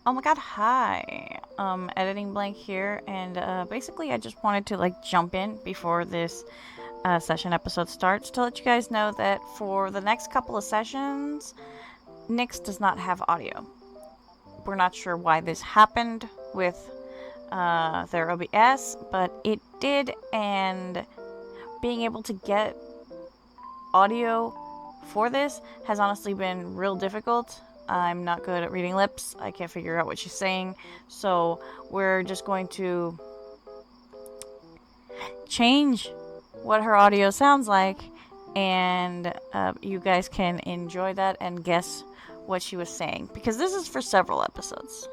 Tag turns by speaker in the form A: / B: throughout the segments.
A: Oh my god, hi. Editing blank here, and basically I just wanted to jump in before this session episode starts to let you guys know that for the next couple of sessions, Nyx does not have audio. We're not sure why this happened with their OBS, but it did, and being able to get audio for this has honestly been real difficult. I'm not good at reading lips. I can't figure out what she's saying. So we're just going to change what her audio sounds like, and you guys can enjoy that and guess what she was saying. Because this is for several episodes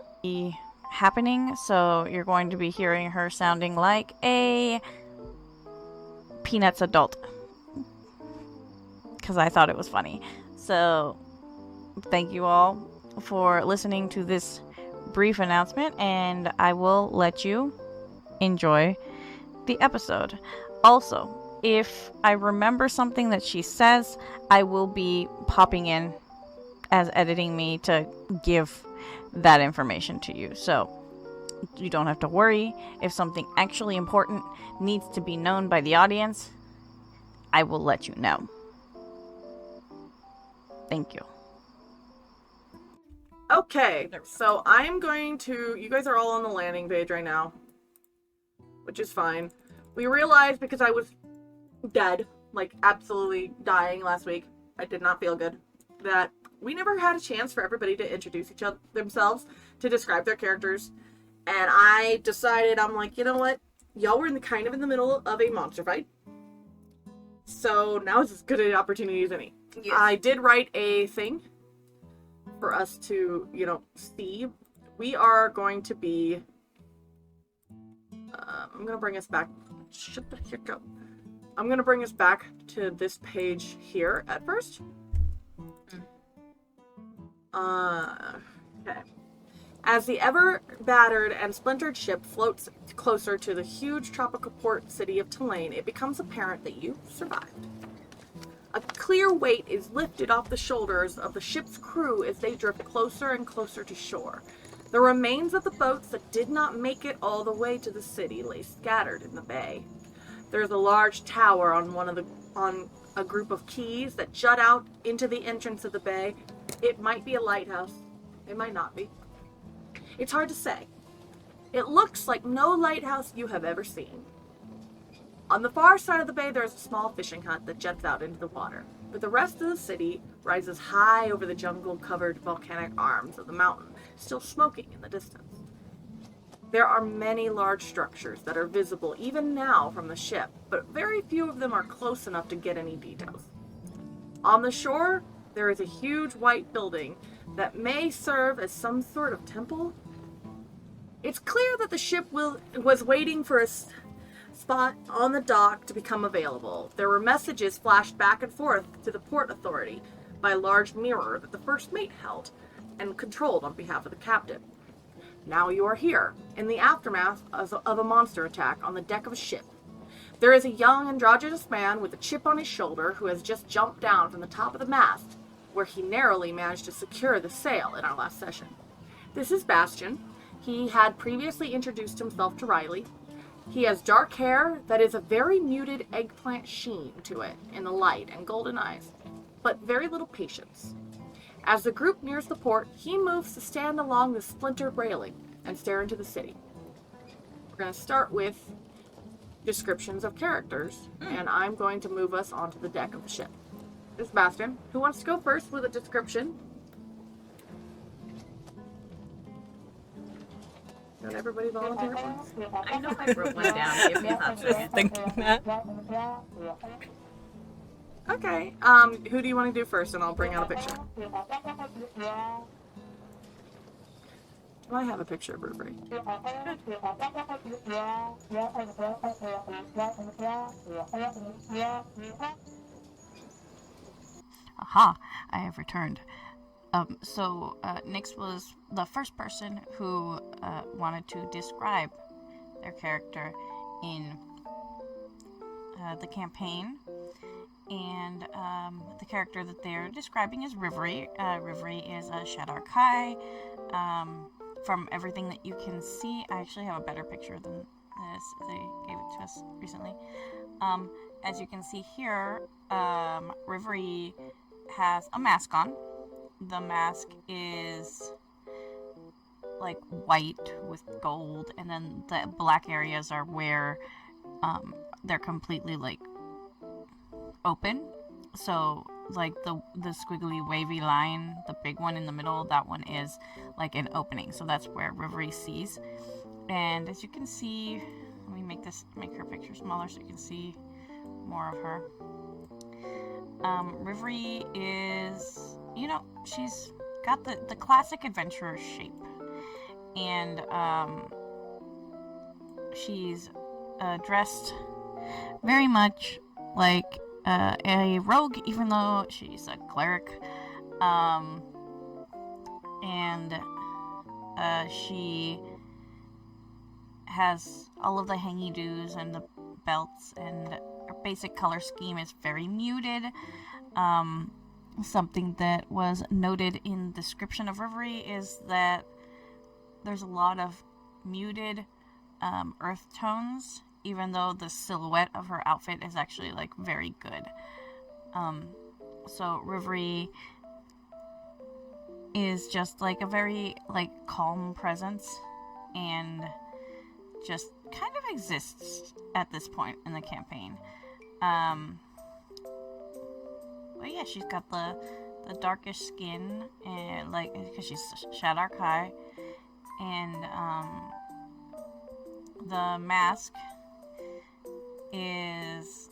A: happening, so you're going to be hearing her sounding like a Peanuts adult. Because I thought it was funny. So thank you all for listening to this brief announcement, and I will let you enjoy the episode. Also, if I remember something that she says, I will be popping in as editing me to give that information to you. So you don't have to worry. If something actually important needs to be known by the audience, I will let you know. Thank you.
B: Okay, so I'm going to... You guys are all on the landing page right now, which is fine. We realized, because I was dead, absolutely dying last week, I did not feel good, that we never had a chance for everybody to introduce themselves, to describe their characters, and I decided, I'm like, you know what? Y'all were kind of in the middle of a monster fight, so now is as good an opportunity as any. Yes. I did write a thing for us to, see. We are going to be... I'm going to bring us back... Shut the heck up. I'm going to bring us back to this page here at first. Okay. As the ever-battered and splintered ship floats closer to the huge tropical port city of Tillean, it becomes apparent that you survived. A clear weight is lifted off the shoulders of the ship's crew as they drift closer and closer to shore. The remains of the boats that did not make it all the way to the city lay scattered in the bay. There is a large tower on a group of quays that jut out into the entrance of the bay. It might be a lighthouse. It might not be. It's hard to say. It looks like no lighthouse you have ever seen. On the far side of the bay, there is a small fishing hut that juts out into the water, but the rest of the city rises high over the jungle-covered volcanic arms of the mountain, still smoking in the distance. There are many large structures that are visible even now from the ship, but very few of them are close enough to get any details. On the shore, there is a huge white building that may serve as some sort of temple. It's clear that the ship was waiting for a spot on the dock to become available. There were messages flashed back and forth to the port authority by a large mirror that the first mate held and controlled on behalf of the captain. Now you are here, in the aftermath of a monster attack on the deck of a ship. There is a young androgynous man with a chip on his shoulder who has just jumped down from the top of the mast, where he narrowly managed to secure the sail in our last session. This is Bastion. He had previously introduced himself to Riley. He has dark hair that is a very muted eggplant sheen to it in the light and golden eyes, but very little patience. As the group nears the port, he moves to stand along the splintered railing and stare into the city. We're going to start with descriptions of characters, and I'm going to move us onto the deck of the ship. This is Bastion. Who wants to go first with a description? Don't everybody volunteer at once?
C: I know I wrote one down. Give me a hot second.
A: Thinking that.
B: Okay. Who do you want to do first, and I'll bring out a picture. Do I have a picture of Rivri?
A: Aha, I have returned. So Nyx was the first person who wanted to describe their character in the campaign. And the character that they're describing is Rivri. Rivri is a Shadar Kai, from everything that you can see, I actually have a better picture than this. They gave it to us recently. As you can see here, Rivri has a mask on. The mask is like white with gold, and then the black areas are where they're completely like open. So like the squiggly wavy line, the big one in the middle, that one is like an opening. So that's where Rivri sees. And as you can see, let me make her picture smaller so you can see more of her. Rivri is, she's got the classic adventurer shape. And she's dressed very much like a rogue, even though she's a cleric. And she has all of the hangy-doos and the belts, and her basic color scheme is very muted. Something that was noted in the description of Rivri is that there's a lot of muted earth tones, even though the silhouette of her outfit is actually like very good. So Rivri is just like a very like calm presence, and just kind of exists at this point in the campaign. But yeah, she's got the darkish skin, and like because she's Shadark High, and the mask is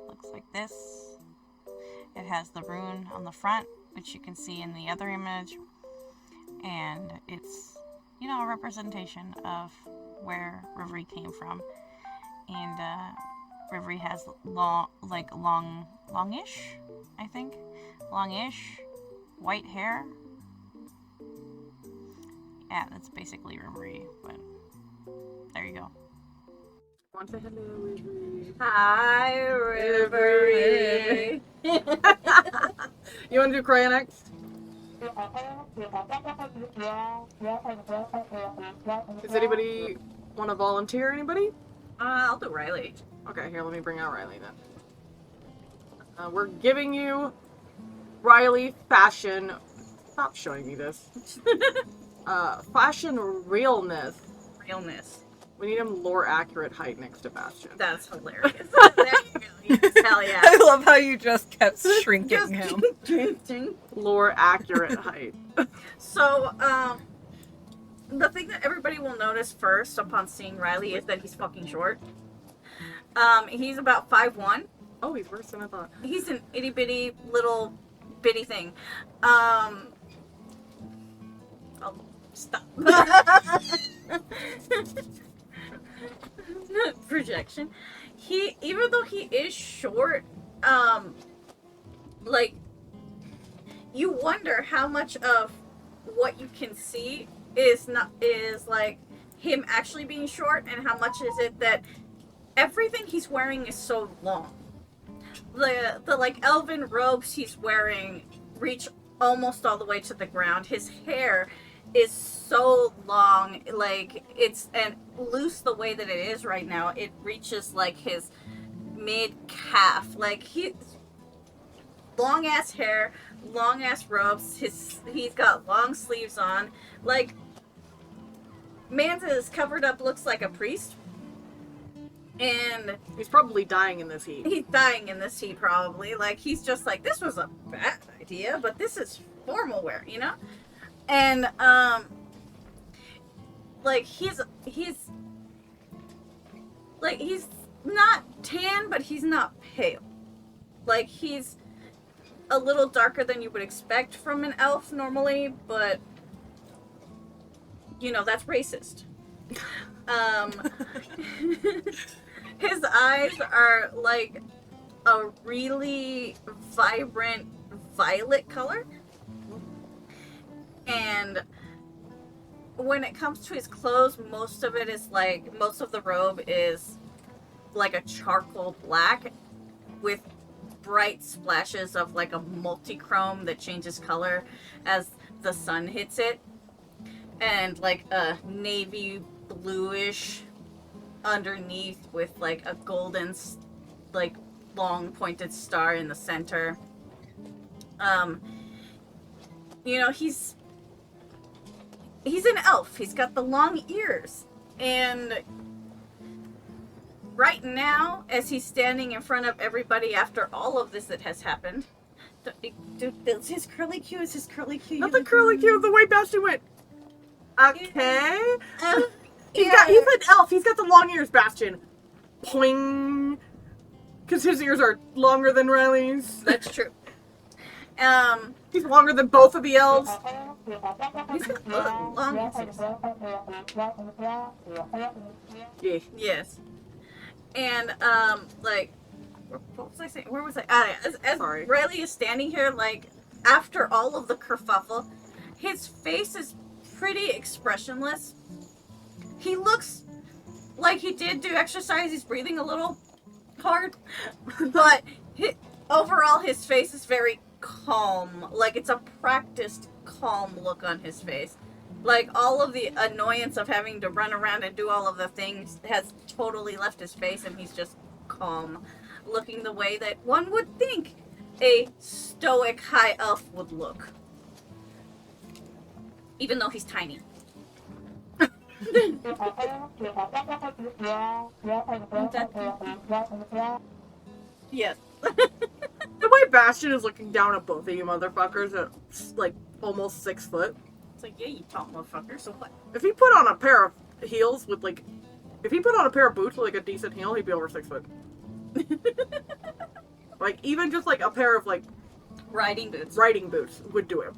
A: looks like this. It has the rune on the front, which you can see in the other image, and it's a representation of where Rivri came from. And Rivri has longish white hair. Yeah, that's basically Rivri, but there you go.
B: Want to hello, Rivri.
C: Hi, Rivri.
B: You want to do Croia next? Does anybody want to volunteer? Anybody?
C: I'll do Riley.
B: Okay, here, let me bring out Riley then. We're giving you Riley fashion. Stop showing me this. Fashion realness.
C: Realness.
B: We need him lore accurate height next to Bastion.
C: That's hilarious. There you go. You can tell, yeah.
D: I love how you just kept shrinking him.
B: Lore accurate height.
C: So, the thing that everybody will notice first upon seeing Riley is that he's fucking short. He's about 5'1".
B: Oh, he's worse than I thought.
C: He's an itty bitty little bitty thing. Oh, stop. Projection. Even though he is short, like, you wonder how much of what you can see is like him actually being short, and how much is it that everything he's wearing is so long. The like elven robes he's wearing reach almost all the way to the ground. His hair is so long, like it's and loose the way that it is right now. It reaches like his mid calf. Like he's long ass hair, long ass robes. He's got long sleeves on. Like man's is covered up, looks like a priest. And
B: he's probably dying in this heat.
C: He's dying in this heat, probably. Like, he's just like, this was a bad idea, but this is formal wear, And, like, he's not tan, but he's not pale. Like, he's a little darker than you would expect from an elf normally, but, that's racist. His eyes are like a really vibrant violet color. And when it comes to his clothes, most of the robe is like a charcoal black with bright splashes of like a multi-chrome that changes color as the sun hits it, and like a navy bluish underneath with like a golden like long pointed star in the center. You know, he's an elf. He's got the long ears, and right now, as he's standing in front of everybody after all of this that has happened, is his curly Q? Is his curly Q?
B: Not the curly Q, the way Bastion went. Okay. He's
C: Yeah.
B: an elf. He's got the long ears, Bastion. Poing. Because his ears are longer than Riley's.
C: That's true.
B: He's longer than both of the elves.
C: He's got long ears.
B: Yeah.
C: Yes. And, like, what was I saying? Where was I? As
B: Sorry.
C: Riley is standing here, like, after all of the kerfuffle, his face is pretty expressionless. He looks like he did do exercise. He's breathing a little hard. But overall, his face is very calm. Like, it's a practiced, calm look on his face. Like, all of the annoyance of having to run around and do all of the things has totally left his face, and he's just calm, looking the way that one would think a stoic high elf would look. Even though he's tiny. Yes.
B: The way Bastion is looking down at both of you motherfuckers at, like, almost 6 foot.
C: It's like, yeah, you tall motherfucker, so what?
B: If he put on a pair of heels with, like... If he put on a pair of boots with, like, a decent heel, he'd be over 6 foot. Like, even just, like, a pair of, like...
C: Riding boots.
B: Riding boots would do him.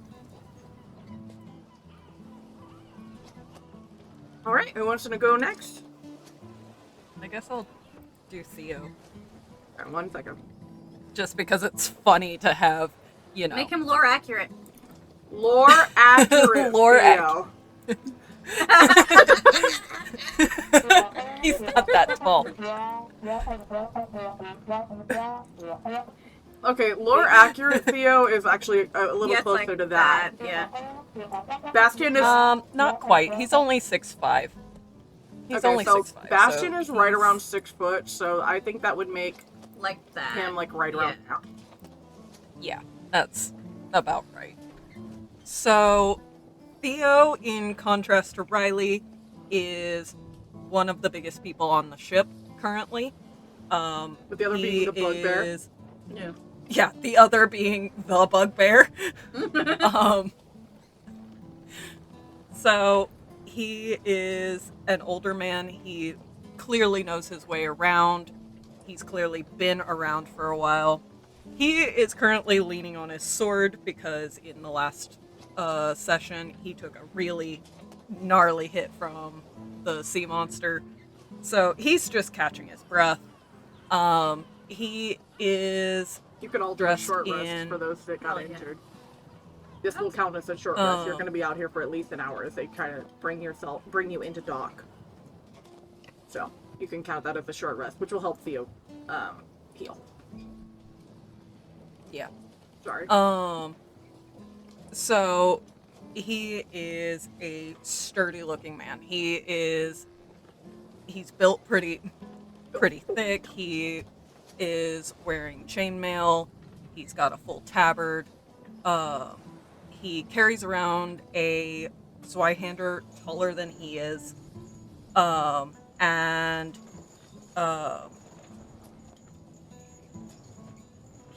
B: Alright, who wants to go next?
D: I guess I'll do Theo.
B: Alright, 1 second.
D: Just because it's funny to have, you know.
C: Make him lore accurate.
B: Lore accurate.
D: Lore
B: Theo.
D: He's not that tall.
B: Okay, lore accurate Theo is actually a little
C: Yes,
B: closer
C: like
B: to that.
C: Yeah.
B: Bastion is
D: Not quite. He's only 6'5". He's
B: okay,
D: only
B: so
D: 6'5".
B: Bastion
D: so
B: is right
D: he's-
B: around 6 foot, so I think that would make
C: Like that.
B: him like right around now.
D: Yeah, that's about right. So, Theo, in contrast to Riley, is one of the biggest people on the ship currently.
B: With the other
D: he
B: being the bugbear.
D: is-
B: Yeah.
D: Yeah, the other being the bugbear. So, he is an older man. He clearly knows his way around. He's clearly been around for a while. He is currently leaning on his sword because in the last session, he took a really gnarly hit from the sea monster. So he's just catching his breath. He is
B: You can all do a
D: dressed
B: short rest
D: in-
B: for those that got
C: Oh, yeah.
B: injured. This will count as a short rest. You're going to be out here for at least an hour as they kind of bring you into dock. So you can count that as a short rest, which will help Theo heal.
D: yeah.
B: Sorry.
D: So he is a sturdy looking man. He's built pretty thick. He is wearing chainmail. He's got a full tabard. He carries around a Zweihander taller than he is.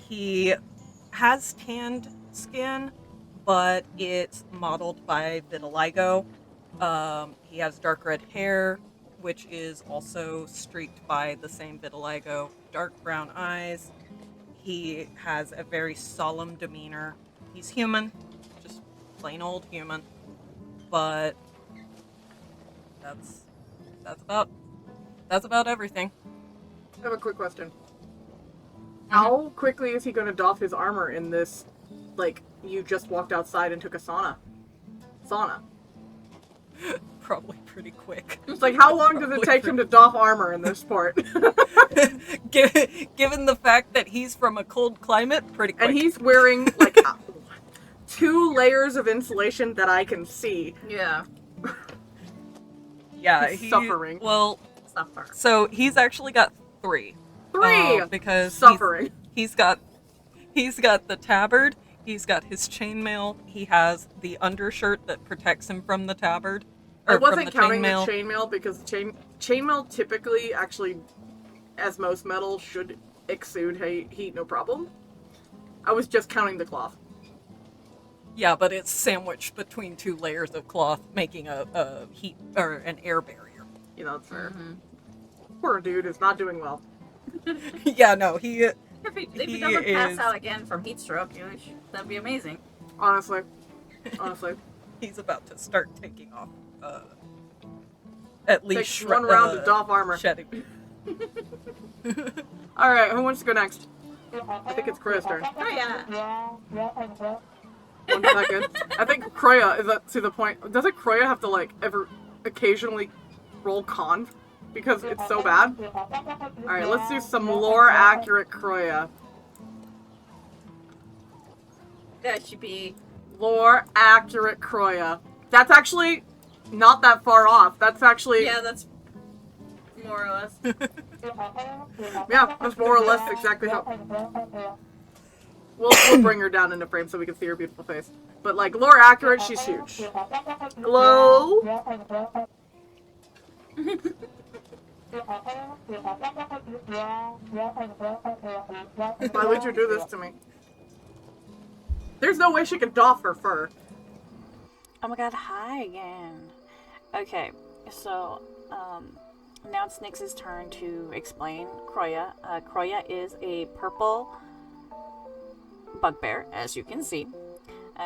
D: He has tanned skin, but it's modeled by vitiligo. He has dark red hair, which is also streaked by the same vitiligo. Dark brown eyes. He has a very solemn demeanor. He's human, just plain old human. But that's about everything.
B: I have a quick question. How quickly is he going to doff his armor in this, like, you just walked outside and took a sauna?
D: Probably pretty quick.
B: It's like, how long does it take him to doff armor in this sport?
D: Given the fact that he's from a cold climate, pretty quick.
B: And he's wearing, like, 2 layers of insulation that I can see.
C: Yeah.
D: Yeah,
B: He's suffering.
D: Well,
C: Suffer.
D: so he's actually got 3.
B: 3!
D: Because
B: Suffering.
D: He's got the tabard, he's got his chainmail, he has the undershirt that protects him from the tabard.
B: I
D: Or from
B: wasn't
D: the
B: counting
D: chainmail.
B: the chainmail because chainmail typically, actually, as most metal, should exude heat no problem. I was just counting the cloth.
D: Yeah, but it's sandwiched between 2 layers of cloth, making a heat or an air barrier.
B: You know, it's fair. Poor dude is not doing well.
D: Yeah, no, he
C: If he doesn't pass
D: is-
C: out again from heat stroke, that'd be amazing.
B: Honestly.
D: he's about to start taking off. At least
B: Takes one round to doff armor.
D: shedding.
B: Alright, who wants to go next? I think it's Croia's turn.
C: Oh yeah.
B: 1 second. I think Croia is up to the point. Doesn't Croia have to, like, ever occasionally roll con? Because it's so bad? Alright, let's do some lore accurate Croia.
C: That should be.
B: Lore accurate Croia. That's actually not that far off. That's actually.
C: Yeah, that's more or less.
B: Yeah, that's more or less exactly how. We'll bring her down into frame so we can see her beautiful face. But, like, lore accurate, she's huge. Hello? Why would you do this to me? There's no way she can doff her fur.
A: Oh my god, hi again. Okay, so, now it's Nyx's turn to explain Croia. Croia is a purple bugbear, as you can see.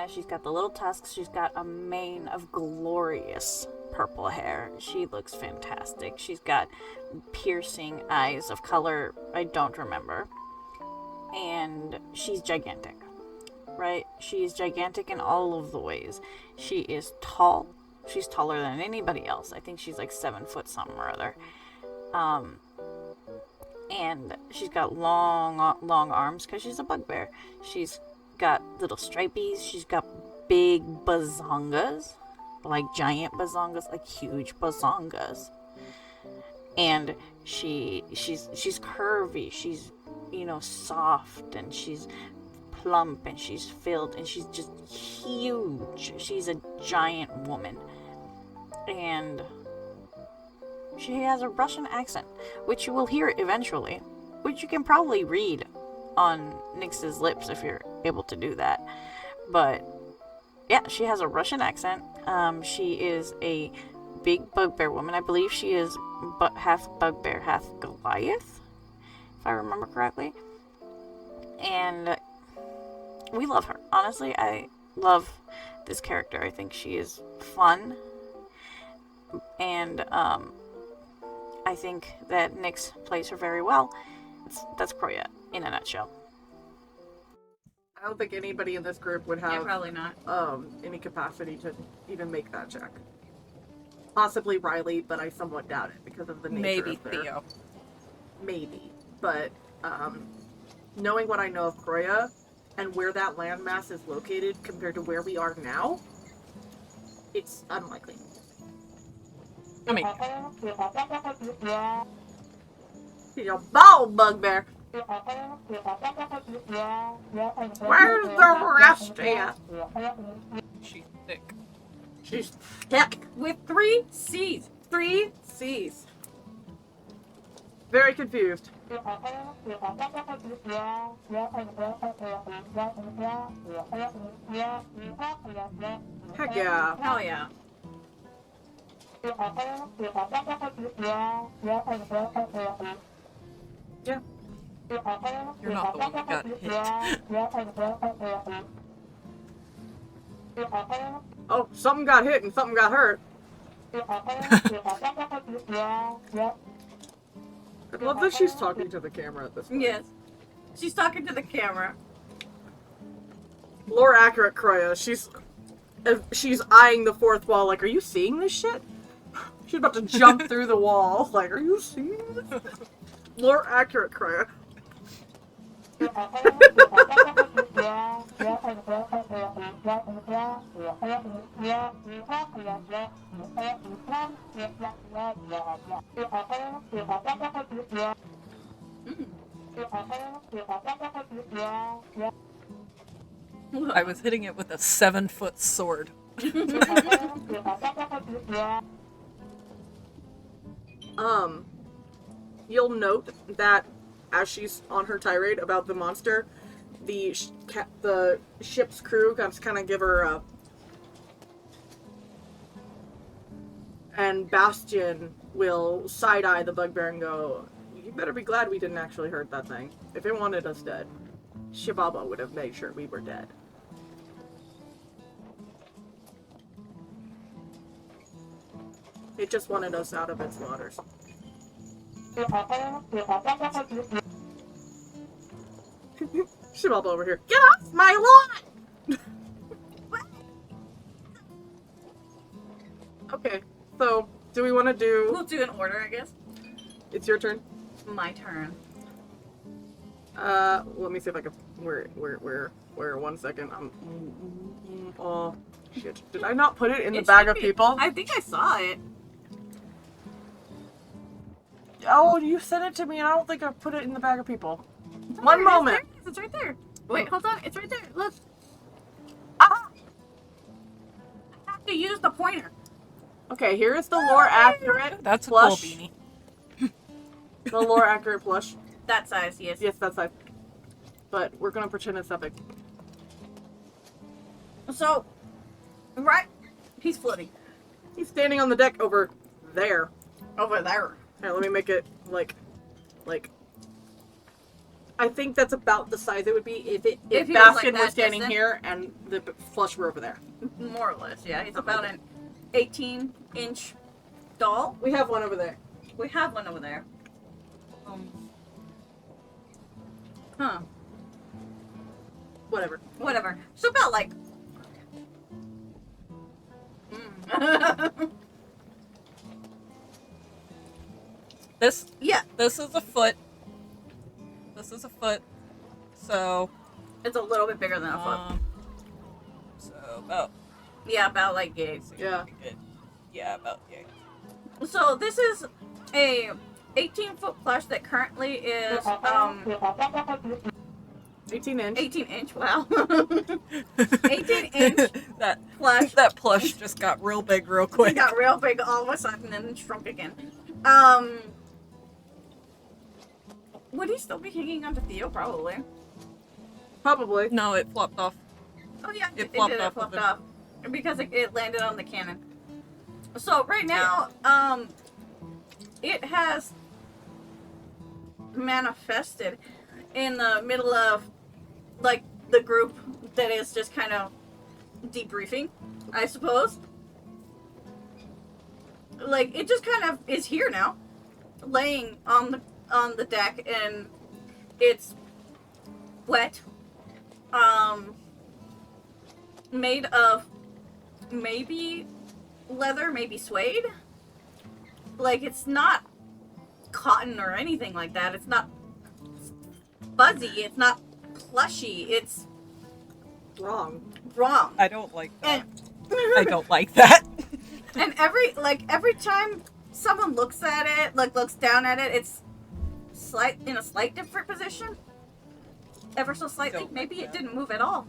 A: She's got the little tusks, she's got a mane of glorious purple hair. She looks fantastic. She's got piercing eyes of color I don't remember. And she's gigantic, right? She is gigantic in all of the ways. She is tall. She's taller than anybody else. I think she's like 7 foot something or other. And she's got long arms because she's a bugbear. She's got little stripies. She's got big bazongas, like giant bazongas, like huge bazongas. And she's curvy. She's, soft, and she's plump, and she's filled, and she's just huge. She's a giant woman. And she has a Russian accent, which you will hear eventually, which you can probably read on Nyx's lips if you're able to do that. But yeah, she has a Russian accent. She is a big bugbear woman. I believe she is half bugbear, half Goliath, if I remember correctly. And we love her. Honestly, I love this character. I think she is fun. And I think that Nyx plays her very well. That's Croia in a nutshell.
B: I don't think anybody in this group would
C: Yeah,
B: have
C: probably not.
B: any capacity to even make that check. Possibly Riley, but I somewhat doubt it because of the nature
D: Maybe
B: of their...
D: Theo.
B: Maybe. But knowing what I know of Croia and where that landmass is located compared to where we are now, it's unlikely.
D: I mean,
B: She's a bald bugbear. Where's the rest at?
D: she's thick.
B: She's thick.
C: With 3 C's.
B: 3 C's. Very confused. Heck yeah.
C: Hell yeah.
B: Yeah.
D: You're not the one that got hit.
B: Oh, something got hit and something got hurt. I love that she's talking to the camera at this point.
C: Yes. She's talking to the camera.
B: Lore accurate Croia. She's she's eyeing the fourth wall like, are you seeing this shit? She's about to jump through the wall. Like, are you seeing this? Lore accurate, Croia.
D: I was hitting it with a 7-foot sword.
B: You'll note that as she's on her tirade about the monster, the ship's crew kind of give her a... And Bastion will side-eye the bugbear and go, you better be glad we didn't actually hurt that thing. If it wanted us dead, Shibaba would have made sure we were dead. It just wanted us out of its waters. Shibaba over here. Get off my lawn! Okay, so do we want to do...
C: We'll do an order, I guess.
B: It's your turn.
C: My turn.
B: Let me see if I can... Where, 1 second. Oh, shit. Did I not put it in the bag of people?
C: I think I saw it.
B: Oh, you sent it to me and I don't think I put it in the bag of people.
C: Oh,
B: One moment.
C: It's right there. Wait, hold on. It's right there. Look.
B: Ah!
C: I have to use the pointer.
B: Okay, here is the lore accurate
D: That's a
B: plush.
D: cool beanie.
B: The lore accurate plush.
C: That size, yes.
B: Yes, that's fine. But we're gonna pretend it's epic.
C: So, right. He's floating.
B: He's standing on the deck over there.
C: Over there.
B: Here, let me make it like. I think that's about the size it would be if
C: If he was,
B: Bastion
C: like,
B: were
C: that
B: standing
C: distant.
B: here and the flush were over there.
C: More or less, yeah. He's about an 18-inch doll.
B: We have one over there.
C: We have one over there. Huh.
B: Whatever.
C: Whatever. So about like...
D: This
C: yeah,
D: is a foot. This is a foot. So
C: it's a little bit bigger than a foot.
D: so about
C: Yeah, about like yay.
B: Yeah.
D: yeah, about yay.
C: So this is a 18-foot plush that currently is
B: 18 inch.
C: 18-inch. Wow. 18-inch
D: that
C: plush.
D: that plush just got real big real
C: It
D: quick.
C: got real big all of a sudden and then shrunk again. Would he still be hanging on to Theo? Probably.
B: Probably.
D: No, it flopped off.
C: Oh yeah,
D: It
C: it
D: flopped
C: did. It
D: off
C: flopped
D: of it.
C: off because it landed on the cannon. So right now, it has manifested in the middle of like the group that is just kind of debriefing, I suppose. Like it just kind of is here now, laying on the deck, and it's wet. Made of maybe leather, maybe suede. Like it's not cotton or anything like that. It's not fuzzy. It's not plushy. It's
B: Wrong.
C: wrong.
D: I don't like that.
C: And
D: I don't like that.
C: and every time someone looks at it, looks down at it, it's in a slight different position. Ever so slightly.
D: Don't
C: Maybe
D: like
C: it
D: that.
C: didn't move at all.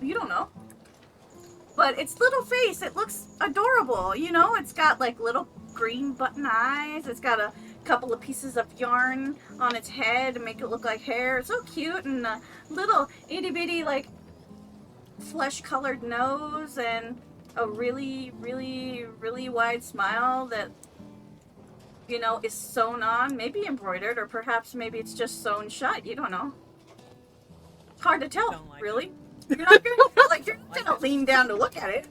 C: You don't know. But its little face, it looks adorable. You know, it's got like little green button eyes. It's got a couple of pieces of yarn on its head to make it look like hair. It's so cute, and a little itty bitty like flesh-colored nose, and a really, really, really wide smile that, you know, is sewn on, maybe embroidered, or perhaps maybe it's just sewn shut. You don't know. Hard to tell,
D: Don't like
C: really. You're not gonna like you're not gonna lean down to look at it.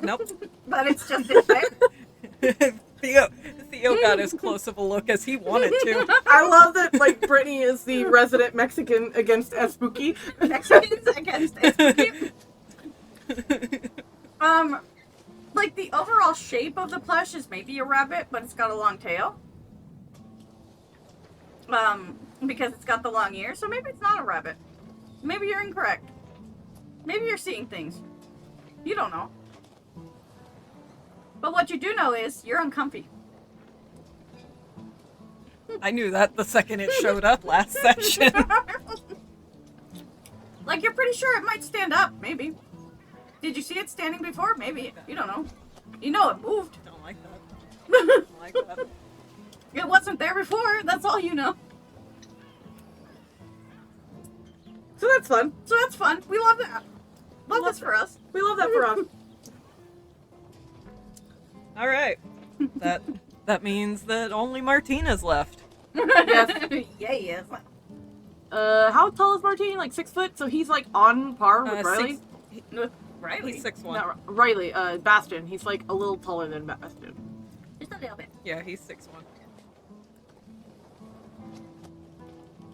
D: Nope.
C: But it's just in there.
D: Theo got as close of a look as he wanted to.
B: I love that, like, Brittany is the resident Mexican against Spooky.
C: Mexicans against it. Like the overall shape of the plush is maybe a rabbit, but it's got a long tail. Because it's got the long ears, so maybe it's not a rabbit. Maybe you're incorrect. Maybe you're seeing things. You don't know. But what you do know is you're uncomfy.
D: I knew that the second it showed up last session.
C: Like, you're pretty sure it might stand up, maybe. Did you see it standing before? Maybe. You don't know. You know it moved.
D: Don't like that. Don't like that.
C: It wasn't there before. That's all you know.
B: So that's fun.
C: So that's fun. We love that. Love this for us.
B: We love that for us.
D: All right. That means that only Martina's left.
B: Yes.
C: Yeah, he is.
B: How tall is Martini? Like 6 foot? So he's like on par with Riley?
C: Riley.
D: He's 6'1".
B: No, Riley, Bastion. He's like a little taller than Bastion.
C: Just a little bit.
D: Yeah, he's 6'1".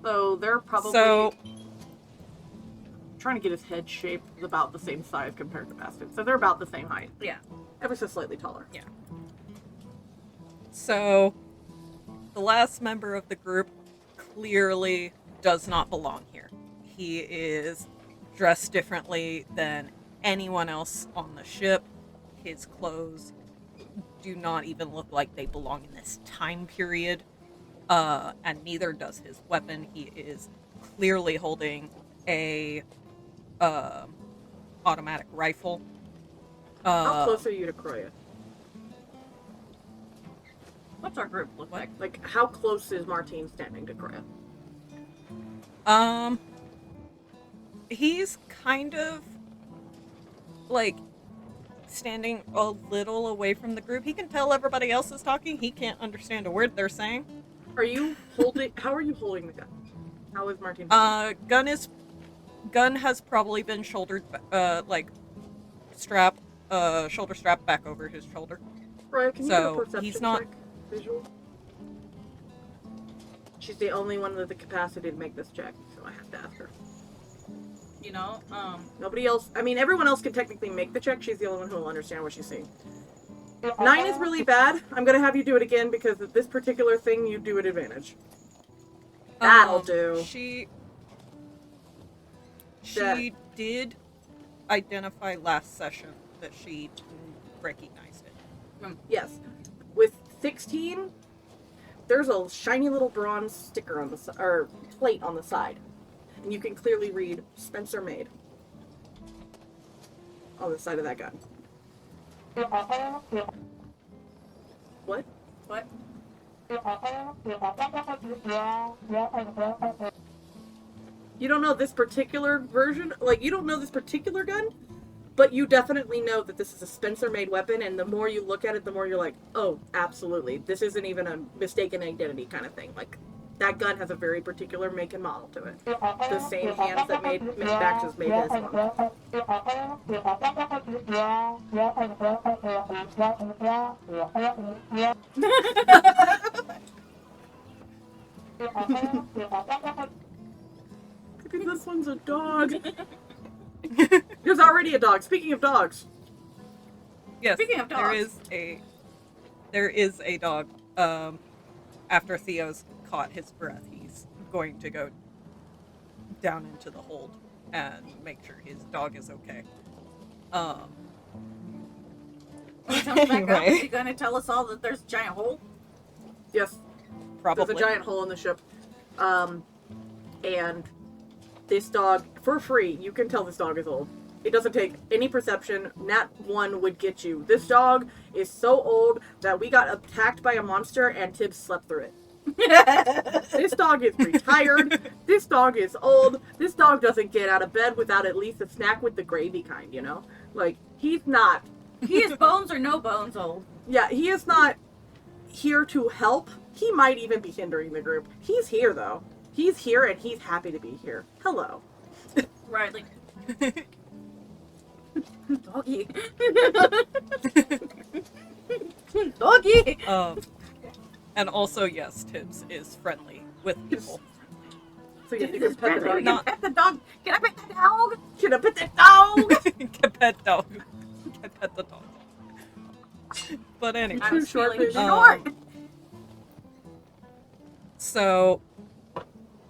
B: So they're probably
D: So
B: trying to get his head shape is about the same size compared to Bastion. So they're about the same height.
C: Yeah.
B: Ever so slightly taller.
D: yeah. So the last member of the group clearly does not belong here. He is dressed differently than anyone else on the ship. His clothes do not even look like they belong in this time period. And neither does his weapon. He is clearly holding a automatic rifle.
B: How close are you to Croia?
C: What's our group look like?
B: Like, how close is Martine standing to Croia?
D: He's kind of like standing a little away from the group. He can tell everybody else is talking. He can't understand a word they're saying.
B: Are you holding? How are you holding the gun? How is Martine?
D: Gun has probably been shouldered, shoulder strap back over his shoulder.
B: Croia, can you
D: so
B: do a perception
D: he's not-
B: check? Visual. She's the only one with the capacity to make this check, so I have to ask her.
C: You know,
B: Nobody else. I mean, everyone else can technically make the check. She's the only one who will understand what she's seeing. 9 is really bad. I'm gonna have you do it again because this particular thing you do at advantage. That'll do.
D: She
B: That-
D: did identify last session that she recognized it.
B: Yes. With 16, there's a shiny little bronze sticker on the or plate on the side, and you can clearly read "Spencer Made" on the side of that gun. What?
C: what?
B: You don't know this particular version? Like, you don't know this particular gun? But you definitely know that this is a Spencer-made weapon, and the more you look at it, the more you're like, oh, absolutely. This isn't even a mistaken identity kind of thing. Like, that gun has a very particular make and model to it. The same hands that made Max's made this one. I think this one's a dog. There's already a dog. Speaking of dogs.
D: Yes,
C: Speaking of dogs.
D: there is a dog. After Theo's caught his breath, he's going to go down into the hold and make sure his dog is okay.
C: When he comes back up,
D: Anyway.
C: is he gonna tell us all that there's a giant hole?
B: Yes.
D: Probably.
B: There's a giant hole in the ship. And this dog, for free, you can tell this dog is old. It doesn't take any perception. Nat 1 would get you. This dog is so old that we got attacked by a monster and Tibbs slept through it. This dog is retired. This dog is old. This dog doesn't get out of bed without at least a snack with the gravy kind, you know? Like, he's not.
C: He is bones or no bones old.
B: Yeah, he is not here to help. He might even be hindering the group. He's here, though. He's here and he's happy to be here. Hello.
C: Right, like doggy. Doggy.
D: And also, yes, Tibbs is friendly with people.
B: So you have to go pet the dog.
D: Not-
C: Pet the dog. Can I pet the dog?
B: Can I pet the dog?
D: Get pet dog. Get pet the dog. But anyway.
C: I was
B: Short
C: feeling
B: vision.
C: short.
D: So,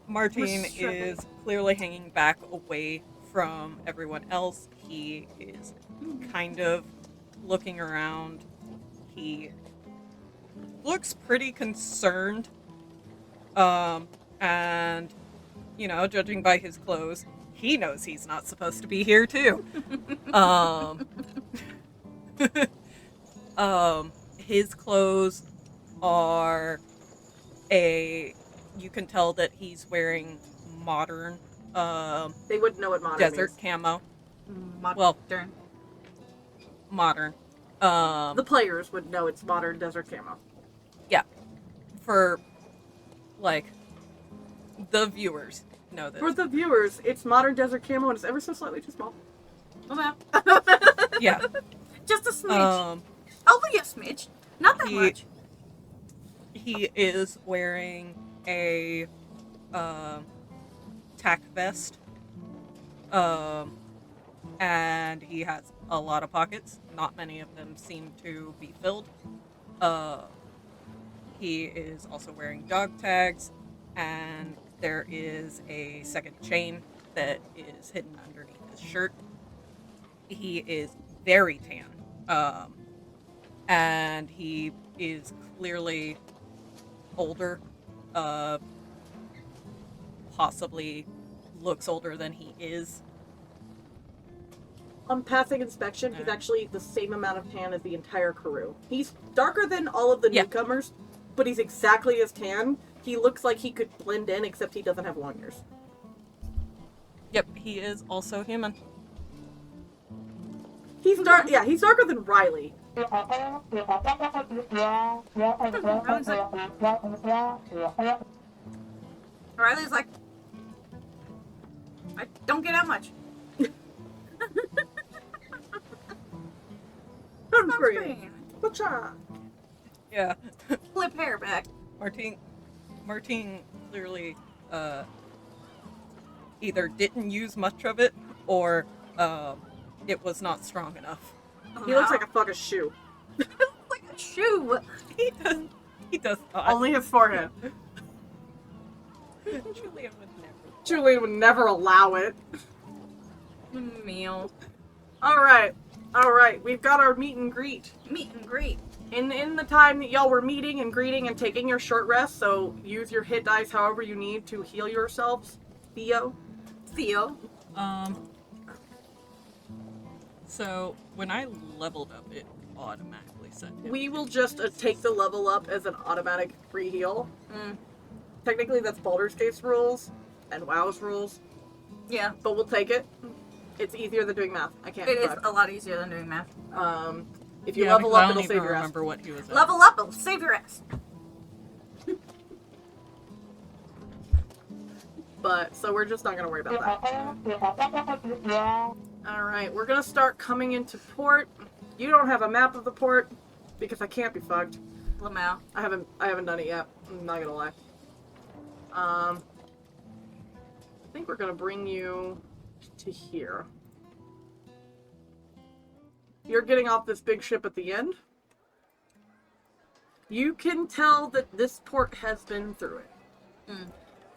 D: Martine
B: Restricted.
D: is clearly hanging back away from everyone else. He is kind of looking around. He looks pretty concerned. And, you know, judging by his clothes, he knows he's not supposed to be here too. His clothes are you can tell that he's wearing modern,
B: They wouldn't know what modern
D: desert
B: means.
D: camo.
C: Modern.
D: Well, modern.
B: The players would know it's modern desert camo.
D: For, like, the viewers know this.
B: For the viewers, it's modern desert camo and it's ever so slightly too small.
C: Okay.
D: Yeah.
C: Just a smidge.
D: Um,
C: Only a smidge. Not that
D: he-
C: much.
D: he is wearing a, tack vest. And he has a lot of pockets. Not many of them seem to be filled. He is also wearing dog tags, and there is a second chain that is hidden underneath his shirt. He is very tan, and he is clearly older, possibly looks older than he is.
B: On passing inspection, he's
D: Yeah.
B: actually the same amount of tan as the entire crew. He's darker than all of the
D: Yeah.
B: newcomers, but he's exactly as tan. He looks like he could blend in, except he doesn't have long ears.
D: Yep, he is also human.
B: He's dark. Yeah, he's darker than Riley.
C: Riley's like, I don't get out much.
B: Sunscreen. Whatcha?
D: Yeah.
C: Flip hair back.
D: Martine clearly either didn't use much of it or it was not strong enough.
B: He looks like a fucking shoe.
C: like a shoe.
D: He does not.
B: Only his forehead.
D: Julian would never.
B: Julian would never allow it.
C: Meal.
B: All right. We've got our meet and greet.
C: Meet and greet.
B: In the time that y'all were meeting and greeting and taking your short rest, so use your hit dice however you need to heal yourselves. Theo.
D: So when I leveled up, it automatically set him.
B: We will just take the level up as an automatic free heal. Technically, that's Baldur's Gate's rules and WoW's rules,
C: Yeah.
B: but we'll take it. It's easier than doing math. I can't.
C: It is
B: fuck.
C: a lot easier than doing math.
B: If you
D: Yeah,
B: level
D: because I
B: up,
D: don't
B: it'll
D: even
B: save your ass.
D: remember what he was at.
C: Level up, it'll save your ass.
B: But so we're just not gonna worry about that. All right, we're gonna start coming into port. You don't have a map of the port because I can't be fucked.
C: Lamau.
B: I haven't done it yet. I'm not gonna lie. I think we're gonna bring you to here. You're getting off this big ship at the end. You can tell that this port has been through it.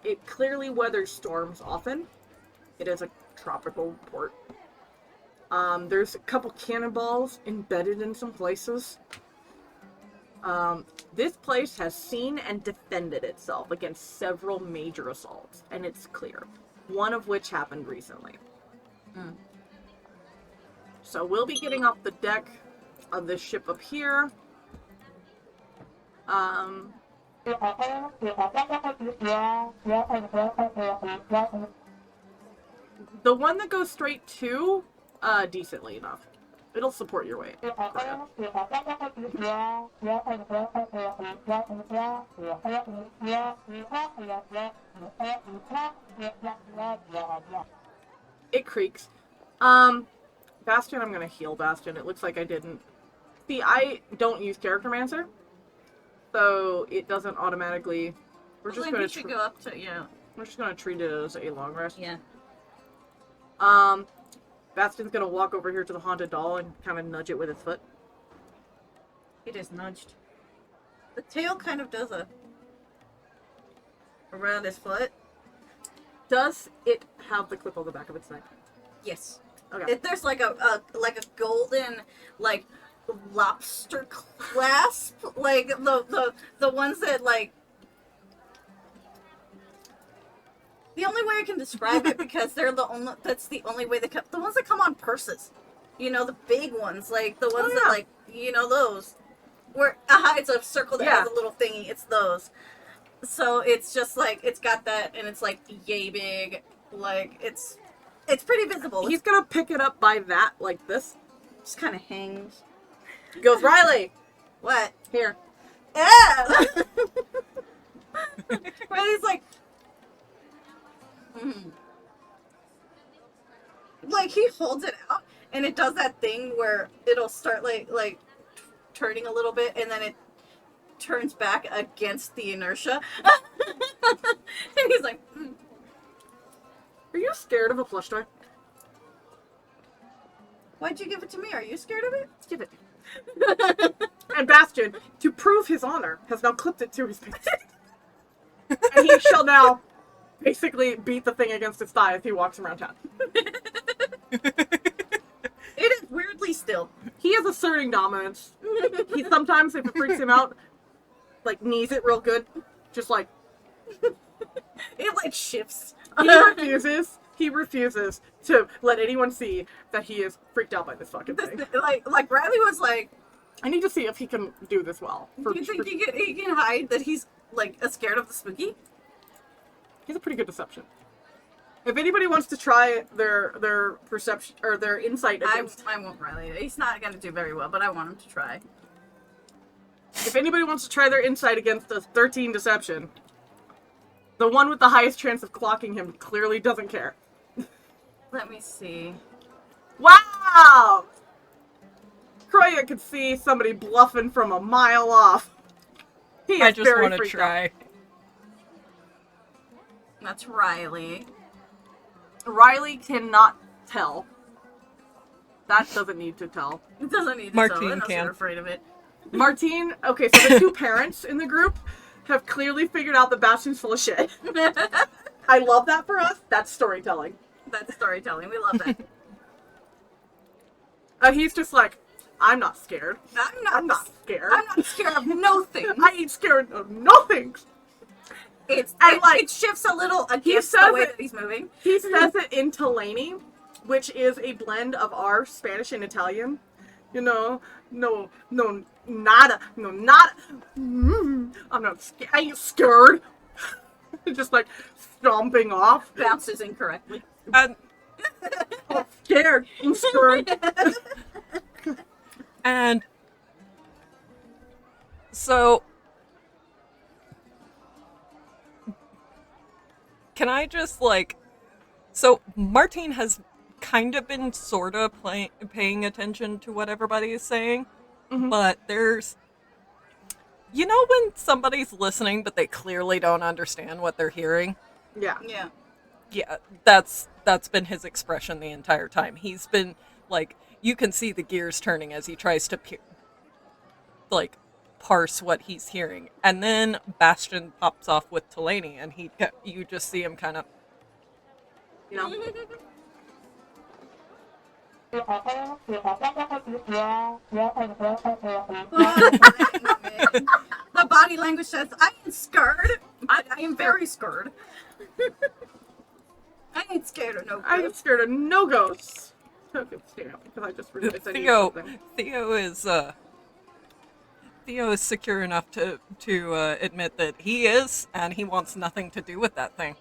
B: It clearly weathers storms often. It is a tropical port. There's a couple cannonballs embedded in some places. This place has seen and defended itself against several major assaults, and it's clear. One of which happened recently. So we'll be getting off the deck of this ship up here. The one that goes straight to, decently enough. It'll support your weight. Croia. It creaks. Bastion, I'm gonna heal Bastion. It looks like I didn't. See, I don't use Charactermancer, so it doesn't automatically. We're just
C: Then
B: gonna.
C: you should go up to,
B: We're just gonna treat it as a long rest.
C: Yeah.
B: Bastion's gonna walk over here to the haunted doll and kind of nudge it with his foot.
C: It is nudged. The tail kind of does a around his foot.
B: Does it have the clip on the back of its neck?
C: Yes.
B: Okay.
C: There's like a golden like lobster clasp, like the ones that like. The only way I can describe it, because they're that's the only way they come. The ones that come on purses, you know, the big ones, like the ones that like, you know, those where it's a circle that has a little thingy. It's those. So it's just like it's got that, and it's like yay big, like it's pretty visible.
B: He's gonna pick it up by that, like this.
C: Just kind of hangs.
B: He goes, Riley,
C: What?
B: here.
C: Yeah. Riley's like. Like he holds it out, and it does that thing where it'll start like turning a little bit, and then it turns back against the inertia. And he's like,
B: Are you scared of a plush toy?
C: "Why'd you give it to me? Are you scared of it?"
B: Give it. And Bastion, to prove his honor, has now clipped it to his face. And he shall now basically beat the thing against his thigh as he walks around town.
C: It is weirdly still.
B: He is asserting dominance. He sometimes, if it freaks him out, like knees it real good. Just like
C: It like shifts.
B: he refuses to let anyone see that he is freaked out by this fucking thing.
C: Like Riley was like,
B: I need to see if he can do this well.
C: "Do you think he can hide that he's like scared of the spooky?"
B: He's a pretty good deception. If anybody wants to try their perception or their insight against,
C: I won't Riley. He's not gonna do very well, but I want him to try.
B: if anybody wants to try their insight against the 13 deception, the one with the highest chance of clocking him clearly doesn't care.
C: Let me see.
B: Wow! Croia could see somebody bluffing from a mile off. He is
D: I just
B: very
D: want to
B: freaked
D: try.
B: out.
C: That's Riley.
B: Riley cannot tell. That doesn't need to tell.
C: It doesn't need to
D: Martine
C: tell. I'm
D: can.
C: not afraid of it.
B: Martine, okay, so the two parents in the group have clearly figured out that Bastion's full of shit. I love that for us. That's storytelling.
C: That's storytelling. We love that.
B: He's just like, I'm not scared.
C: I'm not
B: scared.
C: I'm not scared of no thing.
B: I ain't scared of nothing.
C: It shifts a little against the
B: says
C: way
B: it-
C: that he's moving.
B: He says it in Tillean, which is a blend of our Spanish and Italian. You know, no, nada. I'm not scared. I ain't scared. Just like stomping off.
C: Bounces incorrectly.
D: And
B: I'm scared. I'm scared.
D: And so, can I just like, so Martine has kind of been sort of paying attention to what everybody is saying, but there's, you know, when somebody's listening but they clearly don't understand what they're hearing?
B: Yeah.
C: Yeah.
D: Yeah, that's been his expression the entire time. He's been like, you can see the gears turning as he tries to parse what he's hearing, and then Bastion pops off with Tillean, and you just see him kind of,
B: You know?
C: The body language says, "I ain't scared. I am very scared. I ain't scared of no
B: I
C: ghost."
B: get scared of no ghosts. Okay, stand up, because I just realized I needed something.
D: Theo is secure enough to admit that he is, and he wants nothing to do with that thing.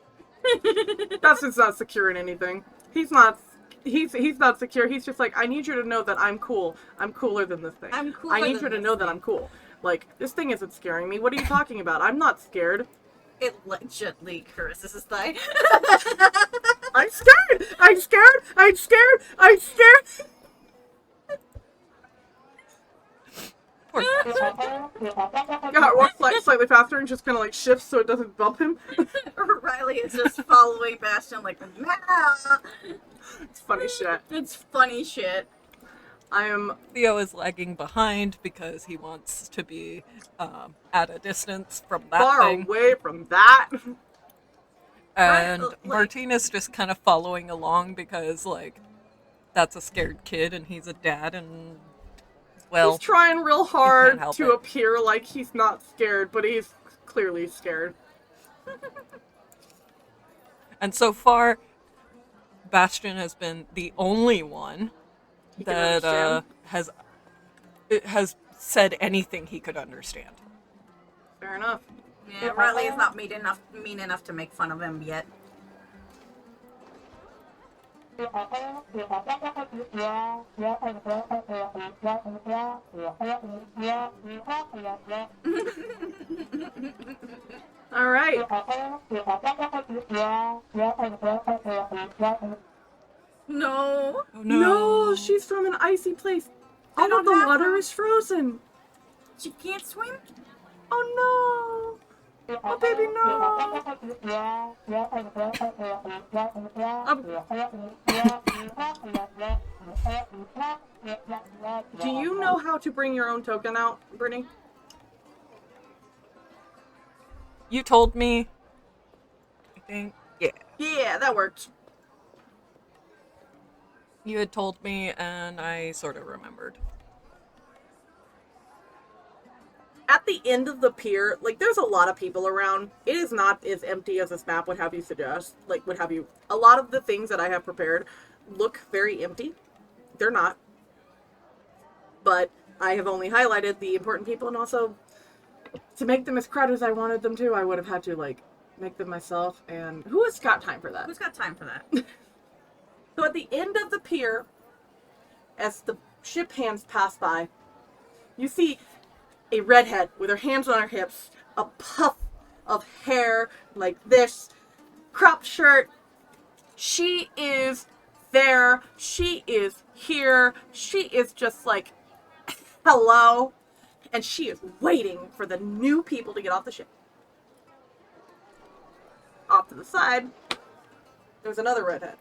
B: Bastion's not secure in anything. He's not secure. He's just like, I need you to know that I'm cool. I'm cooler than this thing.
C: I'm cooler
B: I need
C: than
B: you to
C: this
B: know that
C: thing.
B: I'm cool. Like, this thing isn't scaring me. What are you talking about? I'm not scared.
C: It gently caresses his thigh.
B: I'm scared! I'm scared! I'm scared! I'm scared!
D: Poor
B: Yeah, walks slightly faster and just kind of like shifts so it doesn't bump him.
C: Riley is just following Bastion like, nah.
B: It's funny shit.
C: It's funny shit.
B: I am
D: Theo is lagging behind because he wants to be at a distance from that
B: far
D: thing.
B: away from that.
D: And
C: Right, like-
D: Martina's just kind of following along because, like, that's a scared kid and he's a dad and, well,
B: He's trying real hard
D: help
B: to
D: it.
B: appear like he's not scared, but he's clearly scared.
D: and so far, Bastion has been the only one
B: He can
D: that
B: understand.
D: has said anything he could understand.
B: Fair enough.
C: Yeah, Riley is not mean enough to make fun of him yet.
B: All right.
C: No.
D: Oh
B: No, she's from an icy place.
C: They
B: All of
C: don't
B: the
C: have
B: water
C: them.
B: is frozen.
C: She can't swim?
B: Oh no. Oh baby, no. Do you know how to bring your own token out, Brittany?
D: You told me, I think, yeah.
B: Yeah, that worked.
D: You had told me, and I sort of remembered.
B: At the end of the pier, like, there's a lot of people around. It is not as empty as this map would have you suggest. Like, would have you... A lot of the things that I have prepared look very empty. They're not. But I have only highlighted the important people, and also, to make them as crowded as I wanted them to, I would have had to, like, make them myself, and who has got time for that?
C: Who's got time for that?
B: So at the end of the pier, as the ship hands pass by, you see a redhead with her hands on her hips, a puff of hair like this, cropped shirt. She is there. She is here. She is just like, hello. And she is waiting for the new people to get off the ship. Off to the side, there's another redhead.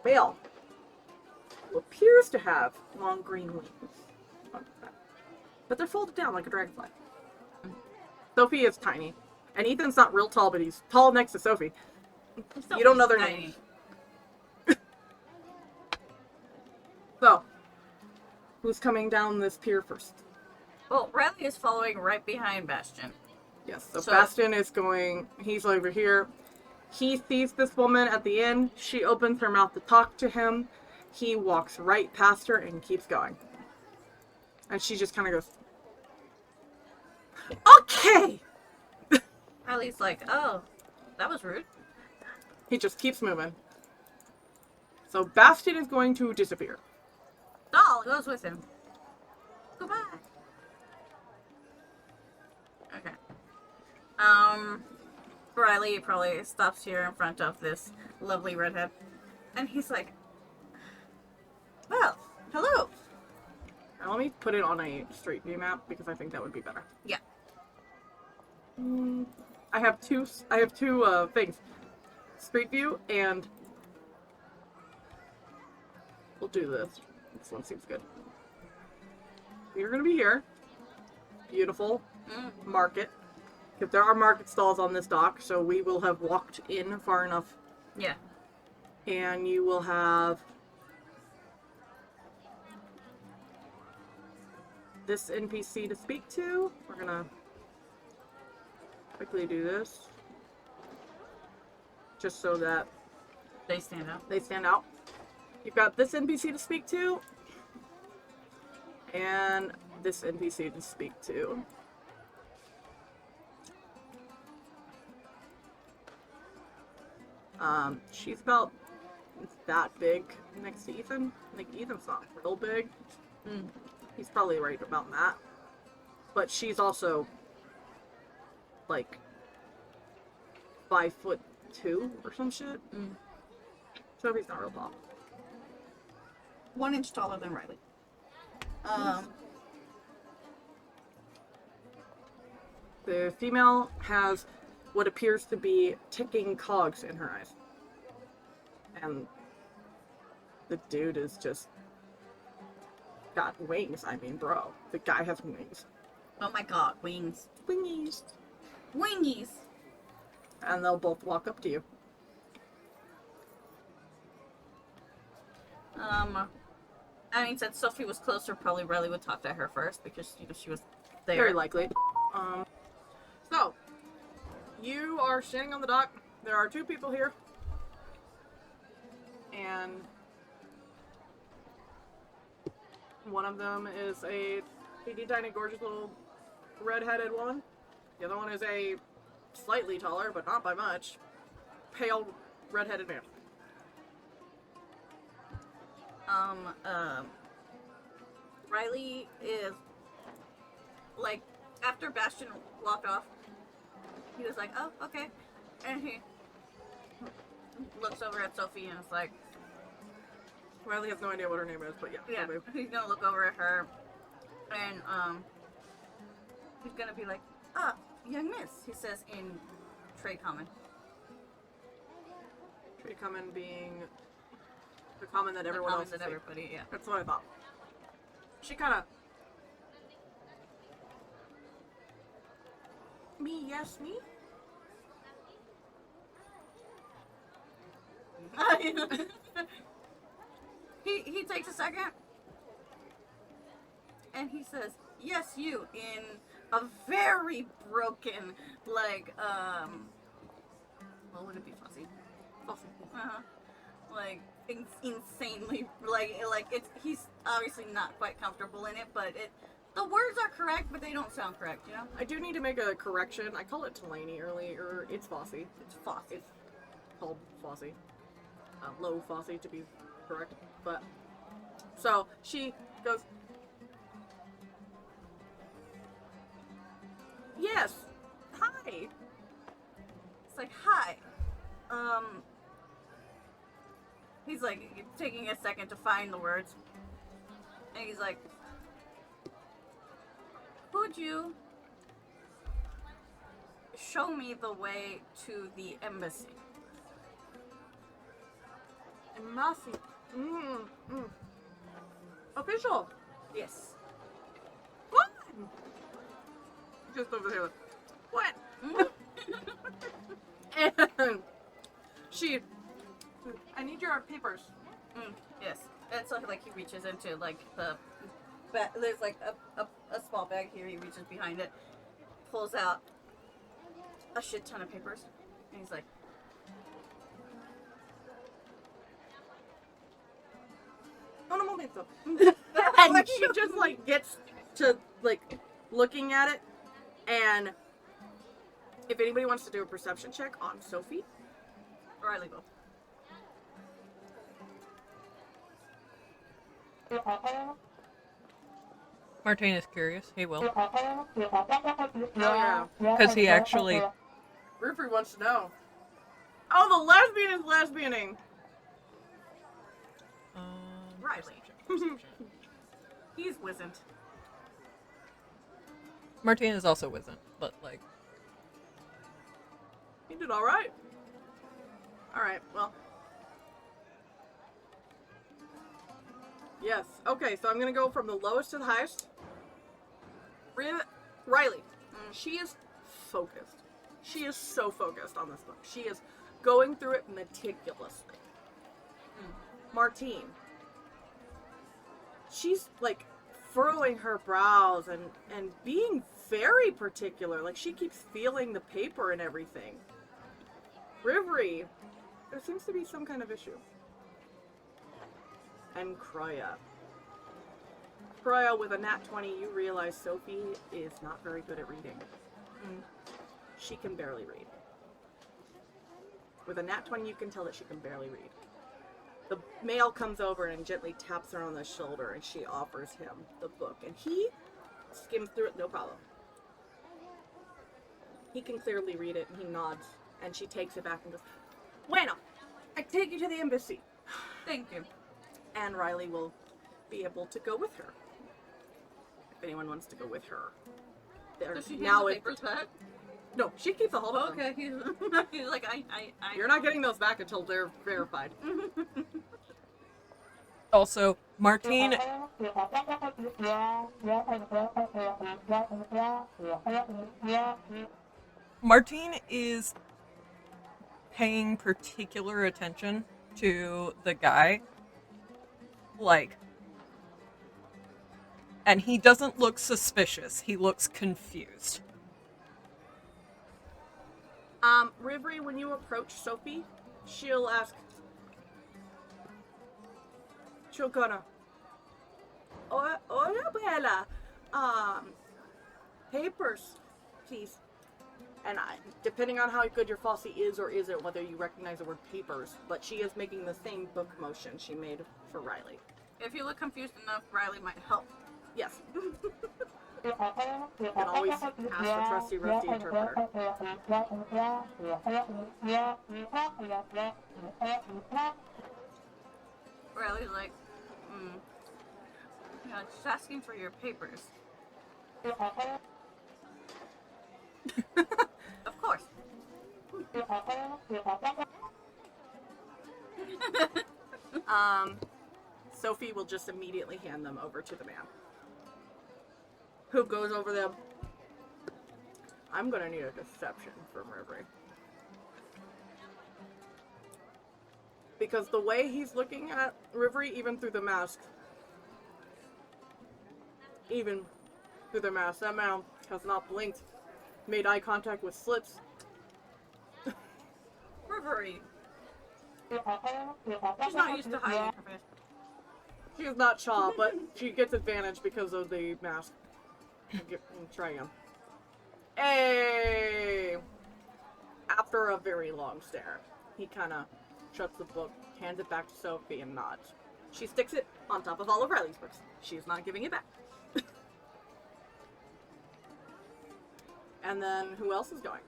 B: Male. Who appears to have long green wings. But they're folded down like a dragonfly. Sophie is tiny. And Ethan's not real tall, but he's tall next to Sophie. You don't know their names. So, who's coming down this pier first?
C: Well, Riley is following right behind Bastion.
B: Yes, so
C: So-
B: Bastion is going, he's over here. He sees this woman at the inn. She opens her mouth to talk to him. He walks right past her and keeps going. And she just kind of goes, okay!
C: Riley's like, oh, that was rude.
B: He just keeps moving. So Bastion is going to disappear.
C: Doll goes with him. Goodbye. Okay. Riley probably stops here in front of this lovely redhead. And he's like, well, hello.
B: Now let me put it on a street view map because I think that would be better.
C: Yeah.
B: I have two things. Street view and we'll do this. This one seems good. You're gonna be here. Beautiful. Market. If there are market stalls on this dock, so we will have walked in far enough.
C: Yeah.
B: And you will have this NPC to speak to. We're gonna quickly do this. Just so that
C: They stand up.
B: they stand out. You've got this NPC to speak to. And this NPC to speak to. She's about that big next to Ethan. Like, Ethan's not real big. He's probably right about that. But she's also, like, 5'2" or some shit. Sophie's not real tall.
C: 1 inch taller than Riley.
B: The female has what appears to be ticking cogs in her eyes. And the dude is just got wings. I mean, bro. The guy has wings.
C: Oh my god, wings.
B: Wingies.
C: Wingies.
B: And they'll both walk up to you.
C: I mean, since Sophie was closer, probably Riley would talk to her first because she was there.
B: Very likely. So, you are standing on the dock. There are two people here. And one of them is a teeny tiny gorgeous little red-headed woman. The other one is a slightly taller, but not by much, pale red-headed man.
C: Riley is like, after Bastion walked off, he was like, oh, okay. And he looks over at Sophie and is like,
B: Riley has no idea what her name is, but yeah.
C: yeah,
B: Sophie.
C: he's gonna look over at her and he's gonna be like, ah, young miss, he says in trade common.
B: Trade common being the common that everyone else
C: That
B: is
C: everybody, yeah.
B: That's what I thought. She kind of... Me, yes, me?
C: he takes a second and he says, yes, you, in a very broken, like, what would it be, Fussy?
B: Fussy.
C: Like, insanely, like it's, he's obviously not quite comfortable in it, but the words are correct, but they don't sound correct, you know?
B: I do need to make a correction. I called it Tillean earlier. It's Fossy.
C: It's Fossy.
B: It's called Fossy. Low Fossy, to be correct. But, so, she goes, yes, hi.
C: It's like, hi. He's like taking a second to find the words. And he's like, could you show me the way to the embassy?
B: Embassy. Official.
C: Yes.
B: What? Just over here. What? And she... I need your papers.
C: Yes. And so like he reaches into like there's like a small bag here. He reaches behind it, pulls out a shit ton of papers, and he's like,
B: "Un momento." And she just like gets to like looking at it, and if anybody wants to do a perception check on Sophie,
C: Riley will.
D: Martine is curious. He will.
B: oh yeah,
D: Because he actually...
B: Rivri wants to know. Oh, the lesbian is lesbianing.
C: Riley. He's wizened.
D: Martine is also wizened, but like...
B: He did all right. All right. Well. Yes. Okay. So I'm gonna go from the lowest to the highest. Riley. She is focused. She is so focused on this book. She is going through it meticulously. Martine. She's like furrowing her brows and being very particular. Like she keeps feeling the paper and everything. Rivri, there seems to be some kind of issue. And Croia. Croia, with a nat 20, you realize Sophie is not very good at reading. She can barely read. With a nat 20, you can tell that she can barely read. The male comes over and gently taps her on the shoulder, and she offers him the book. And he skims through it, no problem. He can clearly read it, and he nods. And she takes it back and goes, "Bueno, I take you to the embassy."
C: Thank you.
B: And Riley will be able to go with her. If anyone wants to go with her. they're
C: Does she
B: now
C: the
B: in.
C: papers back?
B: No, she keeps a hold of them.
C: Okay, he's like, I.
B: You're not getting those back until they're verified.
D: Also, Martine is paying particular attention to the guy. Like, and he doesn't look suspicious. He looks confused.
B: Rivri, when you approach Sophie, she'll ask. She'll gonna. Hola, Bella. Papers, please. And depending on how good your Fossey is or isn't, whether you recognize the word papers, but she is making the same book motion she made for Riley.
C: If you look confused enough, Riley might help.
B: Yes. You can always ask the trusty rusty interpreter.
C: Riley's like, yeah, just asking for your papers. Of course.
B: Sophie will just immediately hand them over to the man, who goes over them. I'm gonna need a deception from Rivri. Because the way he's looking at Rivri, even through the mask, that man has not blinked, made eye contact with slits.
C: Rivri. She's not used to hiding her face.
B: She is not Shaw, but she gets advantage because of the mask. Try him. Hey! After a very long stare, he kind of shuts the book, hands it back to Sophie, and nods. She sticks it on top of all of Riley's books. She is not giving it back. And then, who else is going?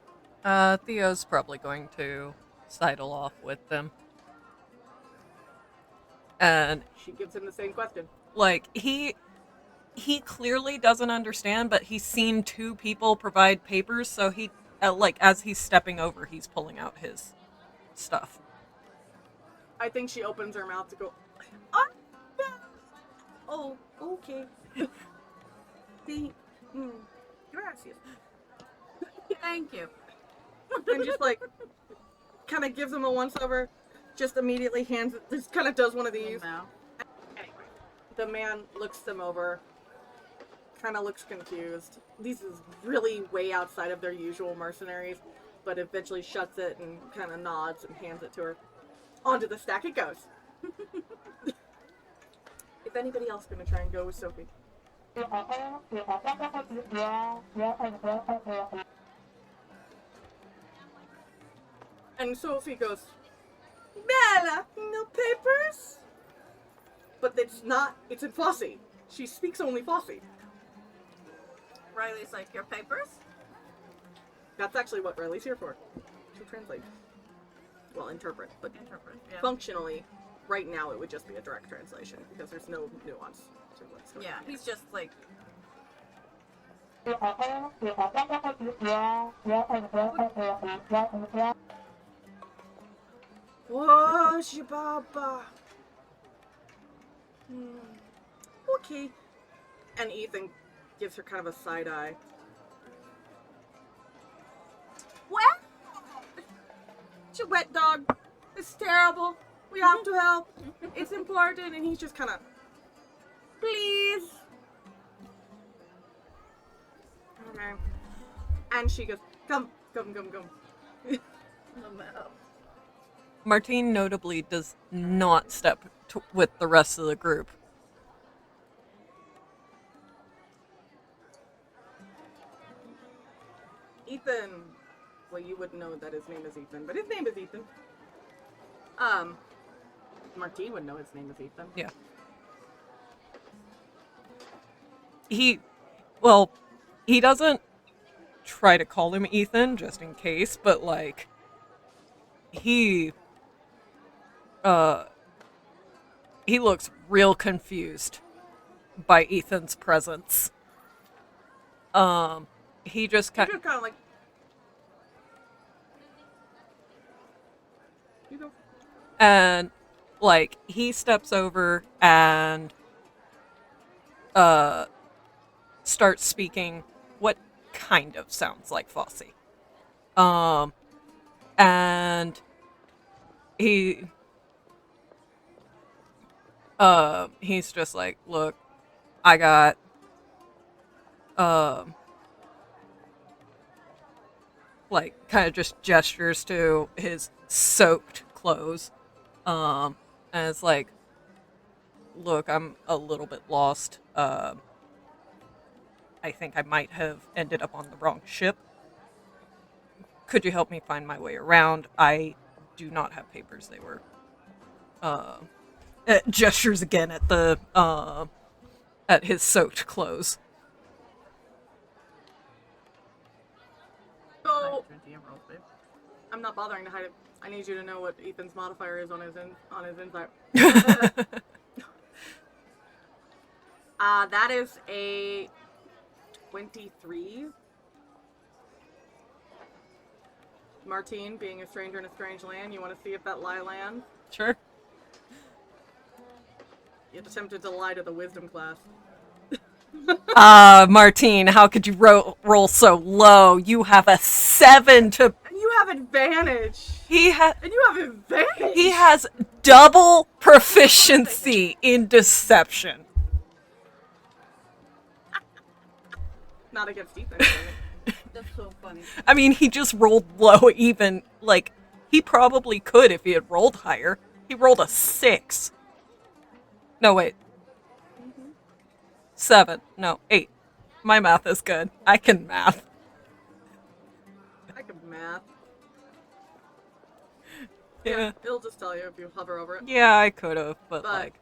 D: Theo's probably going to sidle off with them. And
B: She gives him the same question.
D: like he clearly doesn't understand, but he's seen two people provide papers, so he like as he's stepping over, he's pulling out his stuff.
B: I think she opens her mouth to go, oh, okay. Gracias.
C: Thank you.
B: And just like, kind of gives him a once over, just immediately hands it, just kind of does one of these.
C: No.
B: Anyway, the man looks them over, kind of looks confused. This is really way outside of their usual mercenaries, but eventually shuts it and kind of nods and hands it to her. Onto the stack it goes. If anybody else gonna try and go with Sophie. And Sophie goes, Bella, no papers? But it's not, it's in Fossey. She speaks only Fossey.
C: Riley's like, your papers?
B: That's actually what Riley's here for. To translate. Well, interpret. But
C: Interpret, yeah.
B: functionally, right now it would just be a direct translation because there's no nuance to what's going
C: Yeah,
B: on.
C: he's just like,
B: Whoa, Shababa. Okay. And Ethan gives her kind of a side eye. What? It's a wet dog. It's terrible. We have to help. It's important. And he's just kind of, please. Okay. And she goes, come.
D: Martine notably does not step with the rest of the group.
B: Ethan, well, you wouldn't know that his name is Ethan, but his name is Ethan. Martine would know his name is Ethan.
D: Yeah. He doesn't try to call him Ethan just in case, but like he looks real confused by Ethan's presence. he just kind
B: Just kind of like. You go.
D: and like he steps over and starts speaking what kind of sounds like Fosse. And he's just like, look, I got like kind of just gestures to his soaked clothes. And it's like, look, I'm a little bit lost. I think I might have ended up on the wrong ship. Could you help me find my way around? I do not have papers. They were gestures again at the at his soaked clothes.
B: So I'm not bothering to hide it. I need you to know what Ethan's modifier is on his insight. That is a 23. Martine, being a stranger in a strange land, you want to see if that lie lands?
D: Sure.
B: You attempted to lie to the wisdom class.
D: Martine, how could you roll so low? You have a 7 to.
B: And you have advantage.
D: He has.
B: And you have advantage.
D: He has double proficiency in deception.
B: Not against Ethan.
C: That's so funny.
D: I mean, he just rolled low. Even like he probably could if he had rolled higher. He rolled a 6. No, wait. 7. No, 8. My math is good. I can math.
B: I can math.
D: Yeah.
B: It'll just tell you if you hover over it.
D: Yeah, I could have, but like.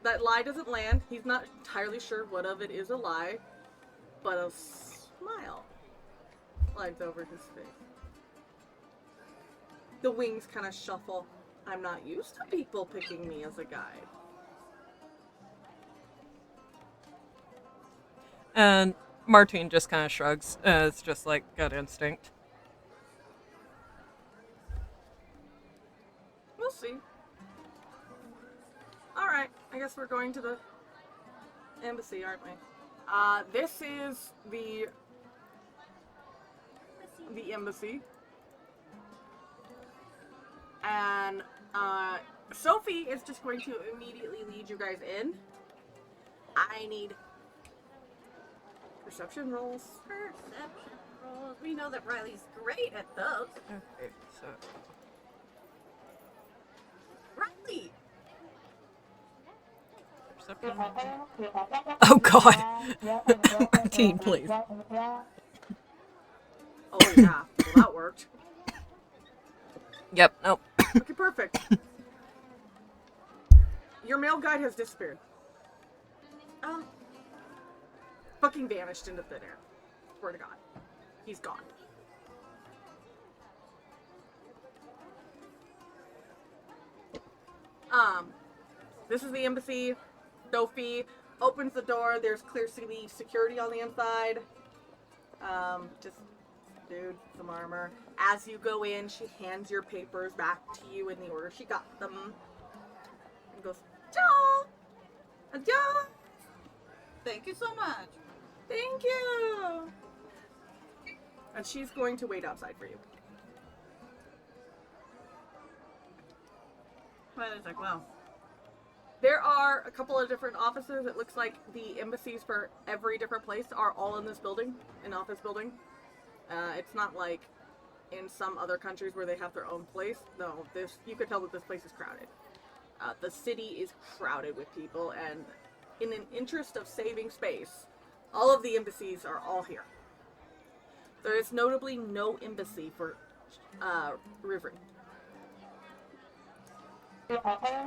B: That lie doesn't land. He's not entirely sure what of it is a lie, but a smile glides over his face. The wings kind of shuffle. I'm not used to people picking me as a guide.
D: And Martine just kind of shrugs. It's just like gut instinct.
B: We'll see. Alright, I guess we're going to the embassy, aren't we? This is the embassy. And Sophie is just going to immediately lead you guys in. I need perception rolls.
C: Perception rolls. We know that Riley's great at those.
D: Okay, so.
C: Riley!
D: Oh god. Martine, please.
B: Oh yeah, well that worked.
D: Yep, nope.
B: Okay, perfect. Your male guide has disappeared.
C: Oh,
B: Fucking vanished into thin air. Swear to God. He's gone. This is the embassy. Sophie opens the door. There's clearly security on the inside. Just dude, some armor. As you go in, she hands your papers back to you in the order she got them. And goes, "Ciao! Adieu!
C: thank you so much.
B: Thank you!" And she's going to wait outside for you.
C: Riley's like, well,
B: There are a couple of different offices. It looks like the embassies for every different place are all in this building, an office building. It's not like in some other countries where they have their own place. No, you could tell that this place is crowded. The city is crowded with people, and in an interest of saving space, all of the embassies are all here. There is notably no embassy for Rivri.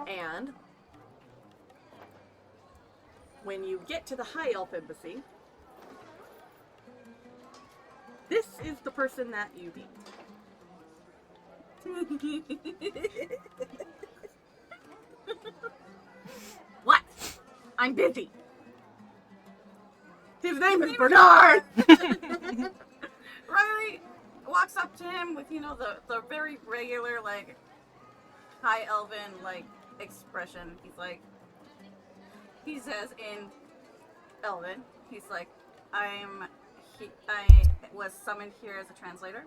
B: And when you get to the High Elf Embassy, this is the person that you meet. What? I'm busy. His name is Bernard!
C: Riley walks up to him with, the very regular, like, high elven, like, expression. He says in Elven, he's like, I was summoned here as a translator.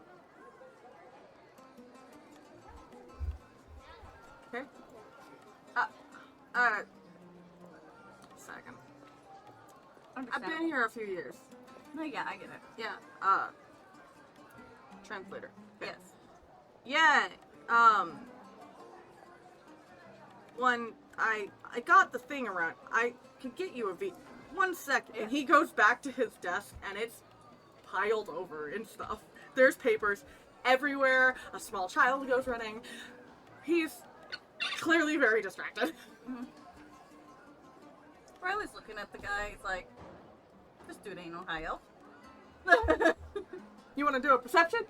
B: Okay. Second. I've been here a few years.
C: No, yeah, I get it.
B: Yeah, translator. Okay.
C: Yes.
B: Yeah, when I got the thing around, I could get you a V. 1 second.
C: Yeah.
B: And he goes back to his desk, and it's piled over and stuff. There's papers everywhere. A small child goes running. He's clearly very distracted.
C: Mm-hmm. Riley's looking at the guy. He's like, this dude ain't no high elf.
B: You want to do a perception?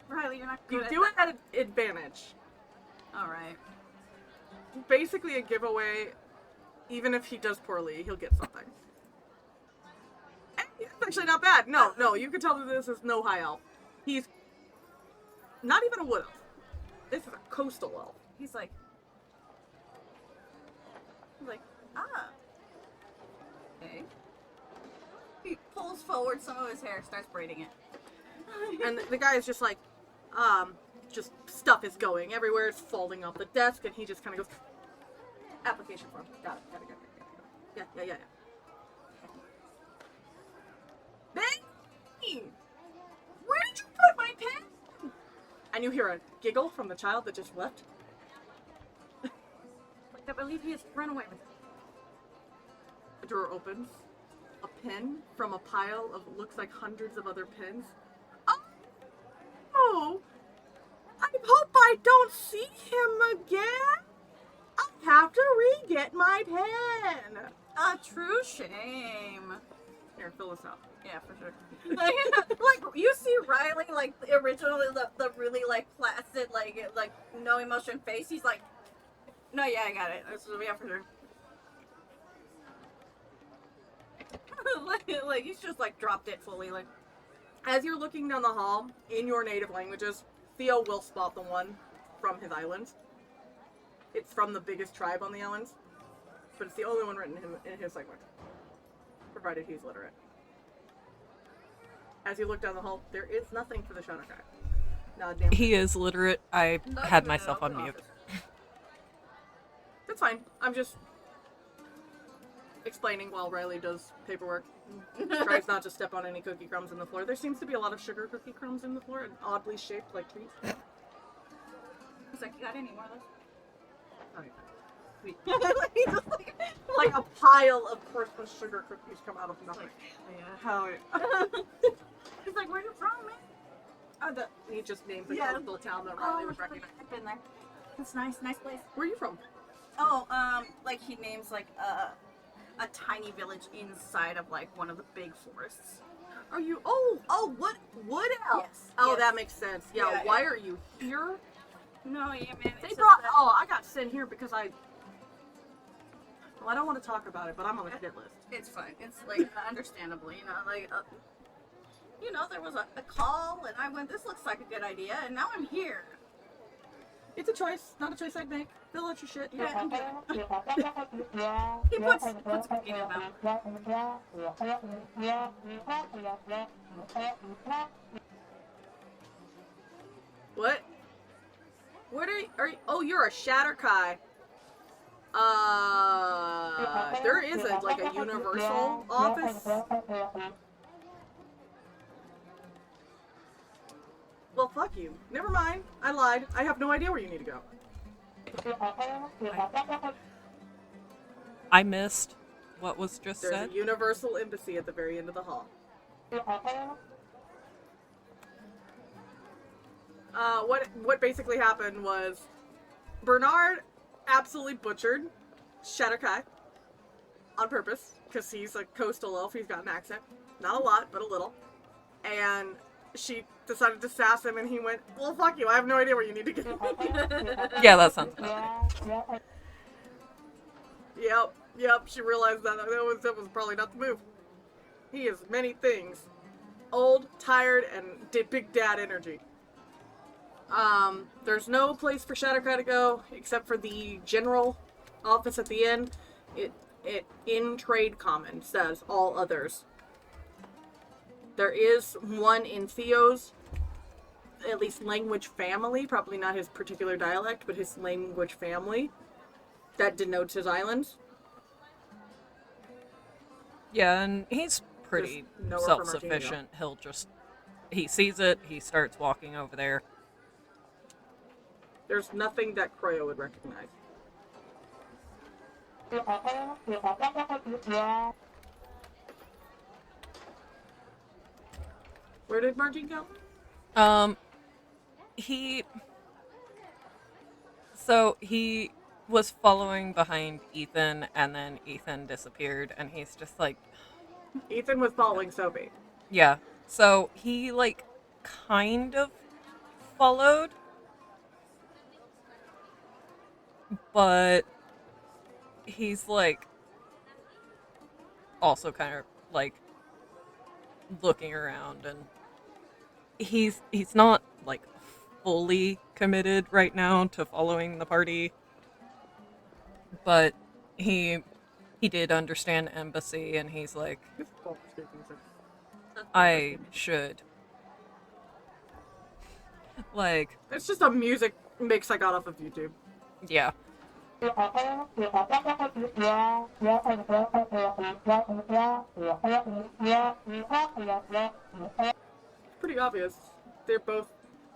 C: Riley, you're not
B: You
C: good
B: do it
C: at
B: at an advantage.
C: All right.
B: Basically a giveaway. Even if he does poorly, he'll get something. It's actually not bad. No, you can tell that this is no high elf. He's not even a wood elf. This is a coastal elf.
C: He's like, okay. He pulls forward some of his hair, starts braiding it.
B: And the guy is just like, just stuff is going everywhere. It's falling off the desk, and he just kind of goes, application form. Got it. Yeah. Benny! Where did you put my pen? And you hear a giggle from the child that just left.
C: I believe he has run away with it.
B: The door opens. A pin from a pile of looks like hundreds of other pins. Oh! I hope I don't see him again. I have to re-get my pen.
C: A true shame.
B: Here, fill this out.
C: Yeah, for sure. Like you see Riley, like originally the really like placid, like no emotion face. He's like, no, yeah, I got it. Yeah, for sure. like he's just like dropped it fully. Like
B: As you're looking down the hall, in your native languages, Theo will spot the one from his islands. It's from the biggest tribe on the islands, but it's the only one written in his language, provided he's literate. As you look down the hall, there is nothing for the Shadow guy. No, damn.
D: He is literate. I had myself on mute.
B: That's fine. I'm just explaining while Riley does paperwork. Tries not to step on any cookie crumbs in the floor. There seems to be a lot of sugar cookie crumbs in the floor, and oddly shaped like trees.
C: he's like, you got any more of those?
B: Sweet. Like a pile of Christmas sugar cookies come out of nothing. How it?
C: He's like, where you from, man?
B: He just names the coastal town that Riley would recognize.
C: I've been there. It's nice place.
B: Where are you from?
C: Oh, like he names like a tiny village inside of like one of the big forests.
B: Are you? Oh, wood elf.
C: Yes.
B: Oh,
C: yes.
B: that makes sense. Yeah.
C: Yeah,
B: Why
C: yeah.
B: are you here?
C: No, yeah, man.
B: They
C: it's
B: brought.
C: just that-
B: Oh, I got sent here because I. Well, I don't want to talk about it, but I'm on the hit list.
C: It's fine. It's like understandably, there was a call, and I went. This looks like a good idea, and now I'm here.
B: It's a choice, not a choice I'd make. Fill out your shit.
C: Yeah, he puts a cookie in his mouth.
B: What? What are you? Oh, you're a Shatterkai. There is a universal office. Well, fuck you. Never mind. I lied. I have no idea where you need to go.
D: I missed what was just
B: There's
D: said.
B: a universal embassy at the very end of the hall. What basically happened was Bernard absolutely butchered Shatterkai on purpose because he's a coastal elf. He's got an accent, not a lot, but a little. And she decided to sass him, and he went, "Well, fuck you. I have no idea where you need to go."
D: Yeah, that sounds about right.
B: Yep. She realized that was probably not the move. He is many things. Old, tired, and big dad energy. There's no place for Shattercry to go except for the general office at the end. It in Trade Common says all others. There is one in Theo's, at least language family, probably not his particular dialect, but his language family, that denotes his islands.
D: Yeah, and he's pretty self-sufficient. He sees it, he starts walking over there.
B: There's nothing that Croia would recognize. Where did Margin go?
D: He was following behind Ethan, and then Ethan disappeared, and he's just like...
B: Ethan was following Sophie.
D: Yeah, so he, like, kind of followed, but he's, like, also kind of, like, looking around, and he's not, like, fully committed right now to following the party, but he did understand embassy, and he's like, I should. Like...
B: It's just a music mix I got off of YouTube.
D: Yeah.
B: It's pretty obvious. They're both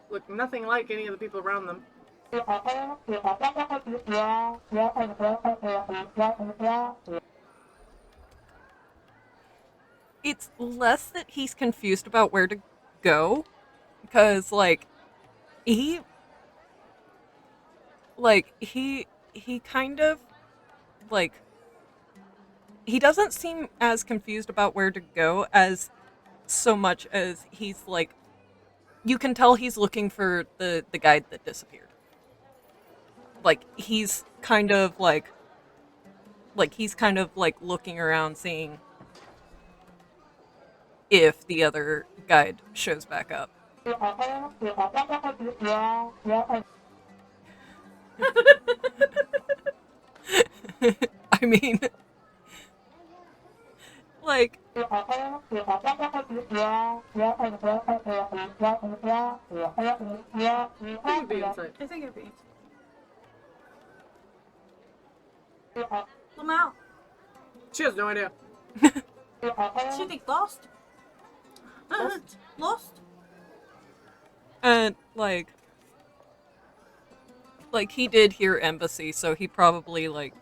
B: look nothing like any of the people around them.
D: It's less that he's confused about where to go, because, like, he kind of, like, he doesn't seem as confused about where to go as so much as he's, like, you can tell he's looking for the guide that disappeared. Like, he's kind of, like, looking around, seeing if the other guide shows back up. I mean, like...
B: I think it'd be inside.
C: I think it'd be. Come out.
B: She has no idea.
C: She think lost. Lost.
D: And, like, he did hear embassy, so he probably, like,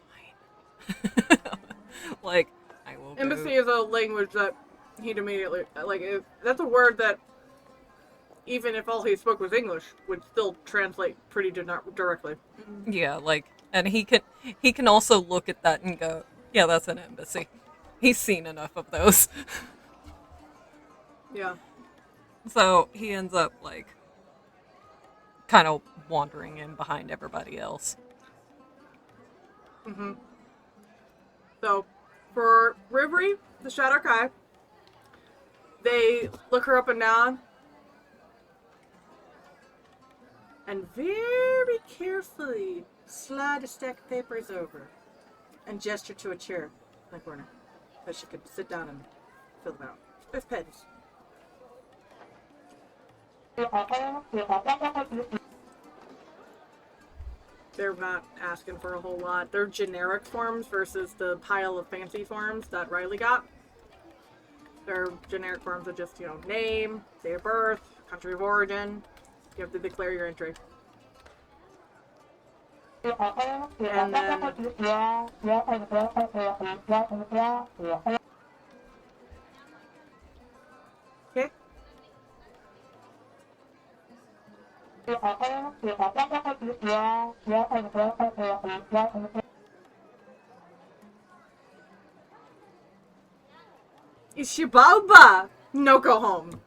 D: fine. Like, I will go.
B: Embassy is a language that he'd immediately, like, that's a word that, even if all he spoke was English, would still translate pretty directly.
D: Yeah, like, and he can also look at that and go, yeah, that's an embassy. He's seen enough of those.
B: Yeah.
D: So he ends up, like, kind of wandering in behind everybody else.
B: Mm-hmm. So, for Rivri, the Shadow Kai, they look her up and down, and very carefully slide a stack of papers over and gesture to a chair in the corner so she could sit down and fill them out with pens. They're not asking for a whole lot. They're generic forms versus the pile of fancy forms that Riley got. They're generic forms of just, name, date of birth, country of origin. You have to declare your entry. And then... Okay. Ishibalba! No go home.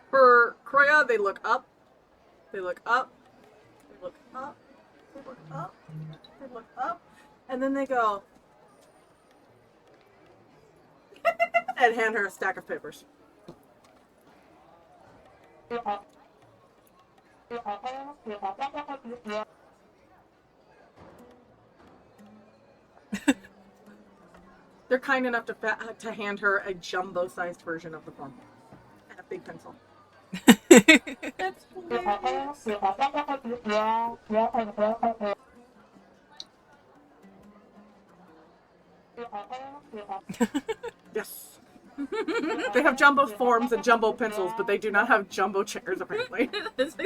B: For Croia, they look up, they look up, they look up, they look up, they look up, and then they go and hand her a stack of papers. They're kind enough to hand her a jumbo-sized version of the form and a big pencil.
C: That's hilarious.
B: Yes. They have jumbo forms and jumbo pencils, but they do not have jumbo chairs, apparently. But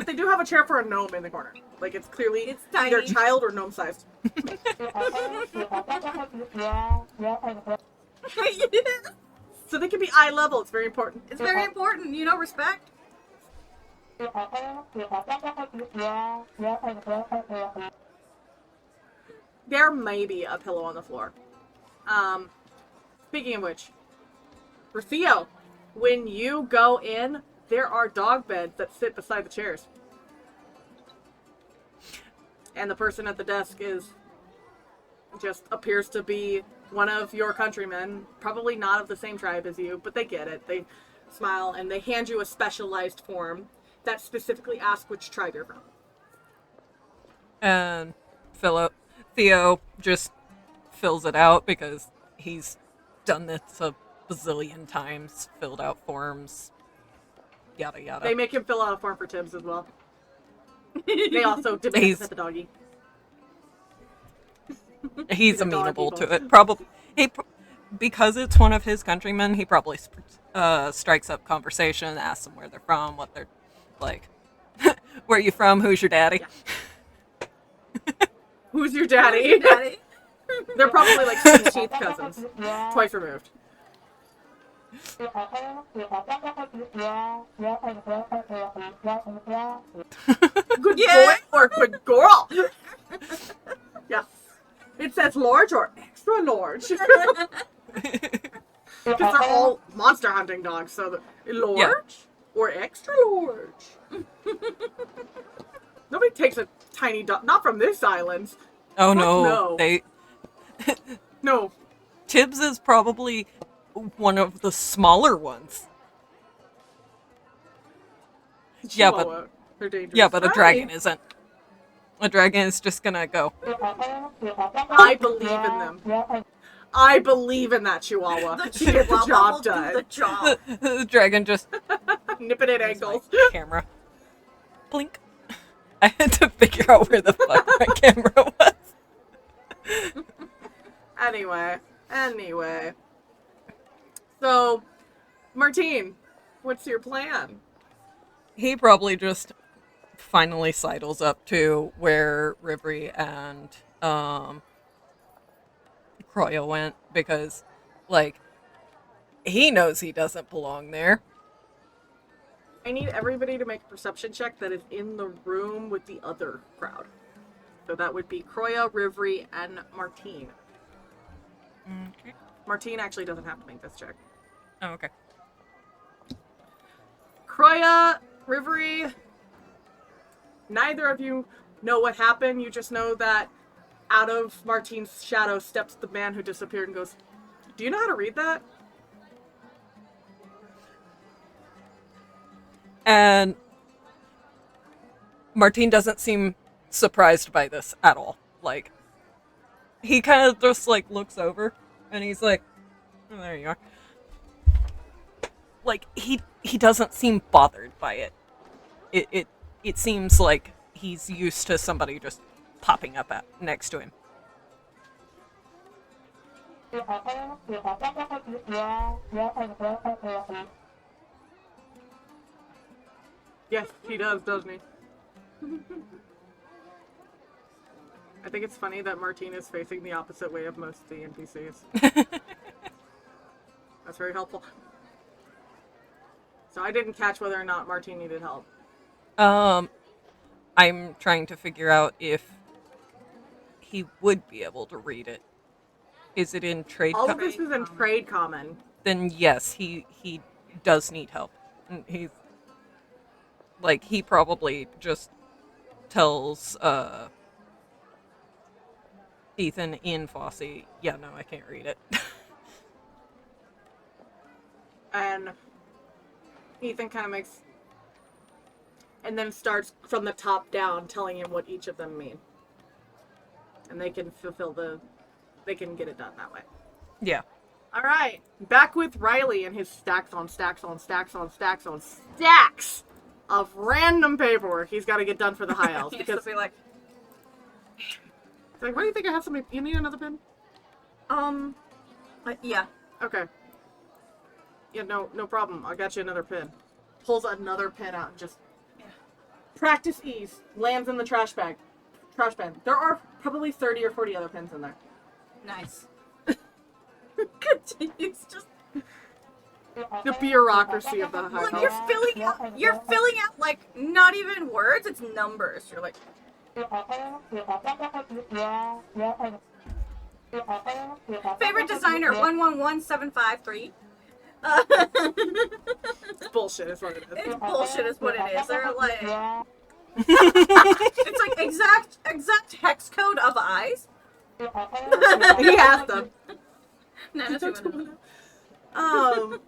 B: they do have a chair for a gnome in the corner. Like, it's clearly
C: It's tiny.
B: either child or gnome-sized. So they can be eye level. It's very important.
C: It's very important, you know, respect.
B: There may be a pillow on the floor. Speaking of which, for Theo, when you go in, there are dog beds that sit beside the chairs. And the person at the desk just appears to be one of your countrymen, probably not of the same tribe as you, but they get it. They smile and they hand you a specialized form that specifically asks which tribe you're from.
D: And Theo just fills it out because he's done this a bazillion times, filled out forms, yada yada.
B: They make him fill out a form for Tibbs as well. They also demand to pet the doggy.
D: He's
B: a doggy
D: amenable to
B: boss.
D: it. Probably because it's one of his countrymen. He probably strikes up conversation, asks them where they're from, what they're like. Where are you from? Who's your daddy?
B: Yeah. Who's your daddy?
C: Daddy.
B: They're probably like 16th cousins, twice removed. Good boy or good girl? Yes. It says large or extra large. Because they're all monster hunting dogs, so the large or extra large. Nobody takes a tiny dog, not from this island.
D: Oh
B: no. No.
D: Tibbs is probably one of the smaller ones. Yeah, but
B: Chihuahua. They're dangerous.
D: yeah, but a
B: Hi.
D: dragon isn't. A dragon is just gonna go.
B: I believe in them. I believe in that Chihuahua.
C: The
B: to get the
C: Chihuahua
B: job
C: will do
B: done.
C: the job.
D: The dragon just
B: Nipping at ankles.
D: camera. Blink. I had to figure out where the fuck my camera was.
B: Anyway. So, Martine, what's your plan?
D: He probably just finally sidles up to where Rivri and Croia went because, like, he knows he doesn't belong there.
B: I need everybody to make a perception check that is in the room with the other crowd. So that would be Croia, Rivri, and Martine.
D: Okay.
B: Martine actually doesn't have to make this check.
D: Oh, okay.
B: Croia, Rivri, neither of you know what happened. You just know that out of Martine's shadow steps the man who disappeared and goes, "Do you know how to read that?"
D: And Martine doesn't seem surprised by this at all. Like, he kind of just, like, looks over, and he's like, oh, there you are. Like, he doesn't seem bothered by it. It seems like he's used to somebody just popping up next to him.
B: Yes, he does, doesn't he? I think it's funny that Martine is facing the opposite way of most of the NPCs. That's very helpful. So I didn't catch whether or not Martine needed help.
D: I I'm trying to figure out if he would be able to read it. Is it in trade?
B: All of this is in trade common.
D: Then yes, he does need help. And he probably just tells Ethan in Fosse, yeah, no, I can't read it.
B: And Ethan kind of makes, and then starts from the top down telling him what each of them mean. And they can they can get it done that way.
D: Yeah.
B: All right, back with Riley and his stacks on stacks on stacks on stacks on stacks of random paperwork he's got to get done for the high elves.
C: He has
B: Because
C: to be like,
B: it's like, why do you think I have somebody? You need another pen?
C: yeah.
B: Okay. Yeah, no problem. I got you another pen. Pulls another pen out and just practice ease. Lands in the trash bag. Trash bin. There are probably 30 or 40 other pens in there.
C: Nice. Continues just.
B: The bureaucracy of the high
C: Look,
B: elves.
C: you're filling out like not even words, it's numbers. You're like, favorite designer 111753.
B: It's bullshit is what it is.
C: It's bullshit is what it is. They're like it's like exact hex code of eyes.
B: He has them.
C: No, that's what it is.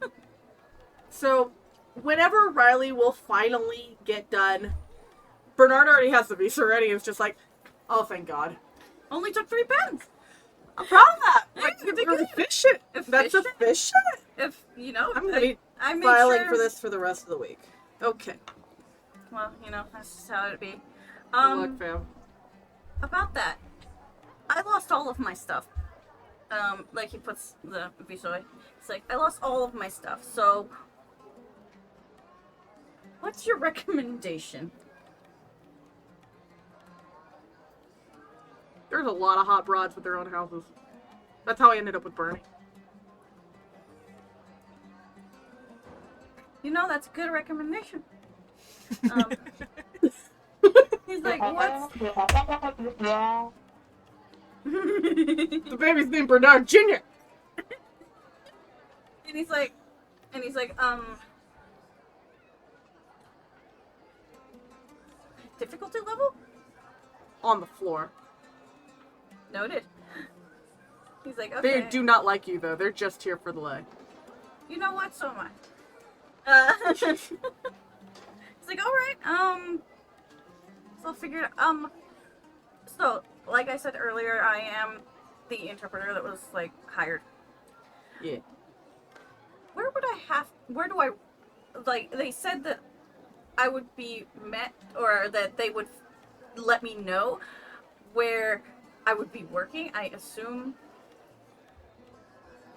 B: So whenever Riley will finally get done, Bernard already has the visa ready. It's just like, oh, thank God.
C: Only took 3 pens.
B: I'm proud of that.
C: Yeah,
B: Like,
C: you did
B: you're
C: good.
B: efficient. That's
C: Efficient.
B: efficient.
C: If you know,
B: I'm gonna be
C: I made
B: filing
C: sure,
B: for this for the rest of the week. Okay.
C: Well, you know, that's just how it'd be.
B: Good luck, fam.
C: About that, I lost all of my stuff. Like he puts the visa away. It's like I lost all of my stuff. So, what's your recommendation?
B: There's a lot of hot broads with their own houses. That's how I ended up with Bernie.
C: You know, that's a good recommendation. He's like, what's?
B: The baby's named Bernard Jr.
C: And he's like, difficulty level?
B: On the floor.
C: Noted. He's like,
B: They
C: okay.
B: do not like you, though. They're just here for the leg.
C: You know what? So am I. He's like, all right. So I'll figure it. So like I said earlier, I am the interpreter that was like hired.
B: Yeah.
C: Where do I, like, they said that I would be met, or that they would let me know where I would be working, I assume.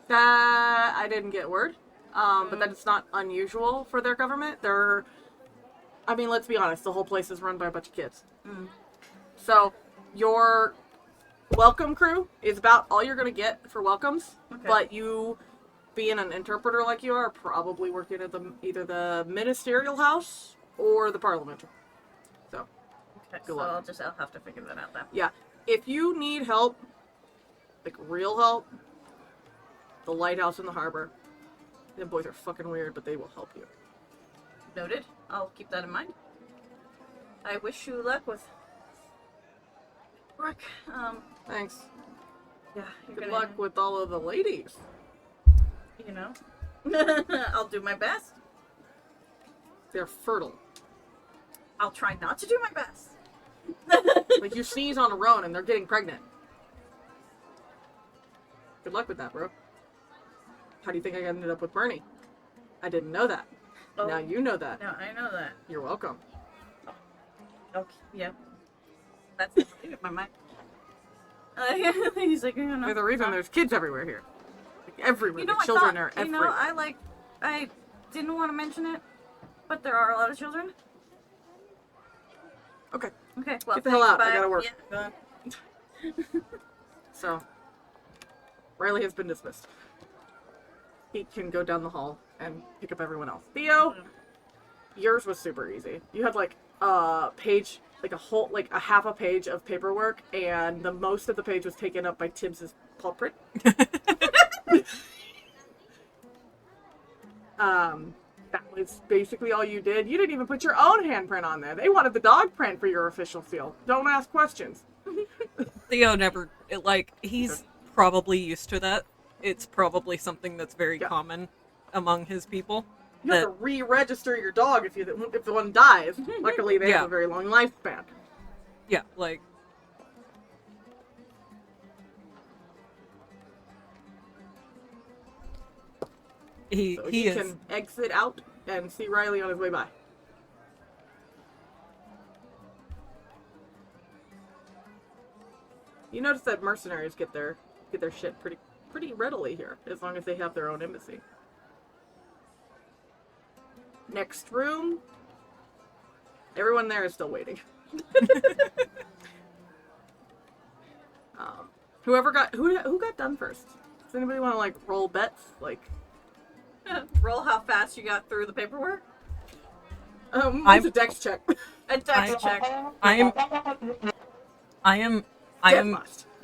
B: I didn't get word. But that it's not unusual for their government. I mean, let's be honest, the whole place is run by a bunch of kids. So, your welcome crew is about all you're going to get for welcomes.
C: Okay.
B: But you, being an interpreter like you are, probably working at either the ministerial house or the parliament. So,
C: Okay,
B: Good
C: so
B: luck.
C: I'll have to figure that out then.
B: yeah. If you need help, like real help, the lighthouse in the harbor. Them boys are fucking weird, but they will help you.
C: Noted. I'll keep that in mind. I wish you luck with work.
B: Thanks.
C: Yeah, you're
B: Good
C: gonna,
B: luck with all of the ladies.
C: you know. I'll do my best.
B: They're fertile.
C: I'll try not to do my best.
B: Like, you sneeze on a roan and they're getting pregnant. Good luck with that, bro. How do you think I ended up with Bernie? I didn't know that.
C: Oh.
B: Now you know that.
C: No, I know that.
B: You're welcome.
C: Okay, yeah. That's my mind. He's like,
B: There's a reason there's kids everywhere here. Like, everywhere.
C: You know,
B: the
C: I
B: children
C: thought,
B: are
C: you
B: everywhere.
C: know, I didn't want to mention it, but there are a lot of children.
B: Okay.
C: Okay, well,
B: Get the hell out. I
C: bye.
B: gotta work.
C: Yeah, go on.
B: So, Riley has been dismissed. He can go down the hall and pick up everyone else. Theo, yours was super easy. You had like a page like a half a page of paperwork, and the most of the page was taken up by Tibbs's paw print. That was basically all you did. You didn't even put your own handprint on there. They wanted the dog print for your official seal. Don't ask questions.
D: Theo never, he's probably used to that. It's probably something that's very common among his people.
B: You have to re-register your dog if the one dies. Luckily, they have a very long lifespan.
D: Yeah, like... He
B: can exit out and see Riley on his way by. You notice that mercenaries get their shit pretty readily here, as long as they have their own embassy. Next room. Everyone there is still waiting. Who got done first? Does anybody want to like roll bets? Like
C: roll how fast you got through the paperwork?
B: It's a dex check.
C: A dex check.
D: I am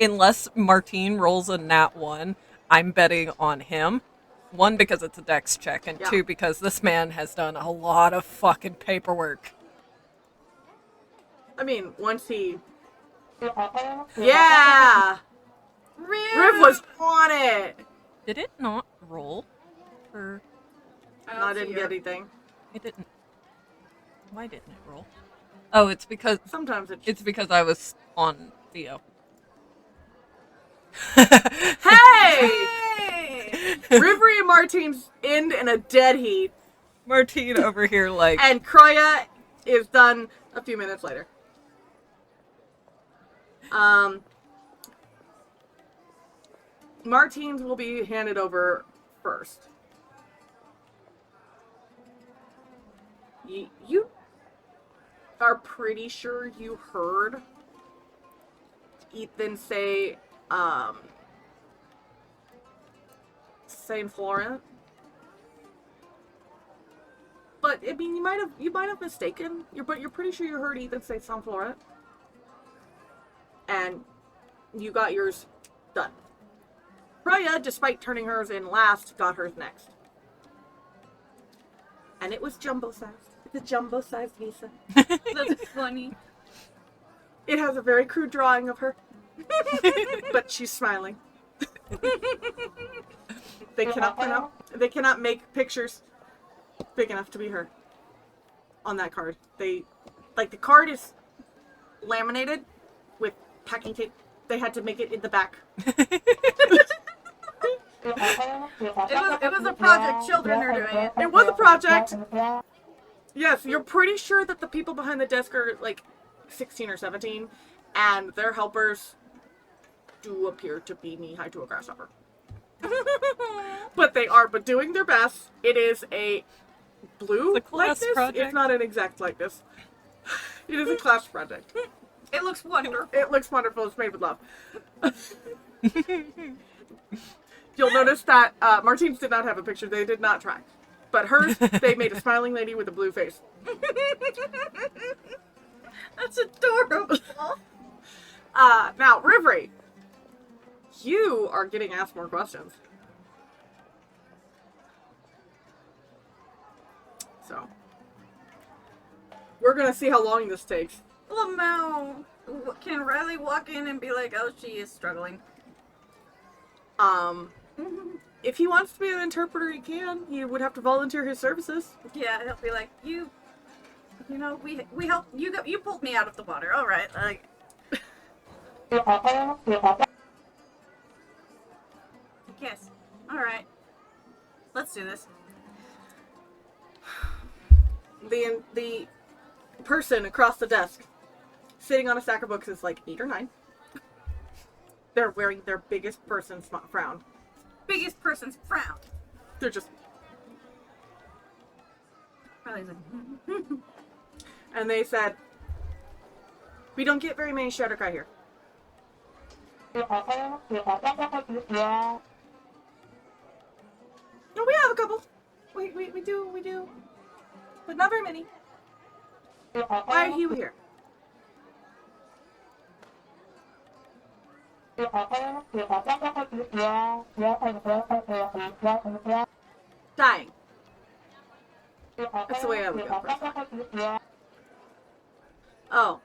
D: unless Martine rolls a nat 1, I'm betting on him. 1, because it's a dex check, and 2, because this man has done a lot of fucking paperwork.
B: I mean, once he... Yeah! Riv was on it!
D: Did it not roll? Or...
B: I didn't get anything.
D: It didn't. Why didn't it roll? Oh, it's because...
B: Sometimes
D: it's because I was on Theo.
B: Hey! Rivri and Martine's end in a dead heat.
D: Martine over here like...
B: And Croia is done a few minutes later. Martine's will be handed over first. You are pretty sure you heard Ethan say, Saint Florent. But I mean, you might have mistaken. But you're pretty sure you heard Ethan say Saint Florent, and you got yours done. Croia, despite turning hers in last, got hers next, and it was jumbo-sized. It's a jumbo-sized visa.
C: That's funny.
B: It has a very crude drawing of her, but she's smiling. They cannot make pictures big enough to be her on that card. The card is laminated with packing tape. They had to make it in the back.
C: It was a project. Children are doing it.
B: It was a project. Yes, you're pretty sure that the people behind the desk are like 16 or 17, and their helpers do appear to be knee-high to a grasshopper. But they are doing their best. It is a blue likeness. It's not an exact likeness. It is a class project.
C: It looks wonderful.
B: It looks wonderful. It's made with love. You'll notice that Martine's did not have a picture. They did not try. But hers, they made a smiling lady with a blue face.
C: That's adorable.
B: Now, Rivri, you are getting asked more questions. So, we're going to see how long this takes.
C: Lamau, can Riley walk in and be like, oh, she is struggling?
B: If he wants to be an interpreter, he can. He would have to volunteer his services.
C: Yeah, he'll be like, you know, we helped, you pulled me out of the water, alright, like... Yes, alright. Let's do this.
B: The person across the desk, sitting on a stack of books, is like 8 or 9. They're wearing their biggest person's frown.
C: Biggest person's frown.
B: They're just...
C: Riley's like...
B: And they said, we don't get very many Shadowcry here. No, we have a couple. We do. But not very many. Why are you here? Dying. That's the way I would go. Personally. Oh.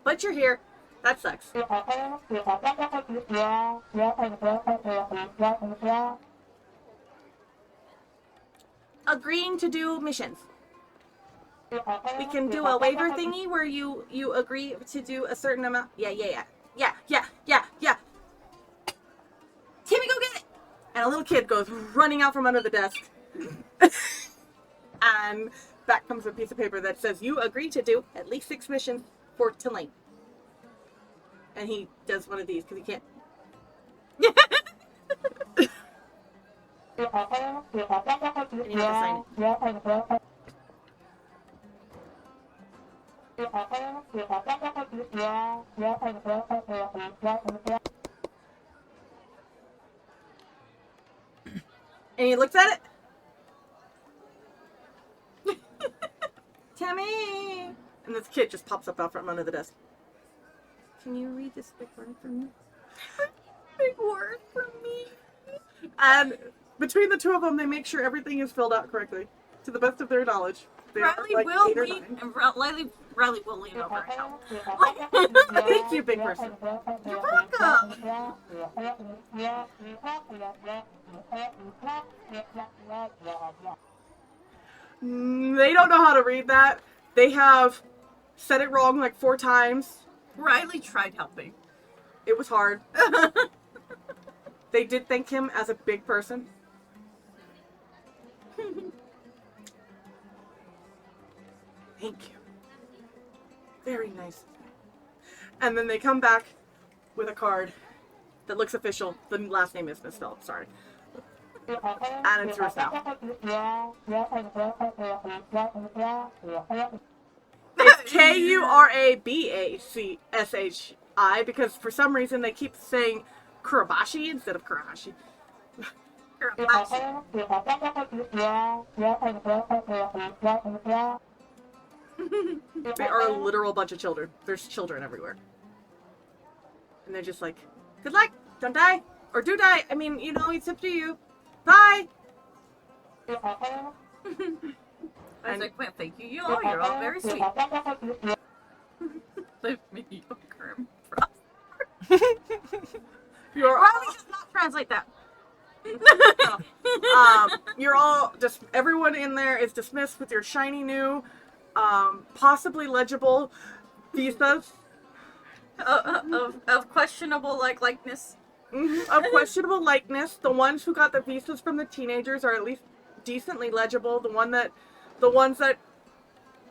B: But you're here. That sucks. Agreeing to do missions. We can do a waiver thingy where you agree to do a certain amount. Yeah. Timmy, go get it! And a little kid goes running out from under the desk. And back comes a piece of paper that says you agree to do at least 6 missions for Tillean. And he does one of these because he can't. And you have to sign it. And he looks at it. Tammy! And this kid just pops up out from under the desk. Can you read this big word for me? Big word for me. And between the two of them, they make sure everything is filled out correctly, to the best of their knowledge.
C: Riley will lean, and Riley will lean over and help.
B: Thank you, big person.
C: You're welcome.
B: They don't know how to read that. They have said it wrong like 4 times.
C: Riley tried helping.
B: It was hard. They did thank him as a big person. Thank you. Very nice. And then they come back with a card that looks official. The last name is misspelled, sorry. And it's yours now. It's Kurabashii because for some reason they keep saying Kurabashi instead of Kurahashi. They are a literal bunch of children. There's children everywhere. And they're just like, good luck, don't die. Or do die. I mean, you know, it's up to you. Bye!
C: I was like, well, thank you. You're all very sweet. The mediocre
B: You're
C: Riley does not translate that.
B: you're all just, everyone in there is dismissed with your shiny new, possibly legible visas.
C: Of questionable likeness.
B: Of questionable likeness. The ones who got the visas from the teenagers are at least decently legible. The ones that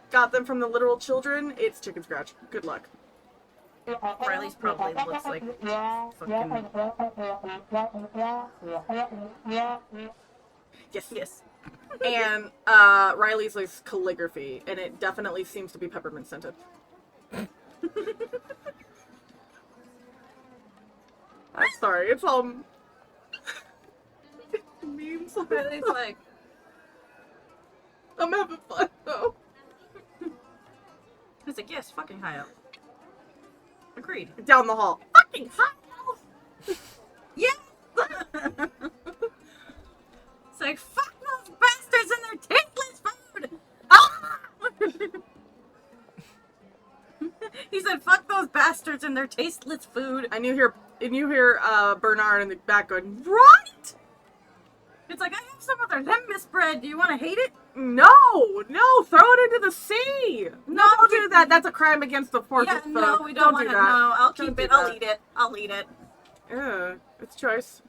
B: got them from the literal children, it's chicken scratch. Good luck.
C: Riley's probably looks like fucking...
B: Yes. And Riley's is calligraphy, and it definitely seems to be peppermint scented. I'm sorry, it's all memes.
C: Riley's like...
B: I'm having fun though.
C: He's like, yes, fucking high up. Agreed.
B: Down the hall. Fucking hot house.
C: Yes! It's like, fuck those bastards and their tasteless food! Ah! He said, fuck those bastards and their tasteless food.
B: And you hear Bernard in the back going, right?
C: It's like, I have some other lemon bread. Do you want to hate it?
B: No, throw it into the sea. No, don't do that. That's a crime against the force.
C: Yeah, no, we don't want to. No, I'll keep it. I'll eat it. I'll eat it.
B: Yeah, it's choice.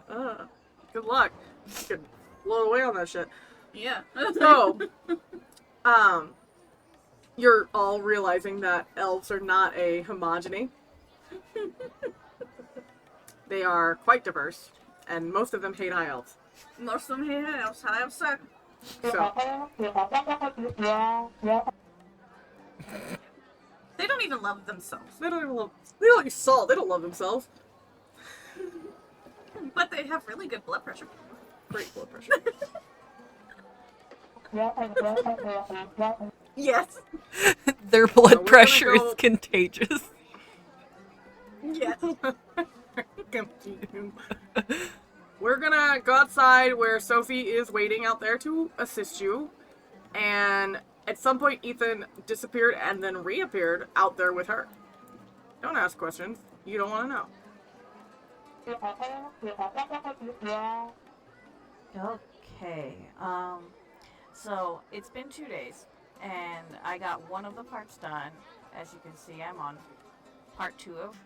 B: Good luck. You could blow away on that shit.
C: Yeah.
B: So, you're all realizing that elves are not a homogeny. They are quite diverse, and most of them hate high elves.
C: Most of them hate elves. High elves suck.
B: So,
C: They don't even love themselves.
B: they don't like salt. They don't love themselves.
C: But they have really good blood pressure.
B: Great blood pressure.
C: Yes.
D: Their
B: So
D: blood
B: we're gonna
D: pressure
B: go-
D: is contagious.
C: Yes.
B: We're gonna go outside where Sophie is waiting out there to assist you. And at some point, Ethan disappeared and then reappeared out there with her. Don't ask questions. You don't want to know.
A: Okay. So it's been 2 days, and I got one of the parts done. As you can see, I'm on part 2 of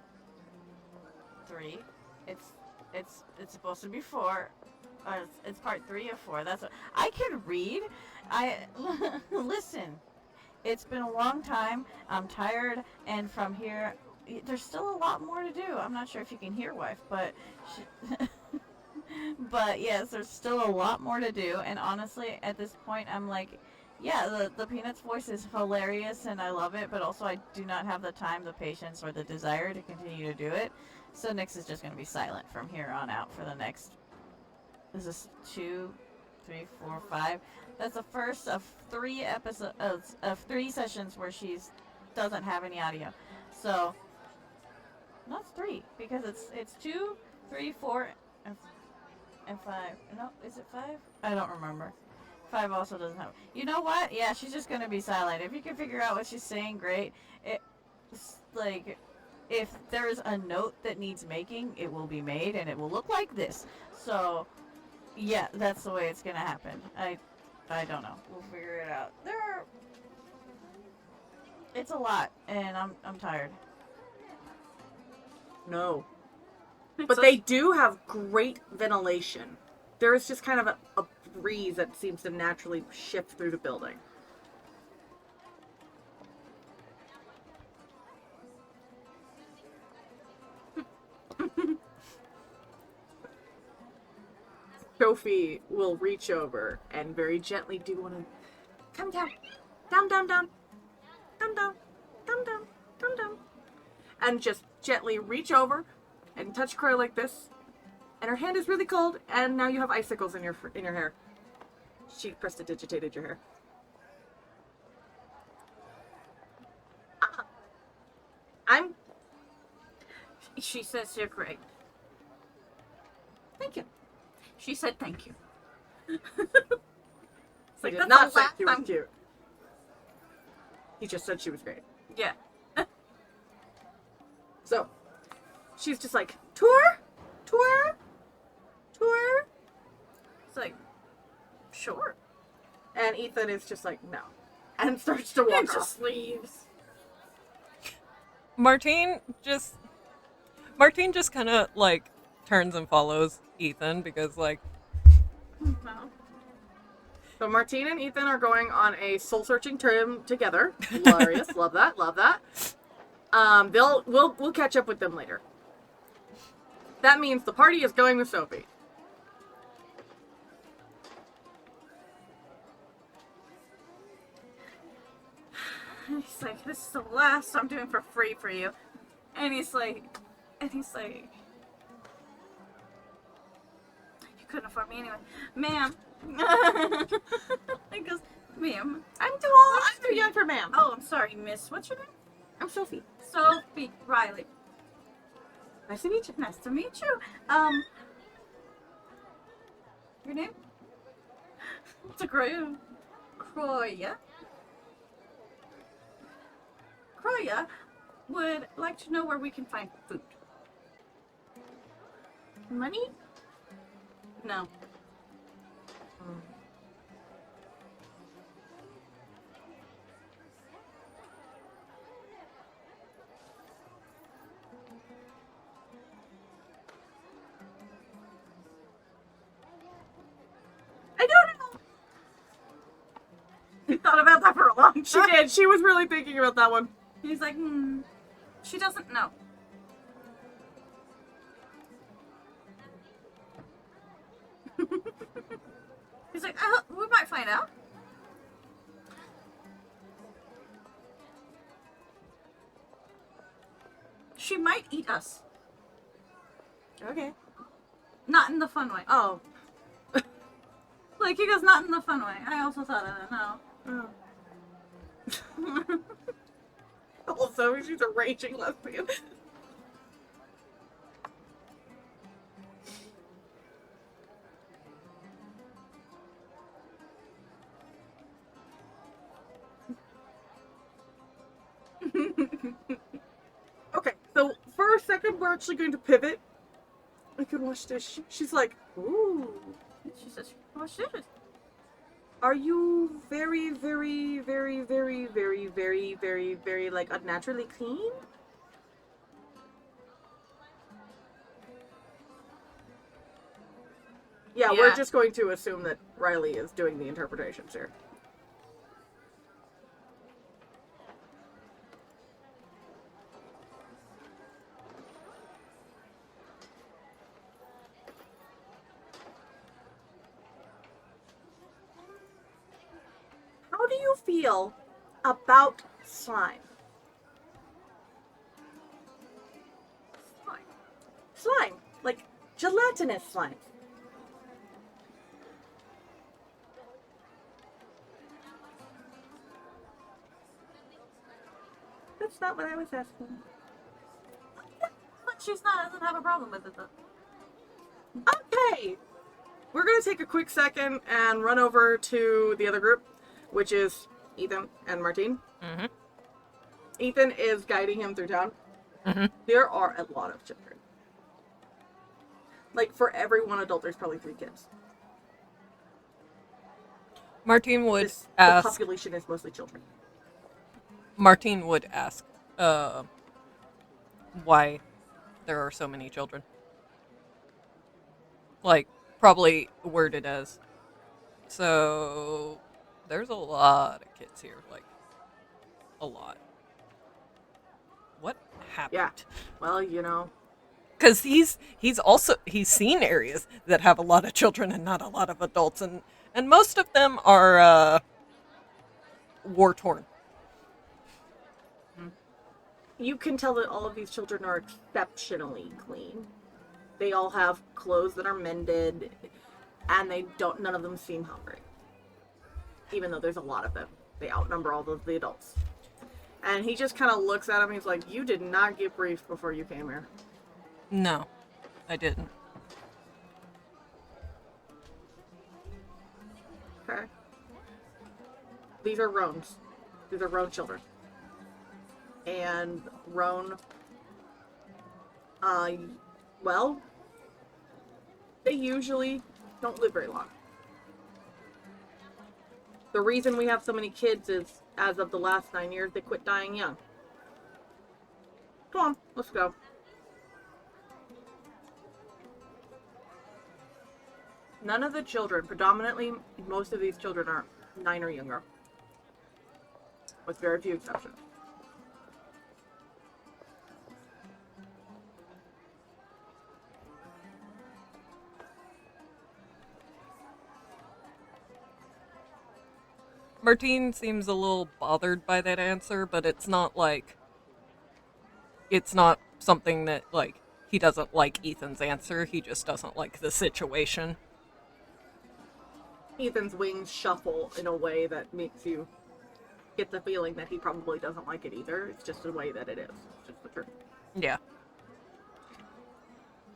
A: 3. It's supposed to be 4. It's part 3 of 4. That's what I can read. I listen. It's been a long time. I'm tired, and from here, there's still a lot more to do. I'm not sure if you can hear, wife, but. But yes, there's still a lot more to do, and honestly, at this point, I'm like, yeah, the Peanuts voice is hilarious, and I love it, but also I do not have the time, the patience, or the desire to continue to do it. So Nyx is just going to be silent from here on out for the next. Is this 2, 3, 4, 5? That's the first of 3 episodes of 3 sessions where she's doesn't have any audio. So no, it's 3 because it's 2, 3, 4, and 5. No, is it 5? I don't remember. 5 also doesn't have. You know what? Yeah, she's just gonna be silent. If you can figure out what she's saying, great. It's like, if there's a note that needs making, it will be made, and it will look like this. So, yeah, that's the way it's gonna happen. I don't know. We'll figure it out. It's a lot, and I'm tired.
B: No. But they do have great ventilation. There is just kind of a breeze that seems to naturally shift through the building. Sophie will reach over and very gently do one of come down. Down, down, down. Down, down. Down, down. Down, down. And just gently reach over and touch Croia like this. And her hand is really cold, and now you have icicles in your hair. She prestidigitated your hair. I'm.
C: She says you're great.
B: Thank you.
C: She said thank you. It's
B: He
C: like,
B: did
C: that's
B: not
C: the
B: say
C: last
B: she was
C: time-
B: cute. He just said she was great.
C: Yeah.
B: So, she's just like, tour? Tour? Tour?
C: It's like, sure.
B: And Ethan is just like, no. And starts to
C: And
B: walk off.
C: just leaves.
D: Martine just kind of like turns and follows Ethan because like
C: Well,
B: So Martine and Ethan are going on a soul-searching trip together. Glorious. Love that. Love that. We'll catch up with them later. That means the party is going with Sophie.
C: he's like, this is the last I'm doing for free for you. And he's like, you couldn't afford me anyway. Ma'am. He goes, ma'am.
B: I'm too old. I'm too young for ma'am.
C: Oh, I'm sorry, miss. What's your name?
B: I'm Sophie.
C: Sophie Riley.
B: Nice to meet you.
C: Nice to meet you. Your name? It's a Croia. Croia. Croia would like to know where we can find food. Money? No. I don't know. He thought about that for a long time.
B: She did. She was really thinking about that one.
C: He's like, she doesn't know. He's like, we might find out. She might eat us.
B: Okay.
C: Not in the fun way.
B: Oh.
C: Like, he goes, not in the fun way. I also thought of that, no.
B: Oh. Also, she's a raging lesbian. Okay, so for a second, we're actually going to pivot. I can watch this. She's like, ooh.
C: She says, "What's this?"
B: Are you very, very, very, very, very, very, very, very, like, unnaturally clean? Yeah, we're
C: Yeah.
B: just going to assume that Riley is doing the interpretations here. How do you feel about slime?
C: Fine.
B: Slime, like gelatinous slime. That's not what I was asking.
C: But she's not doesn't have a problem with it though.
B: Okay! We're gonna take a quick second and run over to the other group, which is Ethan and Martine.
D: Mm-hmm.
B: Ethan is guiding him through town.
D: Mm-hmm.
B: There are a lot of children. Like, for every one adult, there's probably 3 kids.
D: Martine would
B: The
D: ask.
B: population is mostly children.
D: Martine would ask, why there are so many children. Like, probably worded as, so there's a lot of kids here, like, a lot. What happened?
B: Yeah. Well, you know.
D: Because he's seen areas that have a lot of children and not a lot of adults, and most of them are war torn.
B: You can tell that all of these children are exceptionally clean. They all have clothes that are mended, and none of them seem hungry. Even though there's a lot of them. They outnumber all of the adults. And he just kind of looks at him, he's like, you did not get briefed before you came here.
D: No, I didn't.
B: Okay? These are Roans. These are Roan children. And Roan, well, they usually don't live very long. The reason we have so many kids is, as of the last 9 years, they quit dying young. Come on, let's go. None of the children, predominantly, most of these children are 9 or younger. With very few exceptions.
D: Martine seems a little bothered by that answer, but it's not something that, like, he doesn't like Ethan's answer. He just doesn't like the situation.
B: Ethan's wings shuffle in a way that makes you get the feeling that he probably doesn't like it either. It's just the way that it is. It's just the truth.
D: Yeah.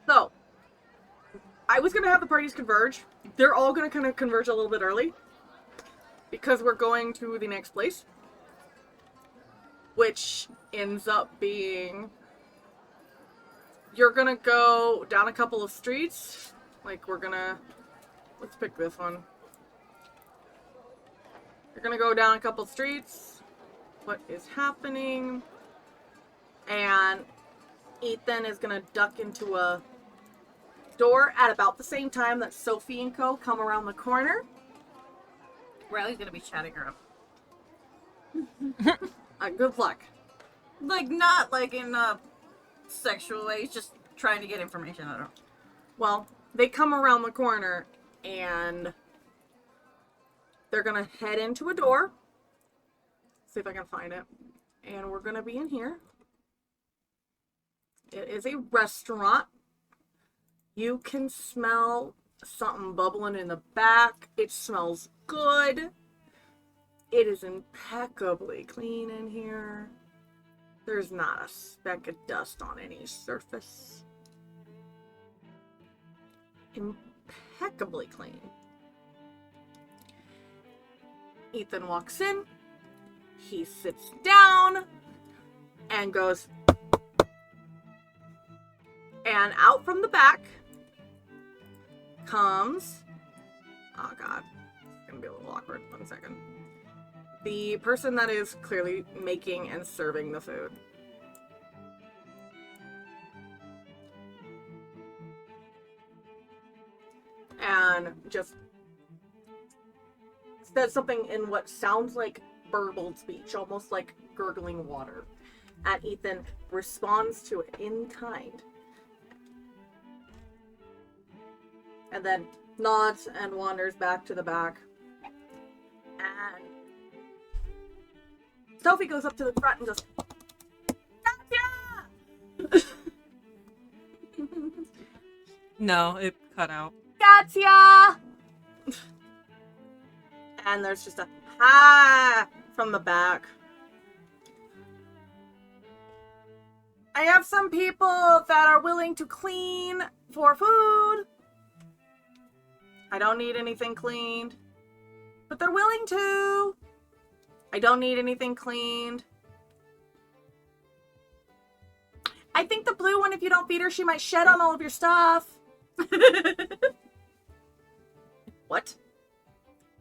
B: So, I was going to have the parties converge. They're all going to kind of converge a little bit early. Because we're going to the next place. Which ends up being... You're going to go down a couple of streets. Like, we're going to... Let's pick this one. You're going to go down a couple of streets. What is happening? And Ethan is going to duck into a door at about the same time that Sophie and Co. come around the corner.
C: Riley's gonna be chatting her up.
B: Good luck.
C: Like, not like in a sexual way, he's just trying to get information out of her.
B: Well, they come around the corner and they're gonna head into a door. See if I can find it. And we're gonna be in here. It is a restaurant. You can smell something bubbling in the back. It smells good. It is impeccably clean in here. There's not a speck of dust on any surface. Impeccably clean. Ethan walks in. He sits down and goes, and out from the back comes, oh god, it's gonna be a little awkward. 1 second. The person that is clearly making and serving the food. And just says something in what sounds like burbled speech, almost like gurgling water. And Ethan responds to it in kind. And then nods and wanders back to the back. And Sophie goes up to the front and goes, Katya!
D: No, it cut out.
B: Katya! And there's just a ha from the back. I have some people that are willing to clean for food. I don't need anything cleaned, but they're willing to. I don't need anything cleaned. I think the blue one, if you don't feed her, she might shed on all of your stuff. What?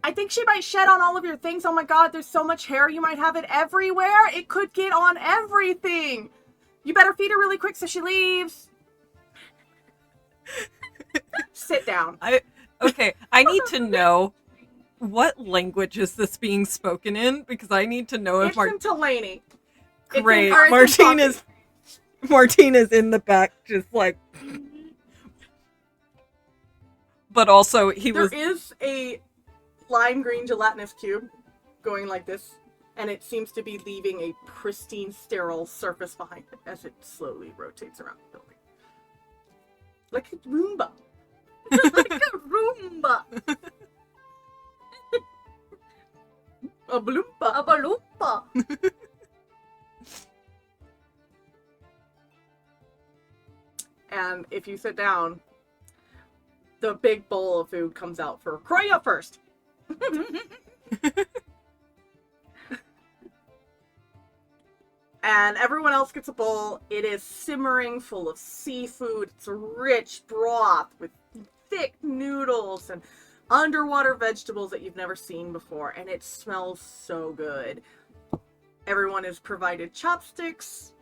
B: I think she might shed on all of your things. Oh my god, there's so much hair. You might have it everywhere. It could get on everything. You better feed her really quick so she leaves. Sit down.
D: Okay, I need to know what language is this being spoken in, because I need to know if
B: It's in Tillean.
D: Great.
B: It's
D: Martina's in the back, just like. But also,
B: There is a lime green gelatinous cube going like this, and it seems to be leaving a pristine, sterile surface behind it as it slowly rotates around the building. Like a Roomba.
C: Like a Roomba.
B: A bloomba.
C: A balumpa.
B: And if you sit down, the big bowl of food comes out for Croia first. And everyone else gets a bowl. It is simmering full of seafood. It's a rich broth with thick noodles and underwater vegetables that you've never seen before. And it smells so good. Everyone is provided chopsticks.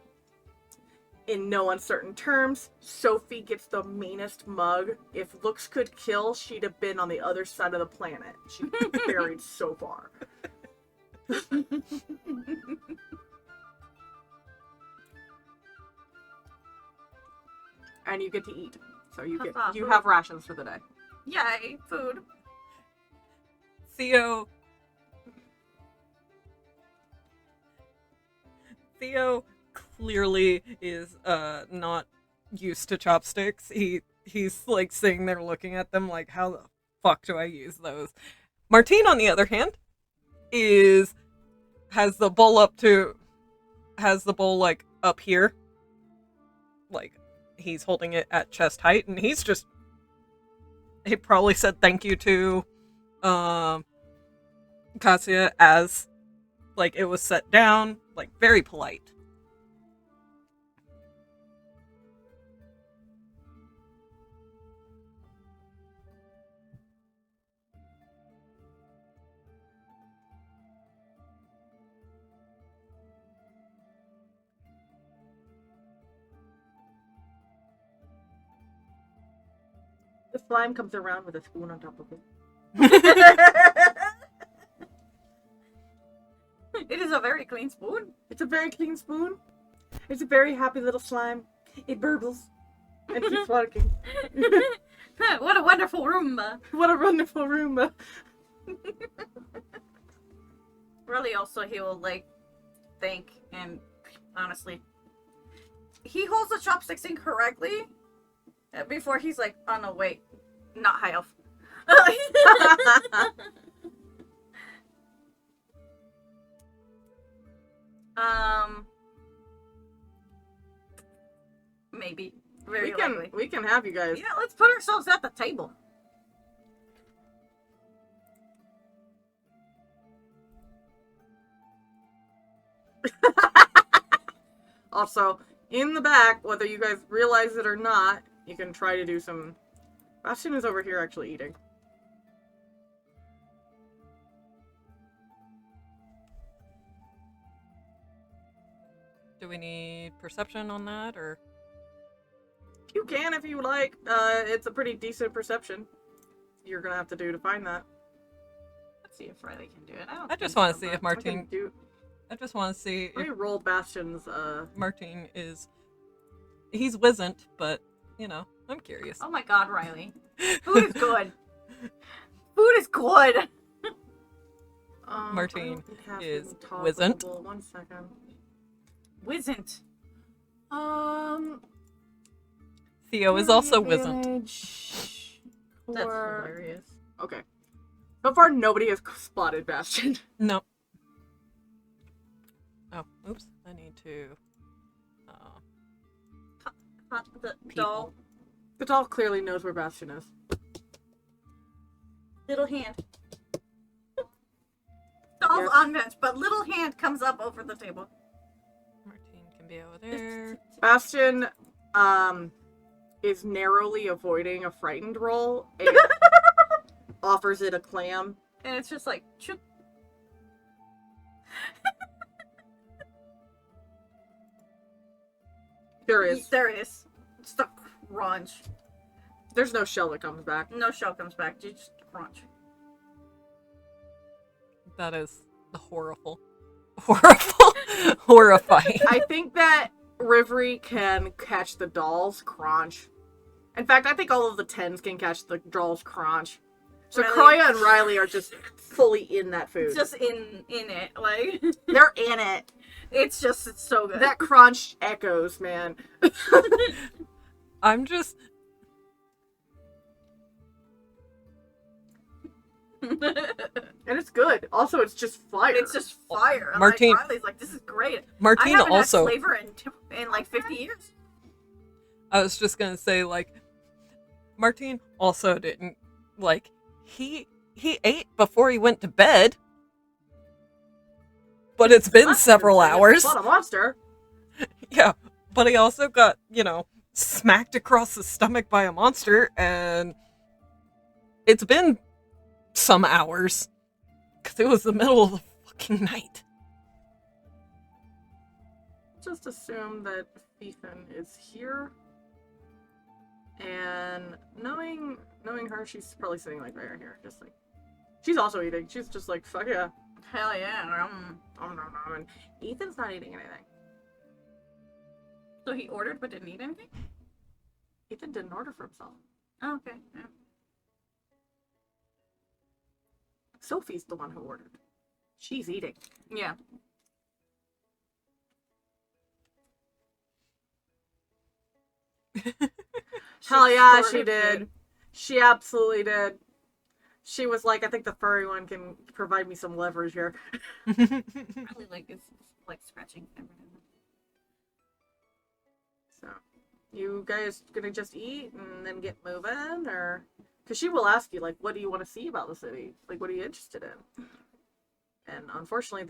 B: In no uncertain terms, Sophie gets the meanest mug. If looks could kill, she'd have been on the other side of the planet. She'd be buried so far. And you get to eat. So you have rations for the day.
C: Yay, food.
D: Theo clearly is not used to chopsticks. He's like sitting there looking at them like, how the fuck do I use those? Martine, on the other hand, has the bowl like up here. Like he's holding it at chest height, and he probably said thank you to Katya as like it was set down, like very polite.
B: The slime comes around with a spoon on top of it.
C: It is a very clean spoon.
B: It's a very clean spoon. It's a very happy little slime. It burbles and keeps walking.
C: What a wonderful Roomba.
B: What a wonderful Roomba.
C: Really, also, he will, like, think, and honestly, he holds the chopsticks incorrectly before he's like, oh no, wait, not high elf. Maybe. Very likely.
B: We can have you guys.
C: Yeah, let's put ourselves at the table.
B: Also, in the back, whether you guys realize it or not, you can try to do some... Bastion is over here actually eating.
D: Do we need perception on that, or?
B: You can if you like. It's a pretty decent perception. You're gonna have to do to find that.
C: Let's see if Riley can do it.
D: I just want to see if
B: I
D: Martine.
B: do.
D: I just want to see
B: Let me
D: if
B: roll Bastion's.
D: Martine is. He's wizened, but you know, I'm curious.
C: Oh my god, Riley. Food is good. Food is good.
D: Martine
B: I don't have
D: is
B: him togglable.
D: wizened.
B: 1 second.
C: Wisn't.
D: Theo is also wizened.
B: Advantage
C: That's
B: for-
C: hilarious.
B: Okay. So far, nobody has spotted Bastion.
D: No. Oh, oops. I need to.
C: The
D: People.
C: doll.
B: The doll clearly knows where Bastion is.
C: Little hand. Doll's
B: Yes.
C: on bench, but little hand comes up over the table.
D: Martine can be over there.
B: Bastion, is narrowly avoiding a frightened roll and offers it a clam.
C: And it's just like, choop.
B: There is.
C: There it is. Just a crunch.
B: There's no shell that comes back.
C: No shell comes back. Just crunch.
D: That is horrible. Horrifying.
B: I think that Rivri can catch the doll's crunch. In fact, I think all of the 10s can catch the doll's crunch. So
C: Riley-
B: Croia and Riley are just fully in that food.
C: Just in it. Like,
B: They're in it.
C: it's so good.
B: That crunch echoes, man.
D: I'm just.
B: And it's good. Also, it's just fire.
C: It's just fire. And
D: Martine-
C: Like, Riley's like, this is great. I
D: Martine
C: haven't
D: also.
C: had flavor in like 50 years.
D: I was just gonna say, like, Martine also didn't, like, he ate before he went to bed, but it's been several hours.
B: What a monster.
D: Yeah, but he also got, you know, smacked across the stomach by a monster, and it's been some hours, because it was the middle of the fucking night.
B: Just assume that Ethan is here. And knowing her, she's probably sitting like right here, just like she's also eating. She's just like, fuck yeah.
C: Hell yeah.
B: And Ethan's not eating anything.
C: So he ordered but didn't eat anything?
B: Ethan didn't order for himself.
C: Oh, okay. Yeah.
B: Sophie's the one who ordered. She's eating.
C: Yeah.
B: Hell yeah,
C: ordered
B: she did.
C: food.
B: She absolutely did. She was like, I think the furry one can provide me some leverage here.
C: Probably like it's like scratching everything.
B: So, you guys gonna just eat and then get moving, or because she will ask you like, what do you want to see about the city? Like, what are you interested in? And unfortunately,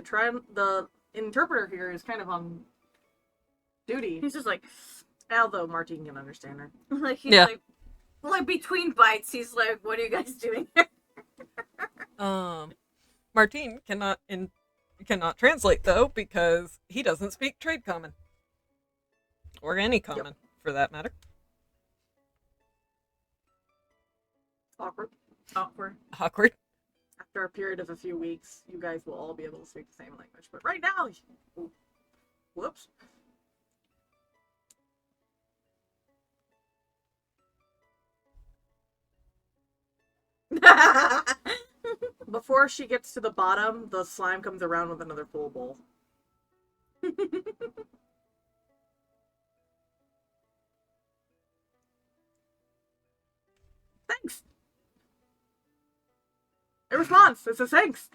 B: the interpreter here is kind of on duty.
C: He's just like,
B: Although Martine can understand her.
C: he's
D: Yeah.
C: like between bites, he's like, what are you guys doing here?
D: Martine cannot translate though, because he doesn't speak trade common. Or any common, for that matter.
B: Awkward.
C: Awkward.
D: Awkward.
B: After a period of a few weeks, you guys will all be able to speak the same language. But right now, whoops. Before she gets to the bottom, the slime comes around with another full bowl. Thanks. It responds. It says thanks.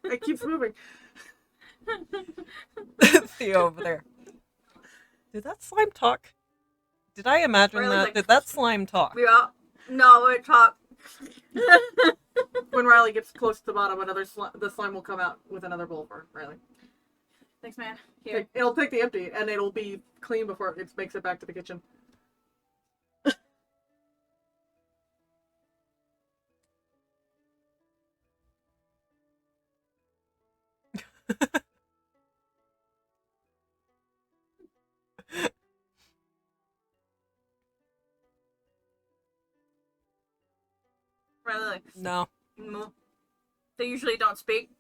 B: It keeps moving.
D: Theo over there. Did that slime talk? Did I imagine
C: Riley's
D: that?
C: like,
D: Did that slime talk?
C: Yeah. No, it talk.
B: When Riley gets close to the bottom, the slime will come out with another bowl for Riley.
C: Thanks, man. Here.
B: It'll take the empty, and it'll be clean before it makes it back to the kitchen.
C: Riley, like,
D: No.
C: "Mm, they usually don't speak.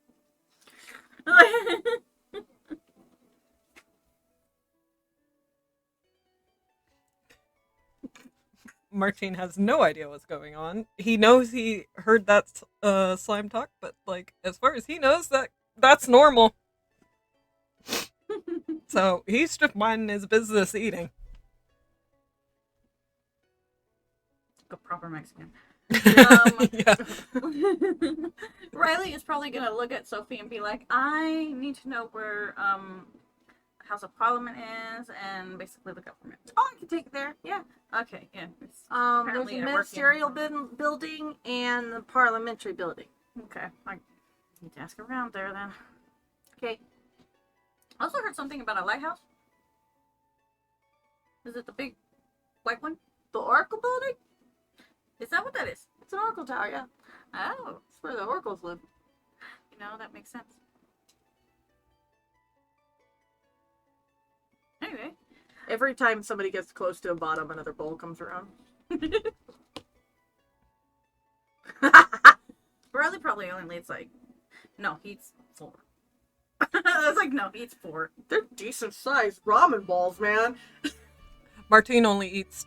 D: Martine has no idea what's going on. He knows he heard that slime talk, but like as far as he knows, that's normal. So he's just minding his business eating.
C: A proper Mexican.
D: Yeah.
C: Riley is probably gonna look at Sophie and be like, I need to know where House of Parliament is and basically look up from it. Oh, I can take it there. Yeah. Okay, yeah. It's
B: There's
C: apparently
B: a
C: a working-
B: ministerial building and the parliamentary building.
C: Okay. I need to ask around there then.
B: Okay.
C: I also heard something about a lighthouse. Is it the big white one?
B: The Oracle building?
C: Is that what that is?
B: It's an Oracle tower, yeah.
C: Oh,
B: It's where the Oracles live.
C: you know, that makes sense. Anyway.
B: Every time somebody gets close to a bottom, another bowl comes around.
C: Riley probably only eats like, no, he eats 4. I was like, no, he eats 4.
B: They're decent sized ramen balls, man.
D: Martine only eats.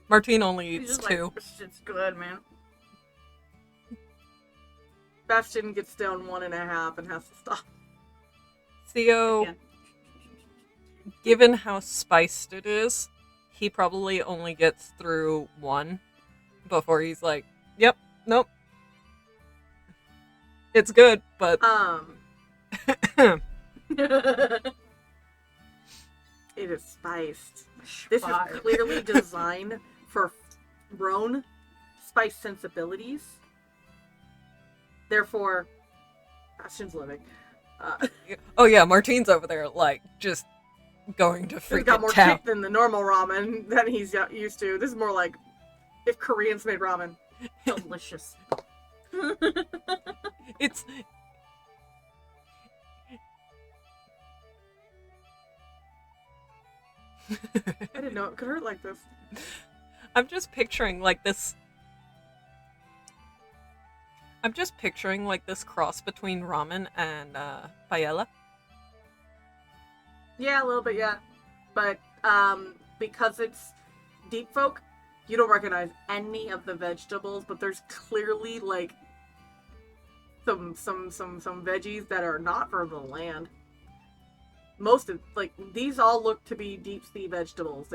D: Martine only
C: He's
D: eats
C: just
D: 2.
C: like, this shit's good, man.
B: Bastion gets down 1.5 and has to stop.
D: Theo,
C: Again.
D: given how spiced it is, he probably only gets through 1 before he's like, yep, nope. It's good, but
B: It is spiced. This is
C: Spice.
B: clearly designed for Roan spice sensibilities. Therefore, Bastion's living.
D: oh yeah, Martine's over there like just going to
B: He's got
D: freaking
B: more
D: town.
B: kick than the normal ramen that he's used to. This is more like if Koreans made ramen.
C: Delicious.
D: It's
B: I didn't know it could hurt like this.
D: I'm just picturing like this. I'm just picturing like this cross between ramen and paella.
B: Yeah, a little bit, yeah. But because it's deep folk, you don't recognize any of the vegetables, but there's clearly like some veggies that are not from the land. Most of these all look to be deep sea vegetables.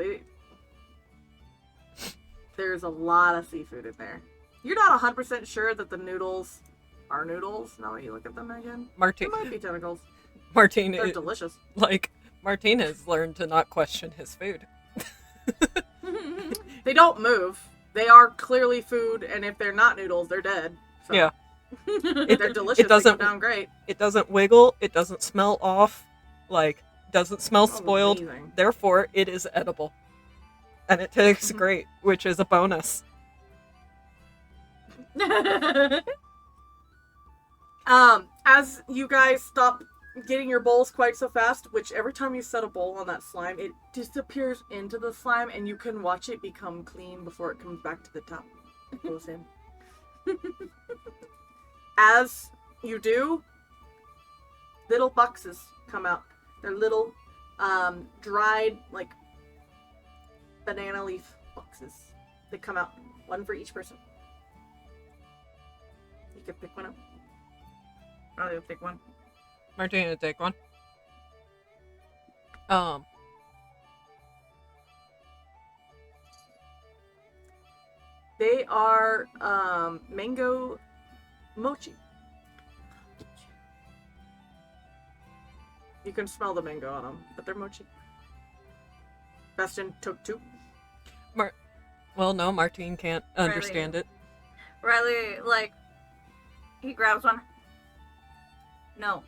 B: There's a lot of seafood in there. You're not 100% sure that the noodles are noodles. Now that you look at them again,
D: Martine,
B: they might be tentacles.
D: Martine,
B: They're delicious.
D: like Martine has learned to not question his food.
B: They don't move. They are clearly food, and if they're not noodles, they're dead. So.
D: Yeah.
B: They're delicious.
D: It doesn't
B: They go down great.
D: It doesn't wiggle. It doesn't smell off. Like doesn't smell
B: That was
D: spoiled.
B: amazing.
D: Therefore, it is edible, and it tastes great, which is a bonus.
B: As you guys stop getting your bowls quite so fast, which every time you set a bowl on that slime, it disappears into the slime, and you can watch it become clean before it comes back to the top. It goes in. As you do, little boxes come out. They're little, dried, like, banana leaf boxes. They come out, one for each person. You can pick one up.
C: I'll pick one.
D: Martina, take one.
B: They are mango mochi. You can smell the mango on them, but they're mochi. Bastion took 2.
D: Well, no, Martine can't understand it.
C: Riley, like, he grabs one. No.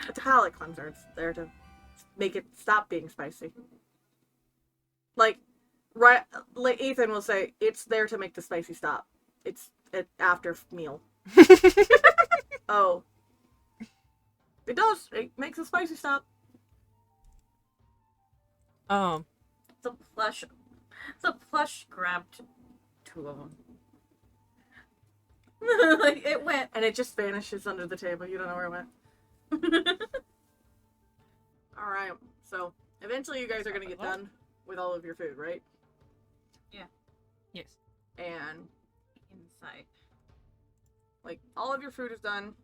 B: It's a palate cleanser. It's there to make it stop being spicy. Like Ethan will say, it's there to make the spicy stop. It's an after meal. Oh. It does. It makes the spicy stop.
C: The plush grabbed 2 of them. Like, it went.
B: And it just vanishes under the table. You don't know where it went. Alright. So, eventually you guys are going to get done with all of your food, right?
C: Yeah.
D: Yes.
B: And,
C: Inside.
B: like, all of your food is done.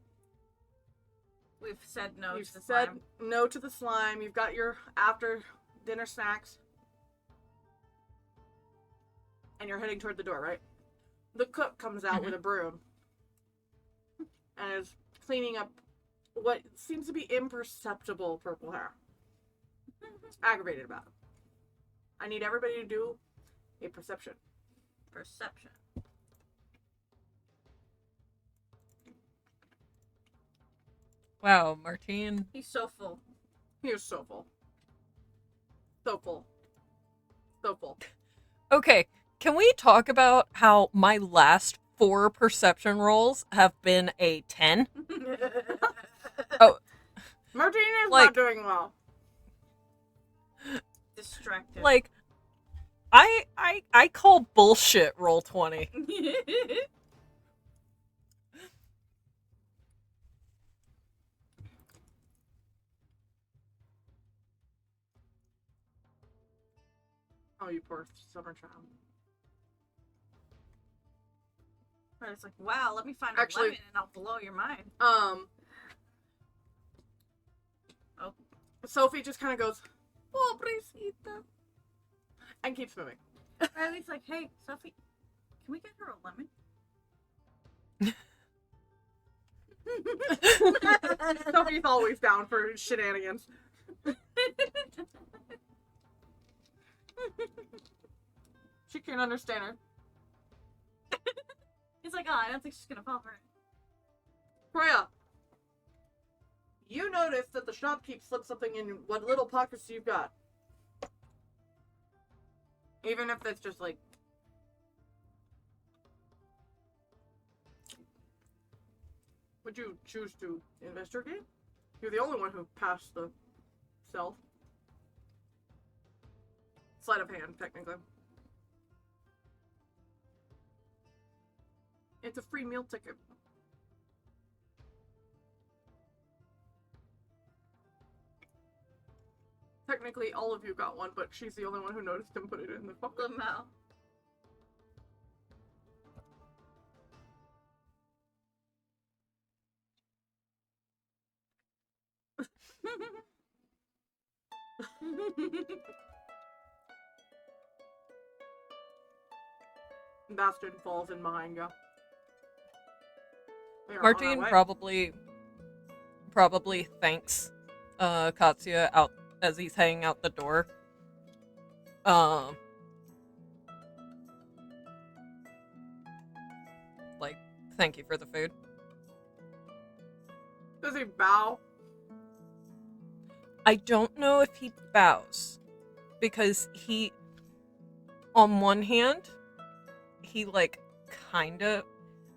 C: We've said no
B: You've
C: to the
B: said
C: slime.
B: no to the slime. You've got your after dinner snacks. And you're heading toward the door, right? The cook comes out with a broom and is cleaning up what seems to be imperceptible purple hair. Aggravated about it. I need everybody to do a perception.
C: Perception.
D: Wow, Martine.
C: He's so full.
B: He is so full. So full. So full.
D: Okay, can we talk about how my last 4 perception rolls have been a 10? Oh,
B: Martine is
D: like-
B: not doing well.
C: Distracted.
D: like, I call bullshit roll 20.
B: Oh, you poor summer child.
C: But it's like, wow, let me find
B: Actually-
C: a lemon and I'll blow your mind.
B: Oh. Sophie just kind of goes, pobrecita, and keeps moving.
C: Riley's like, hey, Sophie, can we get her a lemon?
B: Sophie's always down for shenanigans. She can't understand her.
C: He's like, oh, I don't think she's gonna fall for it.
B: Croia, you notice that the shopkeep slipped something in what little pockets you've got. Even if it's just like... Would you choose to investigate? You're the only one who passed the stealth. Sleight of hand, technically. It's a free meal ticket. Technically, all of you got one, but she's the only one who noticed and put it in the pocket.
C: Lamau.
B: Bastion falls in behind you. We are on our
D: Martine
B: way.
D: probably thanks Katsuya out as he's hanging out the door. Like, thank you for the food.
B: Does he bow?
D: I don't know if he bows because he, on one hand, he like kind of.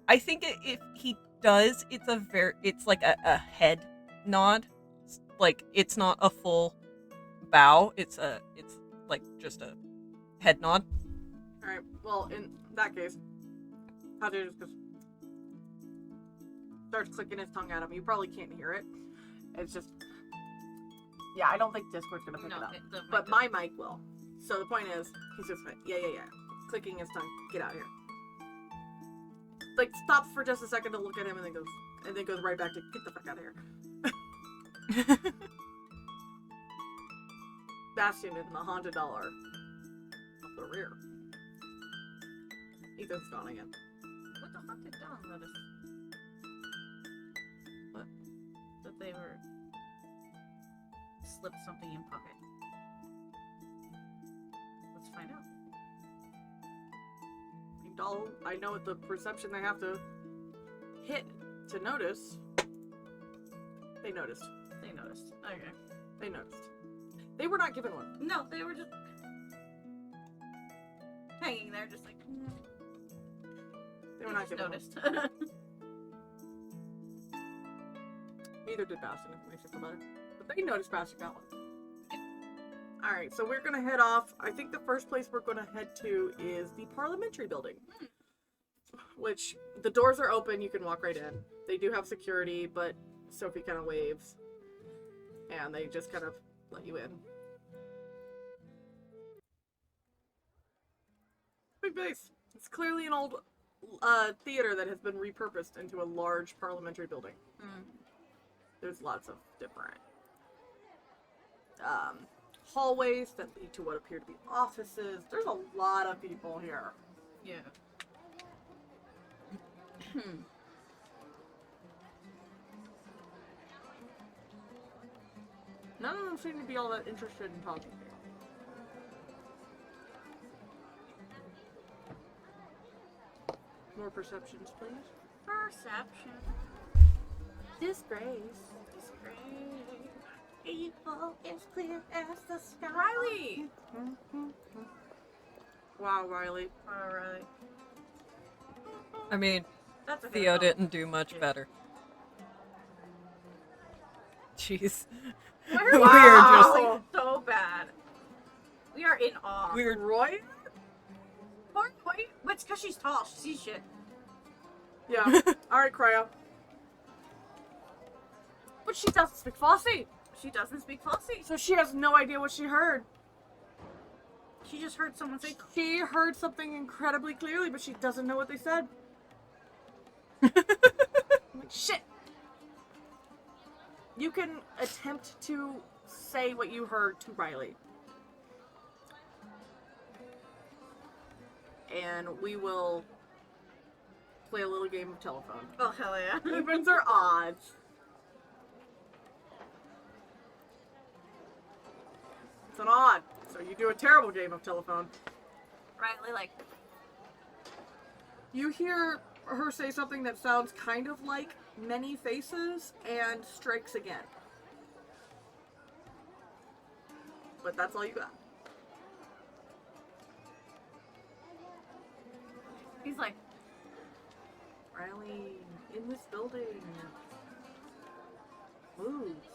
D: I think if he does, it's like a head nod. Like it's not a full bow. It's like just a head nod.
B: All right. Well, in that case, Katsuya just goes, starts clicking his tongue at him. You probably can't hear it. It's just. Yeah, I don't think Discord's gonna pick it up. But my mic will. So the point is, he's just like, yeah. Clicking his tongue. Get out of here. Like, stops for just a second to look at him and then goes right back to, get the fuck out of here. Bastion in the haunted dollar. Up the rear. Ethan's gone again.
C: What the fuck did Dawn notice? slipped something in pocket. Let's find out.
B: I know what the perception they have to hit to notice. They noticed.
C: They noticed. Okay.
B: They noticed. They were not given one.
C: No, they were just hanging there, just like.
B: They were not
C: just
B: given
C: noticed.
B: one. Neither did Bastion, if it makes you feel better. But they noticed Bastion got one. Alright, so we're gonna head off. I think the first place we're gonna head to is the Parliamentary Building. Which, the doors are open, you can walk right in. They do have security, but Sophie kind of waves. And they just kind of let you in. Big base. It's clearly an old theater that has been repurposed into a large parliamentary building. There's lots of different hallways that lead to what appear to be offices. There's a lot of people here.
C: Yeah.
B: None of them seem to be all that interested in talking to you. More perceptions, please.
C: Perception.
B: Disgrace. Evil is clear as the sky.
C: Riley!
B: Wow, Riley.
C: Alright.
D: I mean,
C: That's a
D: Theo
C: good
D: didn't do much better. Jeez.
C: We're
D: We are just-
C: like, so bad. We are in awe.
D: We're
B: Roy?
C: Poor Roy, but it's because she's tall. She sees shit.
B: Yeah. Alright, Croia. But she doesn't speak Fossey,
C: She doesn't speak Fossey.
B: so she has no idea what she heard.
C: She just heard someone say,
B: She heard something incredibly clearly, but she doesn't know what they said. I'm like, shit. You can attempt to say what you heard to Riley. And we will play a little game of telephone.
C: oh, hell yeah.
B: Evens or odds. It's an odd. So you do a terrible game of telephone.
C: Riley, like,
B: You hear her say something that sounds kind of like many faces and strikes again. But that's all you got.
C: he's like,
B: Riley, in this building. Moves.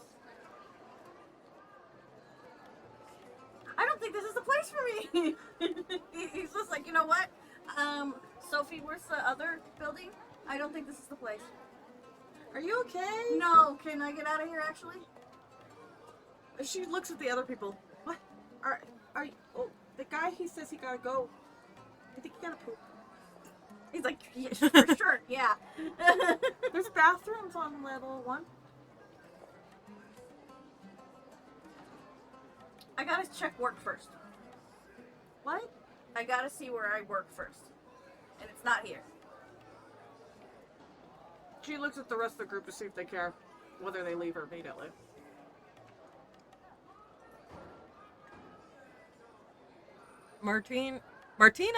C: I don't think this is the place for me. He's just like, you know what? Sophie, where's the other building? I don't think this is the place.
B: Are you okay?
C: No, can I get out of here, actually?
B: She looks at the other people. What? Are you, oh, the guy, he says he gotta go. I think he gotta poop.
C: He's like, yeah, for sure, yeah.
B: There's bathrooms on level 1.
C: I gotta check work first.
B: What?
C: I gotta see where I work first. And it's not here.
B: She looks at the rest of the group to see if they care whether they leave her immediately.
D: Martine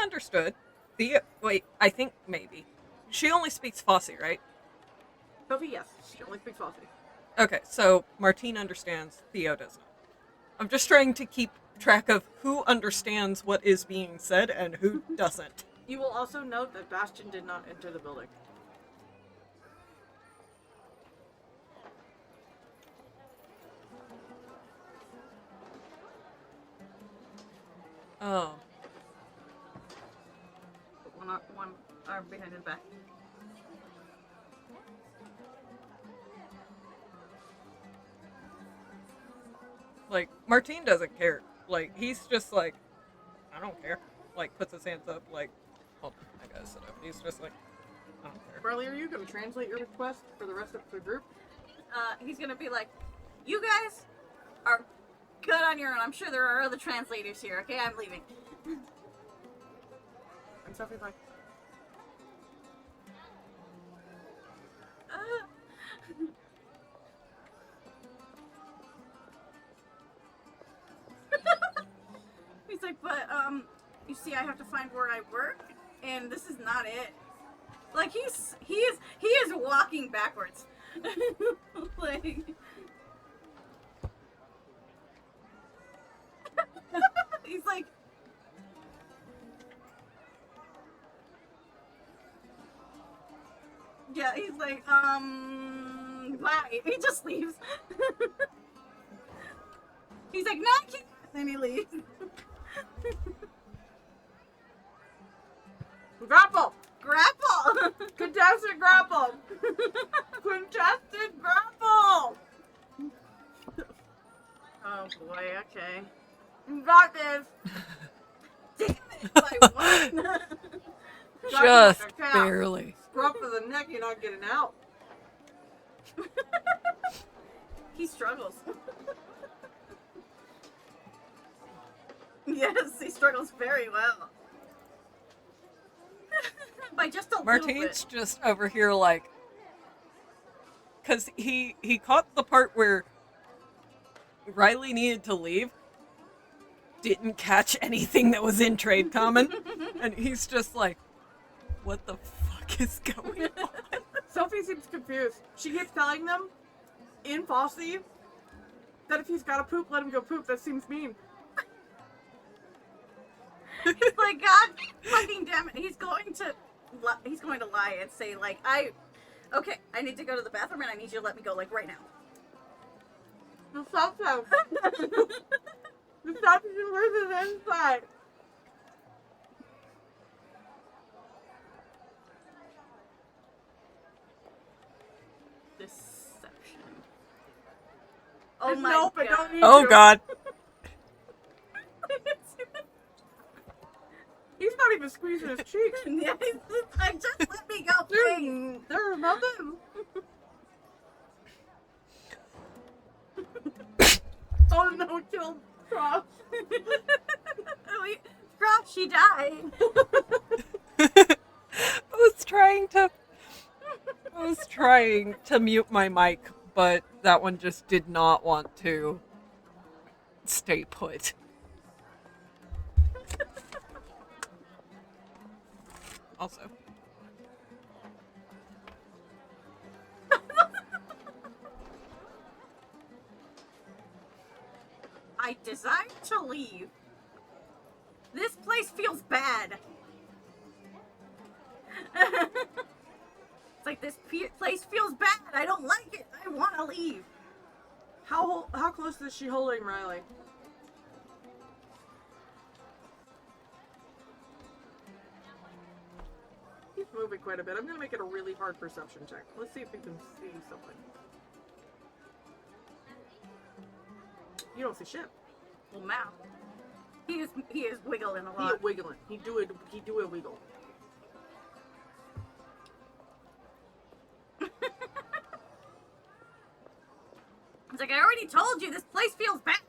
D: understood. Theo, wait, I think maybe. She only speaks Fossey, right?
B: Sophie, yes. She only speaks Fossey.
D: Okay, so Martine understands, Theo does not. I'm just trying to keep track of who understands what is being said and who doesn't.
B: You will also note that Bastion did not enter the building.
D: Oh.
C: One arm behind his back.
D: Like, Martine doesn't care. Like, he's just like, I don't care. Like, puts his hands up, like, hold on, I gotta sit up. He's just like, I don't care.
B: Riley, are you going to translate your request for the rest of the group?
C: He's gonna be like, you guys are good on your own. I'm sure there are other translators here, okay? I'm leaving.
B: And Sophie's like,
C: like, but you see, I have to find where I work, and this is not it. Like he is walking backwards. Like he's like. Yeah, he's like, bye. He just leaves. He's like, no, I can't. And he leaves.
B: Grapple!
C: Grapple!
B: Contested grapple! Contested grapple!
C: Oh boy, okay.
B: You got this!
C: Damn it, I won.
D: Just barely.
B: Scrub for the neck, you're not getting out.
C: He struggles. Yes, he struggles very well. By just a little
D: Martine's
C: bit.
D: just over here like, because he caught the part where Riley needed to leave, didn't catch anything that was in trade common, and he's just like, what the fuck is going on?
B: Sophie seems confused. She keeps telling them in Fosse that if he's gotta poop, let him go poop. That seems mean.
C: He's like, God fucking damn it. He's going to lie and say, like, I need to go to the bathroom and I need you to let me go, like, right now.
B: The substance. The substance versus inside.
C: Deception. Oh
B: Just
C: my
B: nope, I
C: god.
B: don't need
D: Oh
B: to.
D: god.
B: He's not even squeezing his cheeks.
C: Yeah, he's just like, just let me go, please.
B: There's nothing. Oh no, kill Cross.
C: Cross, she died.
D: I was trying to mute my mic, but that one just did not want to stay put. Also.
C: I desire to leave. This place feels bad. It's like this place feels bad. I don't like it. I want to leave.
B: How close is she holding Riley? He's moving quite a bit. I'm gonna make it a really hard perception check. Let's see if we can see something. You don't see shit.
C: Well, now he is wiggling a
B: He
C: lot.
B: wiggling. He do a wiggle.
C: It's like, I already told you, this place feels bad.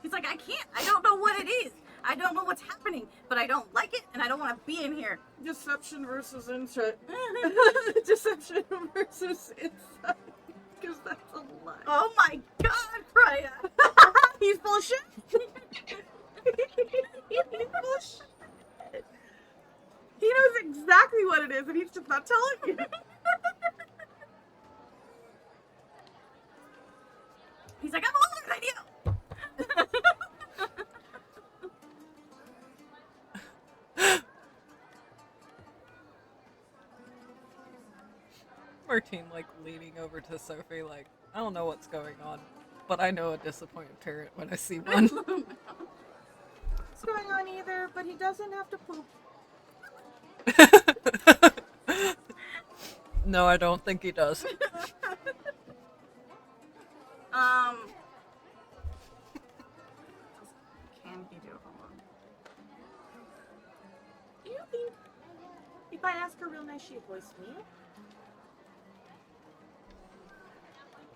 C: He's like, I don't know what it is. I don't know what's happening, but I don't like it, and I don't want to be in here.
B: Deception versus insight. Deception versus insight. Because that's a lie.
C: Oh my god, Croia!
B: He's full of shit. He's full of shit. He knows exactly what it is, and he's just not telling you.
C: He's like, I'm older than you!
D: Martine, like, leaning over to Sophie, like, I don't know what's going on, but I know a disappointed parent when I see one.
B: What's going on either, but he doesn't have to poop.
D: No, I don't think he does.
C: Can he do it? Hold on.
B: Do you think if I ask her real nice, she'd voice me?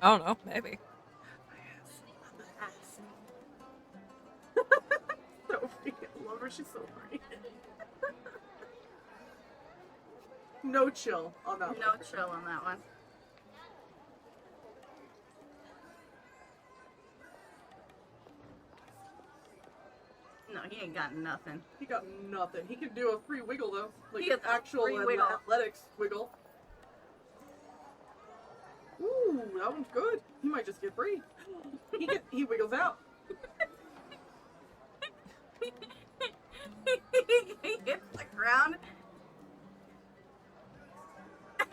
D: I don't know, maybe.
B: Ask. Sophie, I love her. She's so funny. No chill on that one.
C: No chill on that one. he ain't got nothing.
B: He got nothing. He can do a free wiggle though, like
C: He
B: an
C: has a
B: actual
C: free wiggle.
B: athletics wiggle. Ooh, that one's good. He might just get free. He wiggles out.
C: He hits the ground.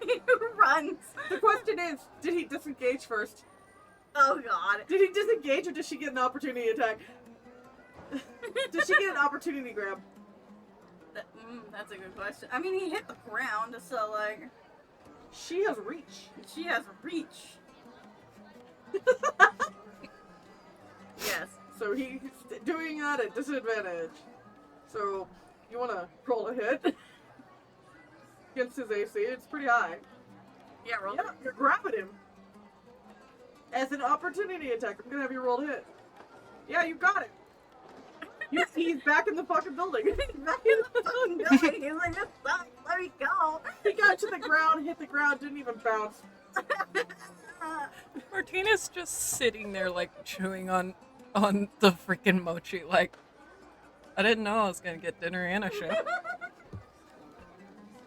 C: He runs.
B: The question is, did he disengage first?
C: Oh god.
B: Did he disengage or did she get an opportunity attack? Did she get an opportunity grab?
C: That's a good question. I mean, he hit the ground, so like
B: She has reach.
C: she has reach. Yes.
B: So he's doing that at disadvantage. So you want to roll a hit against his AC? It's pretty high.
C: Yeah, roll.
B: Yeah, you're grabbing him as an opportunity attack. I'm gonna have you roll a hit. Yeah, you got it. He's back in the fucking building.
C: Back in the fucking building. He's like, just stop, let me go.
B: He got to the ground, hit the ground, didn't even bounce.
D: Martina's just sitting there, like, chewing on the freaking mochi, like, I didn't know I was gonna get dinner and a show.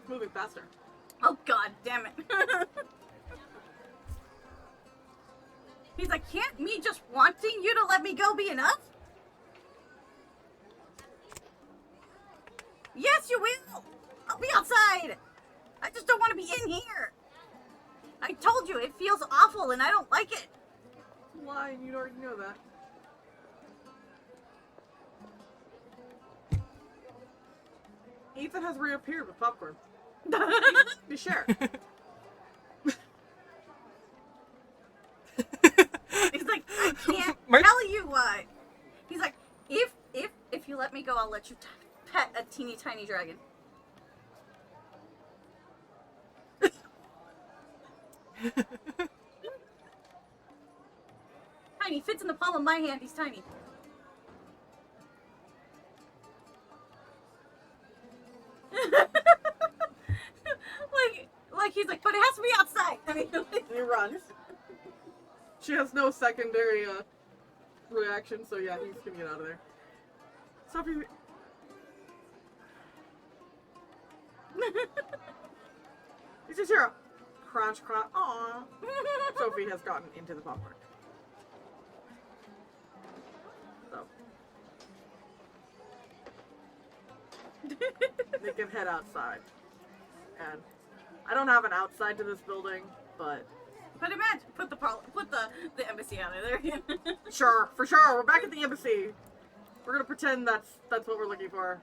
B: Moving faster.
C: Oh god damn it. He's like, can't me just wanting you to let me go be enough? Yes, you will. I'll be outside. I just don't want to be in here. I told you, it feels awful and I don't like it.
B: Why? You already know that. Ethan has reappeared with popcorn. You share.
C: He's like, I can't
D: Mar-
C: tell you why. He's like, if you let me go, I'll let you pet a teeny tiny dragon. Tiny, fits in the palm of my hand, he's tiny. like he's like, but it has to be outside. I mean,
B: He runs. She has no secondary reaction, so yeah, he's gonna get out of there. Sophie. He's just here. Crunch, crunch. Aww. Sophie has gotten into the popcorn. So. They can head outside. And I don't have an outside to this building, but
C: but imagine, put the embassy out of there.
B: sure, for sure, we're back at the embassy. We're gonna pretend that's what we're looking for.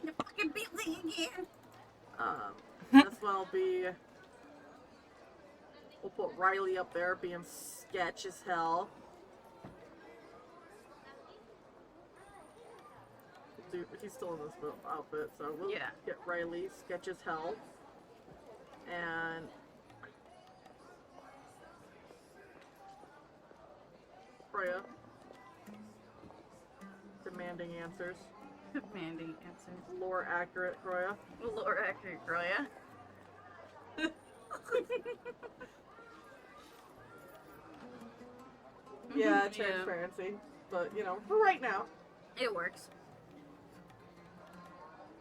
C: In the fucking building again.
B: This will be. We'll put Riley up there, being sketch as hell. Dude, he's still in this outfit, so we'll
C: Yeah.
B: get Riley sketch as hell. And Croia. Demanding answers.
C: Demanding answers.
B: Lore accurate Croia.
C: Lore accurate, Croia.
B: Yeah, transparency. But, you know, for right now.
C: It works.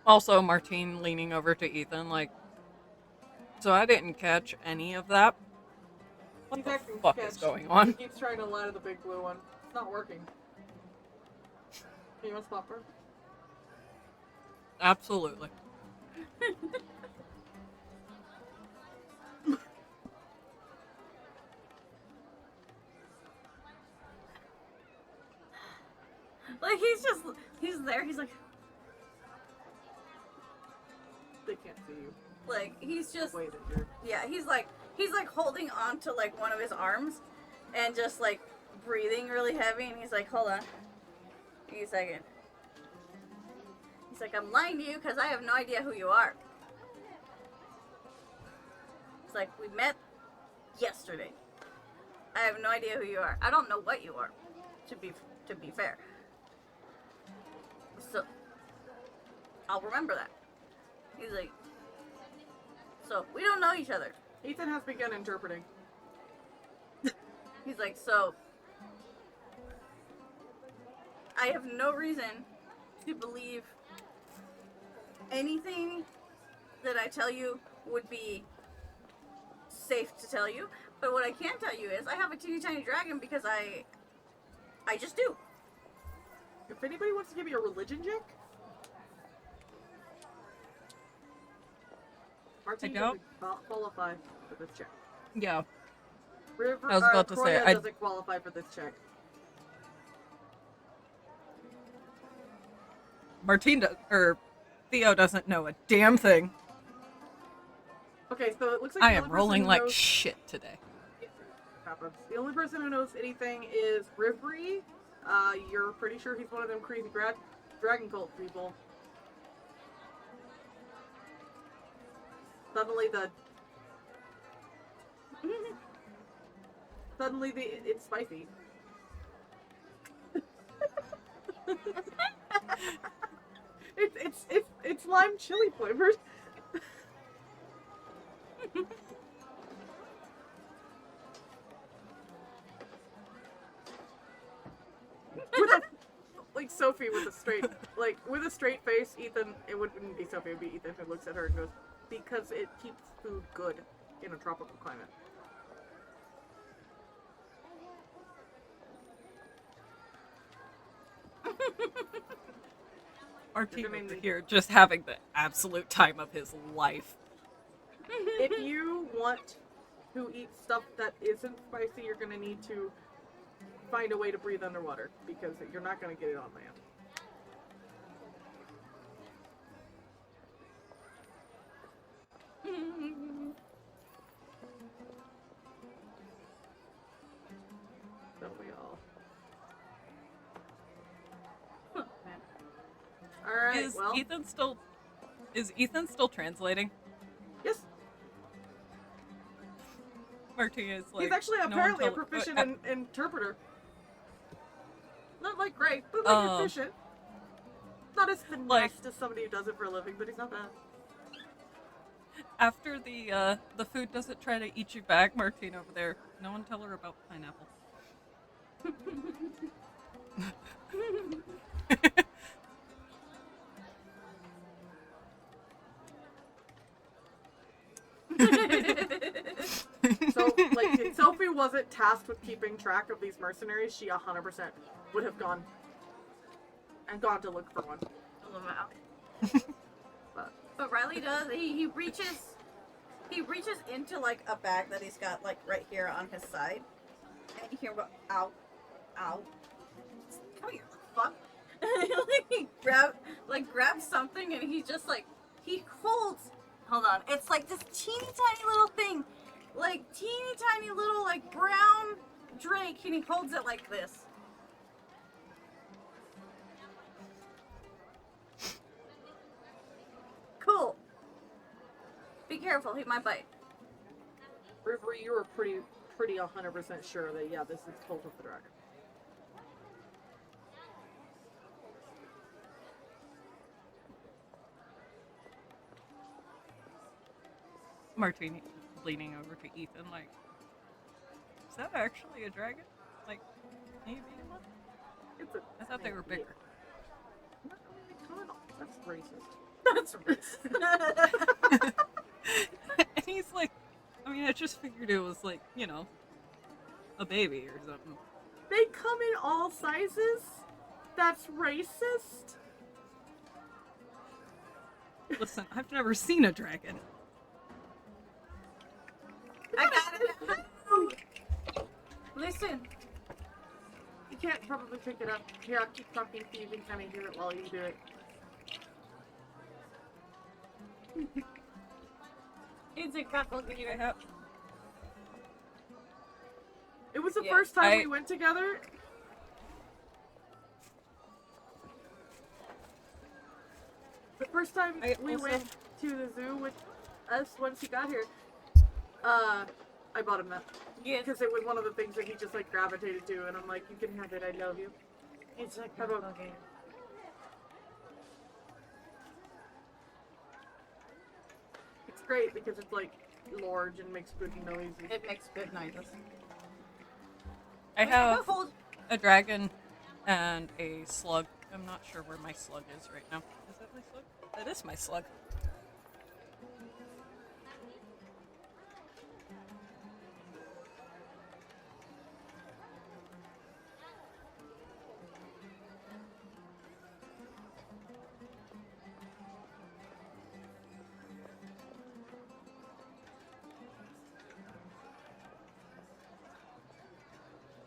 D: Also, Martine leaning over to Ethan, like, so I didn't catch any of that. What
B: He's
D: the
B: acting
D: fuck
B: sketch.
D: is going on?
B: He keeps trying to lie to the big blue one. It's not working. Can you want to stop her?
D: Absolutely.
C: Like, he's there, he's like,
B: They can't see you.
C: he's just,
B: The way that you're.
C: yeah, he's like holding on to, like, one of his arms and just, like, breathing really heavy, and he's like, hold on. Give me a second. He's like, I'm lying to you because I have no idea who you are. It's like, we met yesterday. I have no idea who you are. I don't know what you are, to be fair. So, I'll remember that. He's like, so, we don't know each other.
B: Ethan has begun interpreting.
C: He's like, so, I have no reason to believe anything that I tell you would be safe to tell you. But what I can tell you is I have a teeny tiny dragon because I just do.
B: If anybody wants to give me a religion check, Martin
D: don't.
B: doesn't qualify for this check.
D: Yeah.
B: Rivri,
D: I was about to say,
B: Croia
D: I-
B: doesn't qualify for this check.
D: or Theo doesn't know a damn thing.
B: Okay, so it looks like
D: I
B: the
D: am
B: only
D: rolling
B: person who
D: like
B: knows-
D: shit today.
B: happens. The only person who knows anything is Rivri. You're pretty sure he's one of them crazy dragon cult people. Suddenly it's spicy. it's lime chili flavored. Like Sophie with a straight face, Ethan, it wouldn't be Sophie, it would be Ethan who looks at her and goes, because it keeps food good in a tropical climate.
D: Martin
B: You're gonna
D: over
B: need-
D: here just having the absolute time of his life.
B: If you want to eat stuff that isn't spicy, you're gonna need to find a way to breathe underwater, because you're not gonna get it on land. Don't we all? Alright,
D: Is
B: well,
D: Ethan still translating?
B: yes.
D: Martin is like,
B: He's actually
D: no one
B: apparently a
D: tell-
B: proficient interpreter. Not like great, but
D: Oh.
B: proficient. Not as finesse
D: Like-
B: as somebody who does it for a living, but he's not bad.
D: After the food doesn't try to eat you back, Martin over there. No one tell her about pineapple.
B: So, like, if Sophie wasn't tasked with keeping track of these mercenaries, she 100% would have gone to look for one.
C: But Riley does. He reaches into like a bag that he's got like right here on his side, and you hear about ow, ow. Come here, fuck. He grabs something, and he just like he holds. Hold on, it's like this teeny tiny little thing, like teeny tiny little like brown drake, and he holds it like this. Cool. Be careful, he might bite.
B: Rivri, you were pretty 100% sure that, yeah, this is Cult of the Dragon.
D: Martin leaning over to Ethan like, is that actually a dragon? Like, maybe one?
B: It's a,
D: I thought they were bigger.
B: Not really tunnel. That's racist.
C: That's racist.
D: And he's like, I mean, I just figured it was like, you know, a baby or something.
B: They come in all sizes? That's racist?
D: Listen, I've never seen a dragon.
C: I got it. Listen,
B: You can't probably pick it up. Here, I'll keep talking so you can kind of hear it while you do it.
C: it's a couple of you.
B: It was the
C: Yeah,
B: first time
D: I-
B: we went together. The first time we
D: also-
B: went to the zoo with us once he got here, I bought him that.
C: Yes.
B: Because it was one of the things that he just like gravitated to, and I'm like, you can have it, I love you.
C: It's a
B: How about-
C: okay.
B: It's great because it's like large and makes good noises.
C: It makes good noises.
D: I have
C: hold.
D: a dragon and a slug. I'm not sure where my slug is right now. Is that my slug? That is my slug.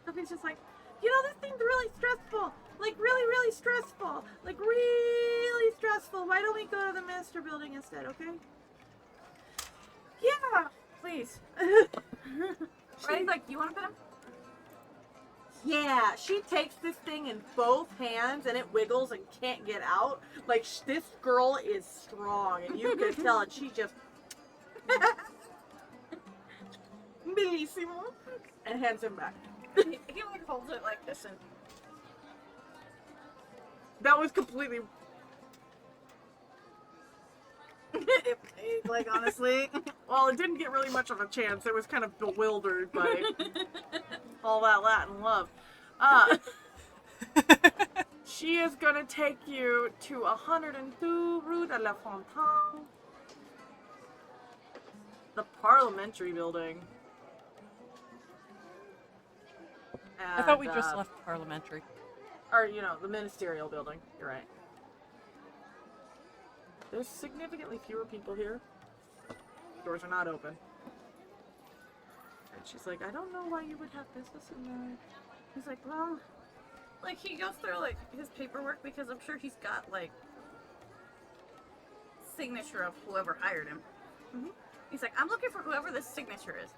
B: Sophie's just like, this thing's really stressful. Like, really, really stressful. Like, really stressful. Why don't we go to the master building instead, okay? Yeah, please.
C: Right? Like, you want to pet him?
B: Yeah, she takes this thing in both hands and it wiggles and can't get out. Like, this girl is strong, and you can tell it. She just. Bellissimo. And hands him back.
C: He like holds it like this and
B: That was completely.
C: like honestly.
B: Well, it didn't get really much of a chance. It was kind of bewildered by all that Latin love. She is gonna take you to 102 Rue de la Fontaine, the parliamentary building.
D: I thought we
B: And,
D: just left parliamentary.
B: Or, the ministerial building. You're right. There's significantly fewer people here. Doors are not open. And she's like, I don't know why you would have business in there. He's like, well,
C: Like he goes through like his paperwork because I'm sure he's got like signature of whoever hired him.
B: Mhm.
C: He's like, I'm looking for whoever this signature is.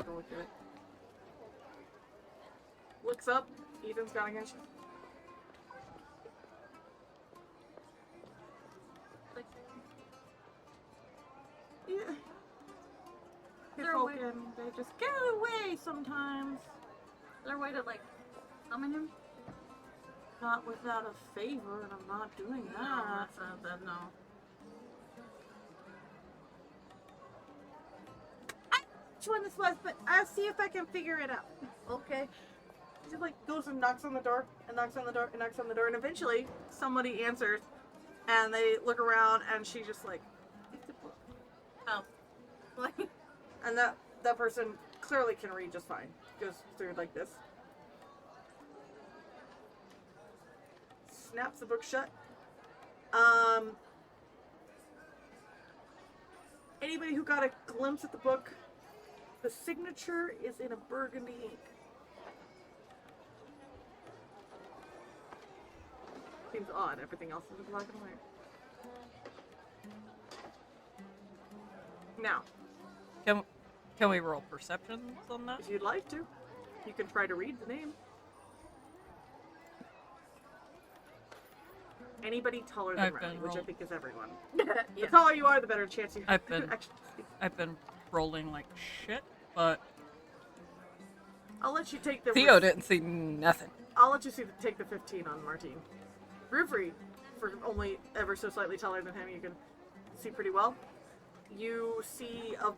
B: go look at it. Looks up. Ethan's got against you.
C: Like,
B: Yeah.
C: They're away.
B: Spoken. They just get away sometimes.
C: is there a way to like summon him?
B: Not without a favor, and I'm not doing
C: No,
B: that.
C: that's not that. No.
B: Which one this was, but I'll see if I can figure it out.
C: Okay.
B: She like goes and knocks on the door, and knocks on the door, and knocks on the door, and eventually somebody answers, and they look around, and she just like,
C: Oh. Like.
B: and that person clearly can read just fine. Goes through like this. Snaps the book shut. Anybody who got a glimpse at the book, the signature is in a burgundy ink. Seems odd. Everything else is in black and white. Now,
D: Can we roll perceptions on that?
B: if you'd like to, you can try to read the name. Anybody taller than
D: I've
B: Riley,
D: been
B: which I
D: rolled.
B: think is everyone.
C: Yeah.
B: The taller you are, the better chance you have
D: I've been-
B: actually.
D: I've been rolling like shit, but
B: I'll let you take the.
D: Theo didn't see nothing.
B: I'll let you take the 15 on Martine. Rivri, for only ever so slightly taller than him, you can see pretty well. You see a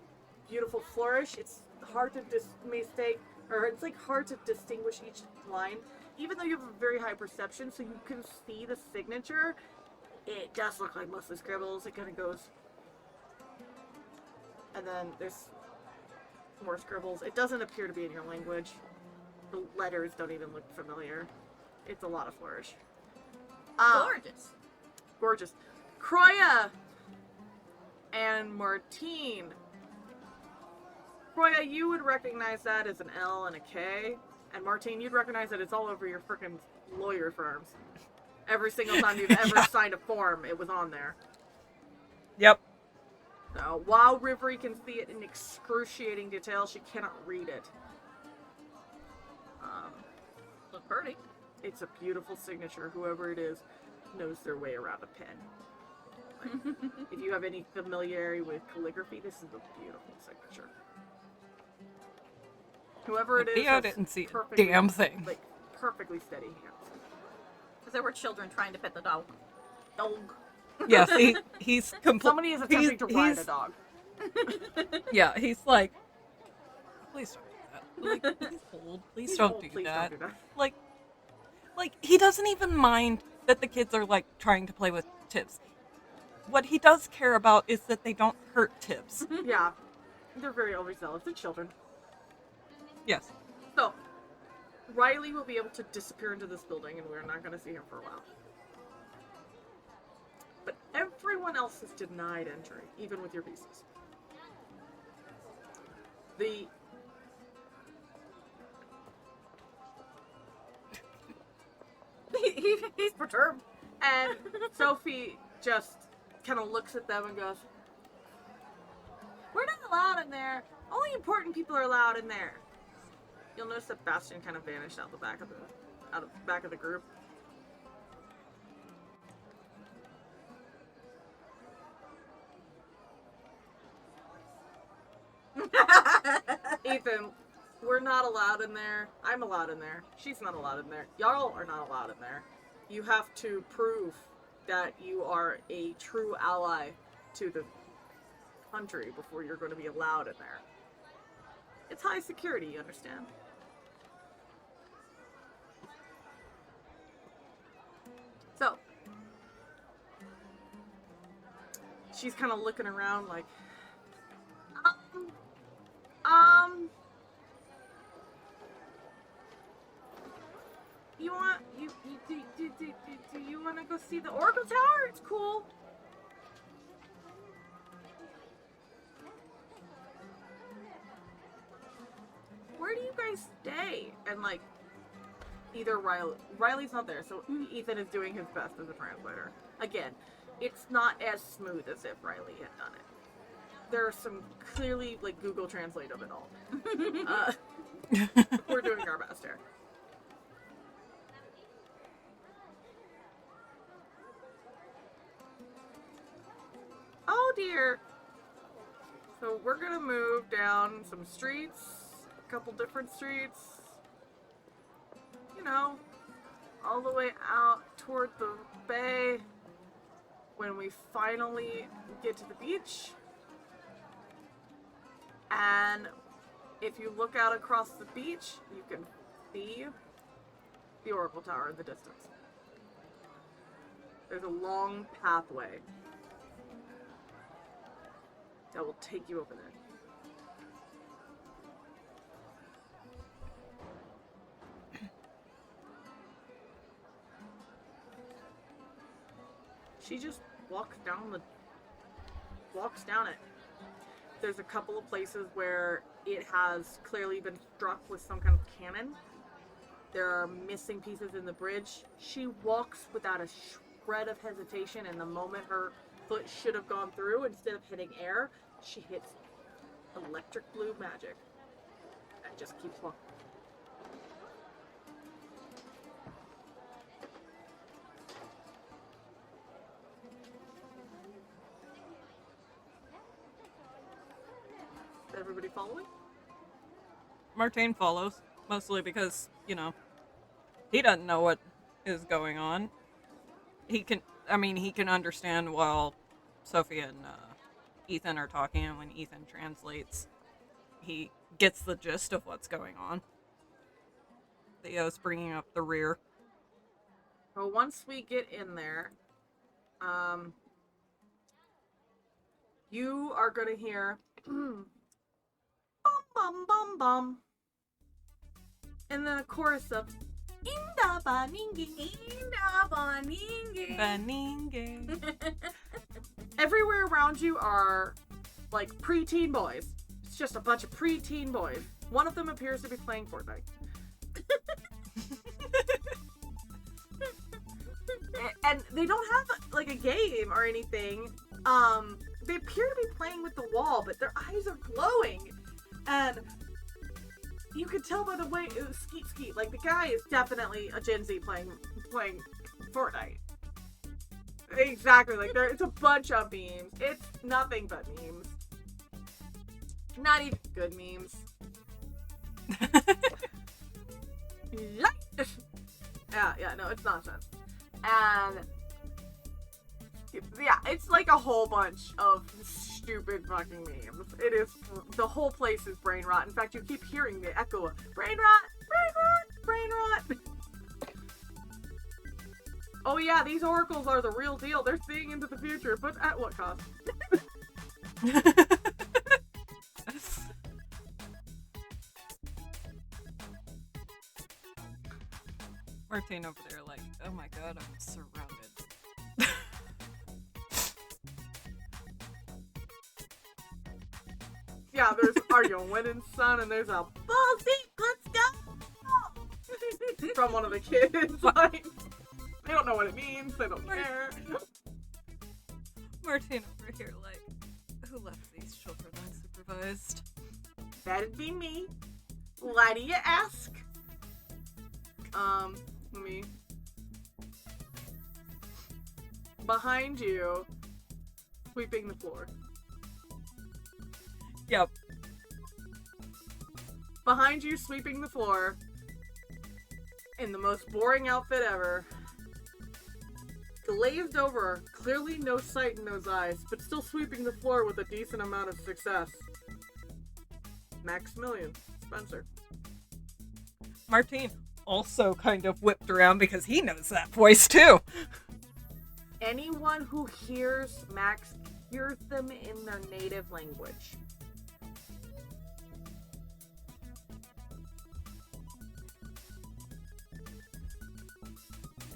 B: beautiful flourish. It's hard to mistake, or it's like hard to distinguish each line, even though you have a very high perception, so you can see the signature. It does look like mostly scribbles. It kind of goes, and then there's more scribbles. It doesn't appear to be in your language. The letters don't even look familiar. It's a lot of flourish.
C: Gorgeous.
B: Gorgeous. Croia and Martine. Croia, you would recognize that as an L and a K. And Martine, you'd recognize that it's all over your freaking lawyer firms. Every single time you've ever
D: Yeah.
B: signed a form, it was on there.
D: Yep.
B: So, while Rivri can see it in excruciating detail, she cannot read it.
C: Look pretty.
B: It's a beautiful signature. Whoever it is knows their way around a pen. If you have any familiarity with calligraphy, this is a beautiful signature. Whoever it is,
D: Theo
B: has
D: didn't see a
B: perfectly-
D: damn thing.
B: Like perfectly steady hands.
C: Because there were children trying to pet the dog.
B: Dog.
D: Yes, he's
B: Somebody is attempting to ride a dog.
D: Yeah, he's like, please don't do that. Like, he's old. Please
B: He's
D: don't
B: old,
D: do
B: please
D: that.
B: Don't do that.
D: Like he doesn't even mind that the kids are like trying to play with tips. What he does care about is that they don't hurt tips.
B: Yeah, they're very overzealous. They're children.
D: Yes.
B: So, Riley will be able to disappear into this building, and we're not going to see him for a while. But everyone else is denied entry, even with your visas.
C: He's perturbed.
B: And Sophie just kind of looks at them and goes, "We're not allowed in there. Only important people are allowed in there." You'll notice that Bastion kind of vanished out the back of the group. Ethan, we're not allowed in there. I'm allowed in there. She's not allowed in there. Y'all are not allowed in there. You have to prove that you are a true ally to the country before you're going to be allowed in there. It's high security, you understand? So, she's kind of looking around like, do you want to go see the Oracle Tower? It's cool. Where do you guys stay? And like, either Riley's not there, so Ethan is doing his best as a translator. Again, it's not as smooth as if Riley had done it. There are some clearly like Google Translate of it all. We're doing our best here. Oh dear. So we're gonna move down some streets, a couple different streets. You know, all the way out toward the bay. When we finally get to the beach. And if you look out across the beach, you can see the Oracle Tower in the distance. There's a long pathway that will take you over there. She just walks down it. There's a couple of places where it has clearly been struck with some kind of cannon. There are missing pieces in the bridge. She walks without a shred of hesitation, and the moment her foot should have gone through, instead of hitting air, she hits electric blue magic. And just keeps walking. Is everybody following?
D: Martine follows, mostly because, he doesn't know what is going on. He can understand while Sophie and Ethan are talking, and when Ethan translates, he gets the gist of what's going on. Theo's bringing up the rear.
B: Well, once we get in there, you are going to hear bum, bum, bum, bum. And then a chorus of Inda Baningi.
C: Inda Baningi.
D: Baningi.
B: Everywhere around you are like preteen boys. It's just a bunch of preteen boys. One of them appears to be playing Fortnite. And they don't have like a game or anything. They appear to be playing with the wall, but their eyes are glowing. And you can tell by the way it was skeet. Like the guy is definitely a Gen Z playing Fortnite. Exactly. Like it's a bunch of memes. It's nothing but memes. Not even good memes. Yeah, no, it's nonsense. And Yeah, it's like a whole bunch of stupid fucking memes. It is, the whole place is brain rot. In fact, you keep hearing the echo of brain rot, brain rot, brain rot. Oh yeah, these oracles are the real deal. They're seeing into the future, but at what cost?
D: Martine over there like, oh my god, I'm surrounded.
B: Yeah, there's Are You Winning, Son? And there's a bullshit, let's go! From one of the kids. Like, they don't know what it means, they don't care.
D: Martine over here like, who left these children unsupervised?
B: That'd be me. Why do you ask? Let me... Behind you, sweeping the floor.
D: Yep.
B: Behind you, sweeping the floor, in the most boring outfit ever. Glazed over, clearly no sight in those eyes, but still sweeping the floor with a decent amount of success. Maximilian Spencer.
D: Martine also kind of whipped around because he knows that voice too.
B: Anyone who hears Max hears them in their native language.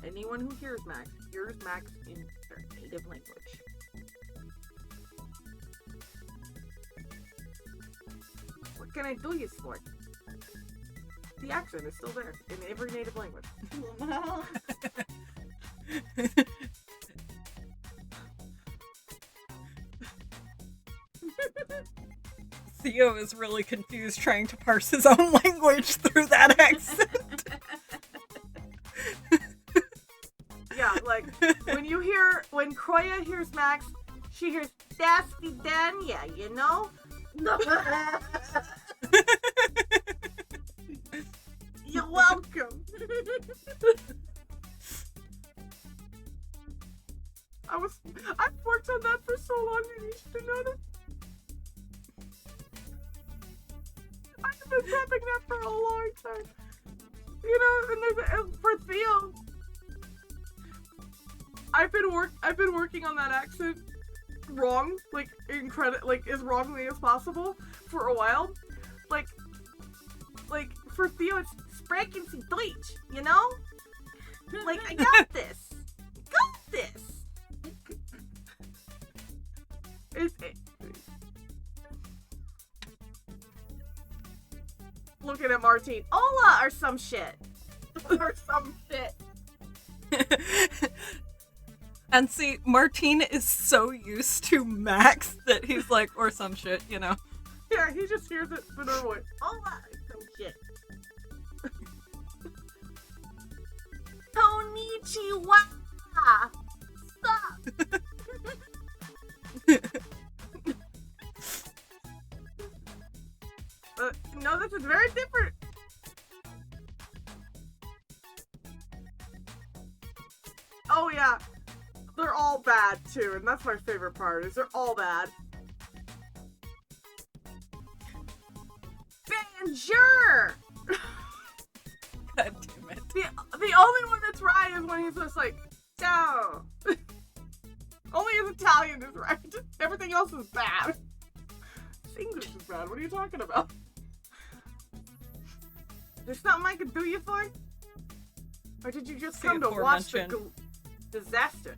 B: Anyone who hears Max in their native language. What can I do you for? The accent is still there in every native language.
D: Theo is really confused trying to parse his own language through that accent.
B: Yeah, like, when Croia hears Max, she hears, that's the Dania, you know? You're welcome. I've worked on that for so long, you should know that. I've been prepping that for a long time. You know, and for Theo, I've been working on that accent wrong, like as wrongly as possible for a while. Like for Theo, it's sprechen Sie Deutsch, you know? Like, I got this. Got this. Looking at Martine, Ola or some shit. Or some shit.
D: And see, Martine is so used to Max that he's like, or some shit, you know.
B: Yeah, he just hears it the normal way. Ola or some shit. Konnichiwa! Stop! No, this is very different. Oh yeah, they're all bad too, and that's my favorite part, is they're all bad. Banjur!
D: God damn it.
B: The only one that's right is when he's just like, ciao. Only his Italian is right. Everything else is bad. His English is bad. What are you talking about? There's something I could do you for? Or did you just come to watch the disaster?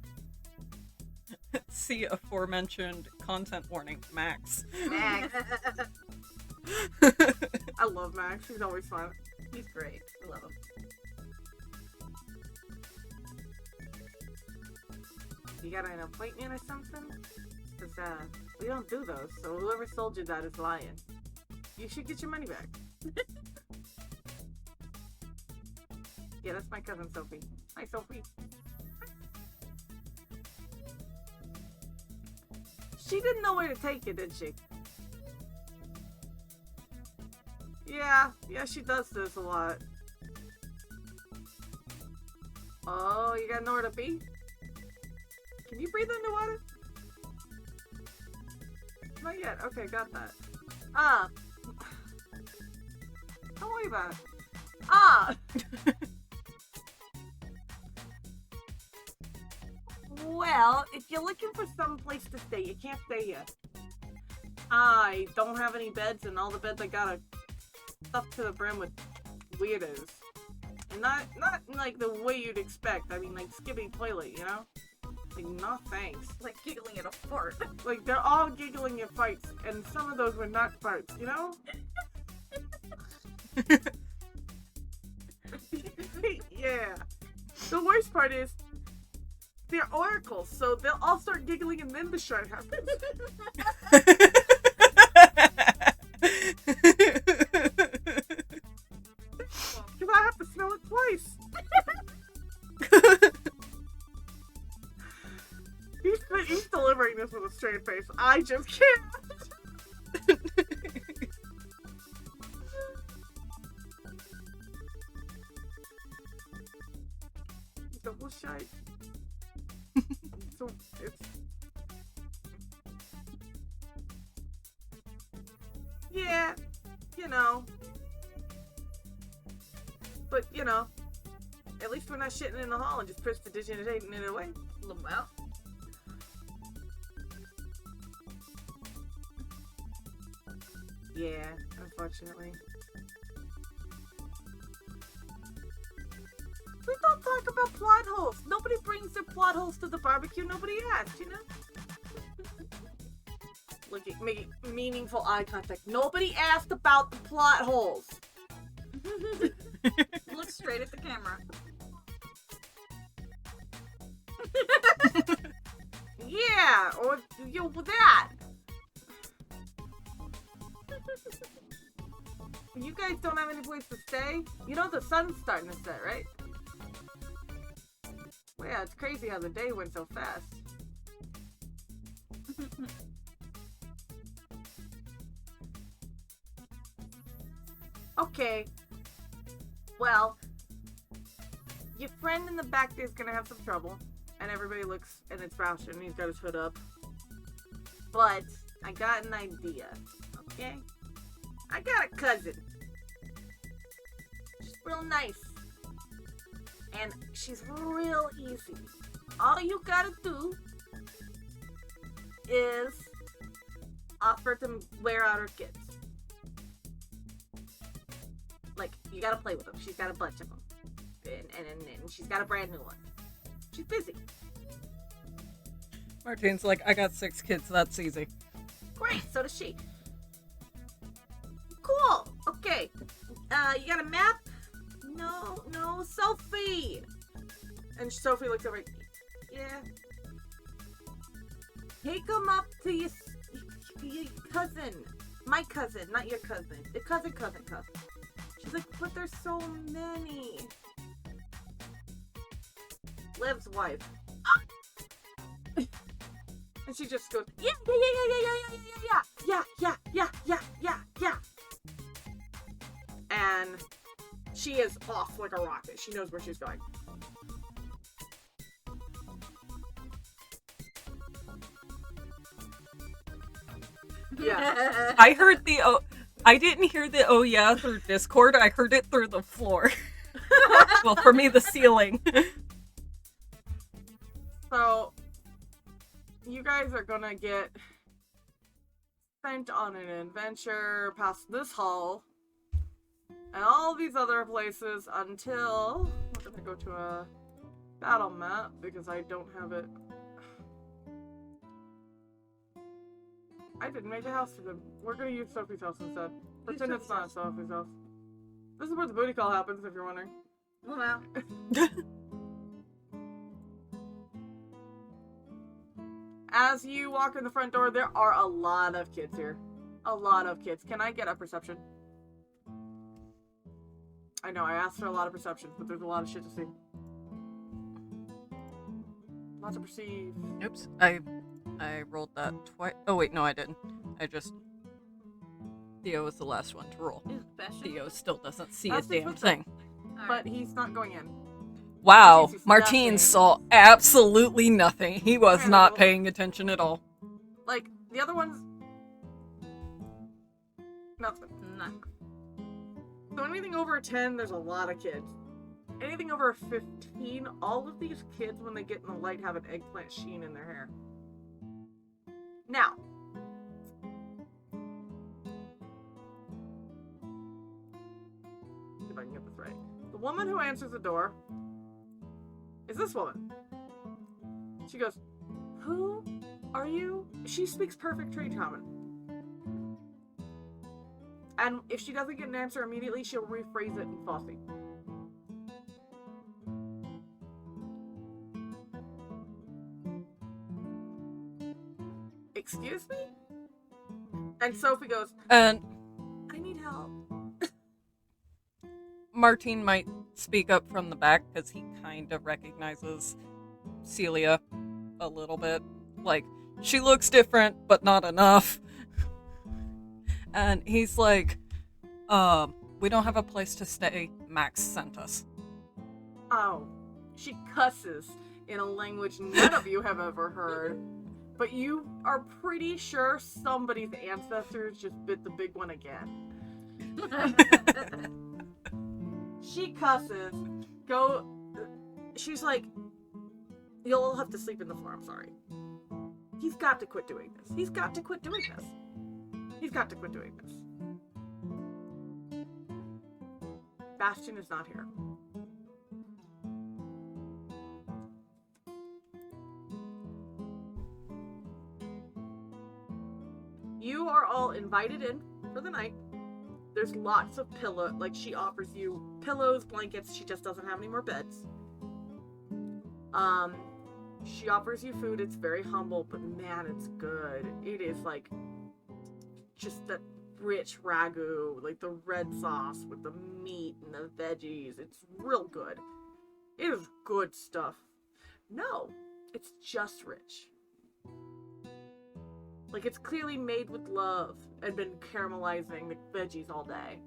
D: See aforementioned content warning, Max.
B: Max. I love Max. He's always fun.
C: He's great. I love him.
B: You got an appointment or something? Because, we don't do those, so whoever sold you that is lying. You should get your money back. Yeah, that's my cousin Sophie. Hi, Sophie. She didn't know where to take it, did she? Yeah, she does this a lot. Oh, you gotta know where to be? Can you breathe underwater? Not yet. Okay, got that. Don't worry about it. Well, if you're looking for some place to stay, you can't stay here. I don't have any beds, and all the beds I got are stuffed to the brim with weirdos. And not like the way you'd expect. I mean, like skipping toilet, you know? Like, no thanks.
C: Like giggling at a fart.
B: Like, they're all giggling at fights, and some of those were not farts, you know? Yeah. The worst part is, they're oracles, so they'll all start giggling and then the shard happens. Because I have to smell it twice. He's delivering this with a straight face. I just can't. Double shite. So it's... Yeah, you know. But, you know, at least we're not shitting in the hall and just prestidigitating it away.
C: Well,
B: Yeah, unfortunately. We don't talk about plot holes. Nobody brings their plot holes to the barbecue. Nobody asked, you know? Look at me, meaningful eye contact. Nobody asked about the plot holes.
C: look straight at the camera.
B: Yeah, or that. You guys don't have any place to stay? You know the sun's starting to set, right? Well, yeah, it's crazy how the day went so fast. Okay. Well, your friend in the back there's gonna have some trouble. And everybody looks, and it's Bastion, and he's got his hood up. But, I got an idea, okay? I got a cousin. She's real nice. And she's real easy. All you gotta do is offer to wear out her kids. Like, you gotta play with them. She's got a bunch of them. And she's got a brand new one. She's busy.
D: Martine's like, I got 6 kids, that's easy.
B: Great, so does she. Cool. Okay. You got a map? No, Sophie. And Sophie looks over. Yeah. Take them up to your cousin. My cousin, not your cousin. The cousin. She's like, but there's so many. Liv's wife. And she just goes, yeah. And she is off like a rocket. She knows where she's going. Yeah.
D: I heard I didn't hear the oh yeah through Discord, I heard it through the floor. Well, for me, the ceiling.
B: So, you guys are gonna get sent on an adventure past this hall and all these other places until we're gonna go to a battle map because I don't have it. I didn't make a house for them. We're gonna use Sophie's house instead. Pretend it's not Sophie's house. This is where the booty call happens, if you're wondering.
C: Well,
B: As you walk in the front door, there are a lot of kids here. A lot of kids. Can I get a perception? I know, I asked for a lot of perceptions, but there's a lot of shit to see. Lots to perceive.
D: Oops, I rolled that twice. Oh wait, no I didn't. Theo was the last one to roll.
C: is Bastion?
D: Theo still doesn't see a
B: Bastion's
D: damn
B: with
D: thing.
C: Alright.
B: But he's not going in.
D: Wow,
B: sees
D: Martine
B: nothing.
D: saw absolutely nothing. He was
B: Yeah,
D: not
B: well-
D: paying attention at all.
B: Like, the other ones... Nothing.
C: None.
B: So anything over a 10, there's a lot of kids. Anything over a 15, all of these kids, when they get in the light, have an eggplant sheen in their hair. Now, see if I can get this right. The woman who answers the door is this woman. She goes, "Who are you?" She speaks perfect trade common. And if she doesn't get an answer immediately, she'll rephrase it in Fossey. Excuse me? And Sophie goes,
D: And
B: "I need help."
D: Martine might speak up from the back because he kind of recognizes Celia a little bit. Like, she looks different, but not enough. And he's like, we don't have a place to stay. Max sent us.
B: Oh, she cusses in a language none of you have ever heard. But you are pretty sure somebody's ancestors just bit the big one again. She cusses. She's like, "You'll all have to sleep in the floor, I'm sorry." He's got to quit doing this. He's got to quit doing this. He's got to quit doing this. Bastion is not here. You are all invited in for the night. There's lots of she offers you pillows, blankets. She just doesn't have any more beds. She offers you food. It's very humble, but man, it's good. It is like just that rich ragu, like the red sauce with the meat and the veggies. It's real good. It is good stuff. No, it's just rich. Like, it's clearly made with love and been caramelizing the veggies all day.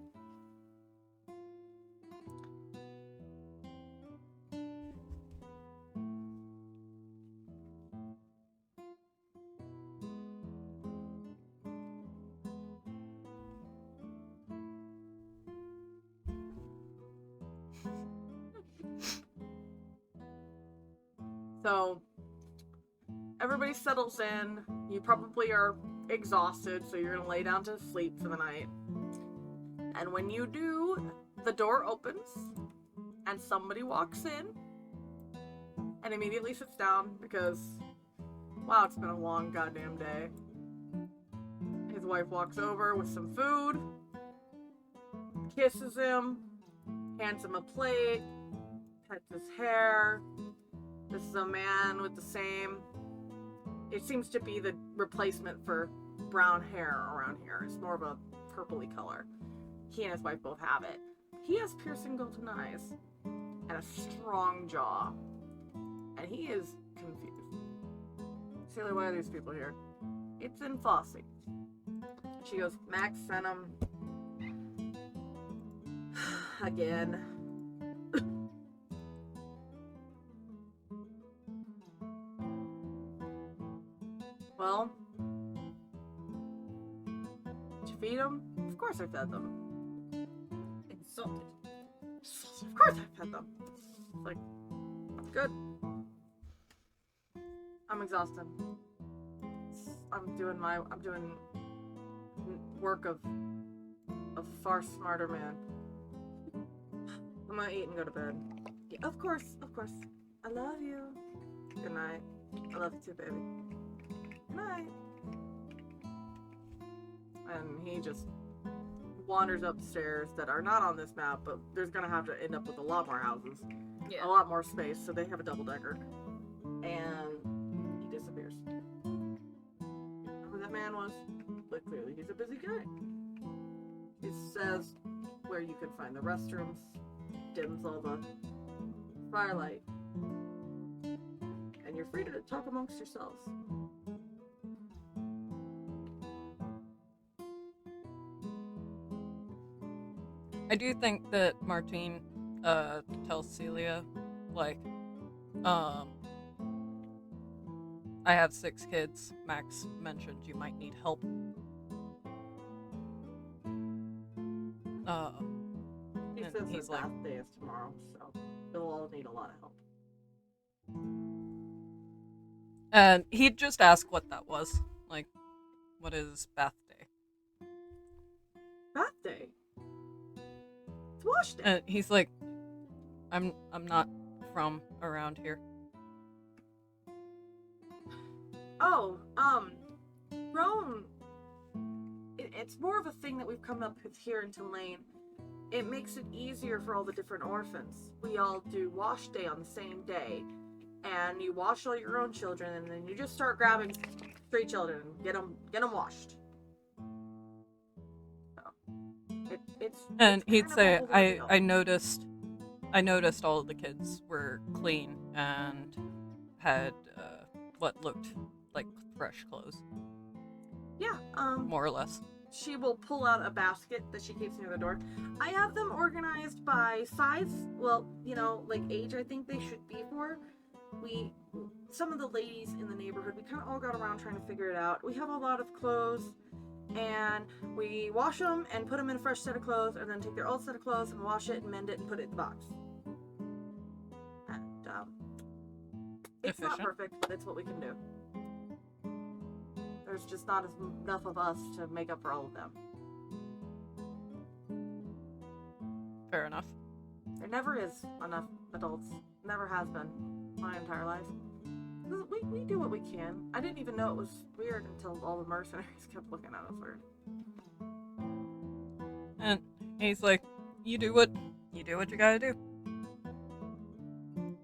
B: So, everybody settles in. You probably are exhausted, so you're gonna lay down to sleep for the night. And when you do, the door opens, and somebody walks in, and immediately sits down because, wow, it's been a long goddamn day. His wife walks over with some food, kisses him, hands him a plate, pets his hair. This is a man with the same... It seems to be the replacement for brown hair around here. It's more of a purpley color. He and his wife both have it. He has piercing golden eyes and a strong jaw. And he is confused. Celia, why are these people here? It's in Fossey. She goes, "Max sent him." Again. Well, did you feed them? Of course I fed them.
C: Insulted.
B: Of course I fed them. It's like, good. I'm exhausted. I'm doing work of a far smarter man. I'm gonna eat and go to bed. Yeah, of course. I love you. Good night. I love you too, baby. Good night. And he just wanders upstairs that are not on this map, but there's gonna have to end up with a lot more houses.
C: Yeah.
B: A lot more space, so they have a double-decker. And he disappears. Remember who that man was? But clearly he's a busy guy. He says where you can find the restrooms, dims all the firelight, and you're free to talk amongst yourselves.
D: I do think that Martine tells Celia, like, I have 6 kids. Max mentioned you might need help.
B: He
D: And
B: says
D: he's
B: their
D: like,
B: bath day is tomorrow, so they'll all need a lot of help.
D: and he'd just ask what that was. Like, what is bath day?
B: Bath day? It's wash day.
D: And he's like, I'm not from around here.
B: Oh, Roan. It's more of a thing that we've come up with here in Tillean. It makes it easier for all the different orphans. We all do wash day on the same day, and you wash all your own children, and then you just start grabbing 3 children and get them washed. So,
D: And
B: it's
D: he'd
B: kind of
D: say,
B: a whole ordeal.
D: I noticed all of the kids were clean and had what looked like fresh clothes,
B: Yeah,
D: more or less.
B: she will pull out a basket that she keeps near the door. I have them organized by size. Well, like age I think they should be for. Some of the ladies in the neighborhood, we kind of all got around trying to figure it out. We have a lot of clothes, and we wash them and put them in a fresh set of clothes, and then take their old set of clothes and wash it and mend it and put it in the box. And it's not
D: Efficient.
B: perfect, but it's what we can do. There's just not enough of us to make up for all of them.
D: Fair enough.
B: There never is enough adults. Never has been my entire life. We do what we can. I didn't even know it was weird until all the mercenaries kept looking at us weird.
D: And he's like, you do what you gotta do.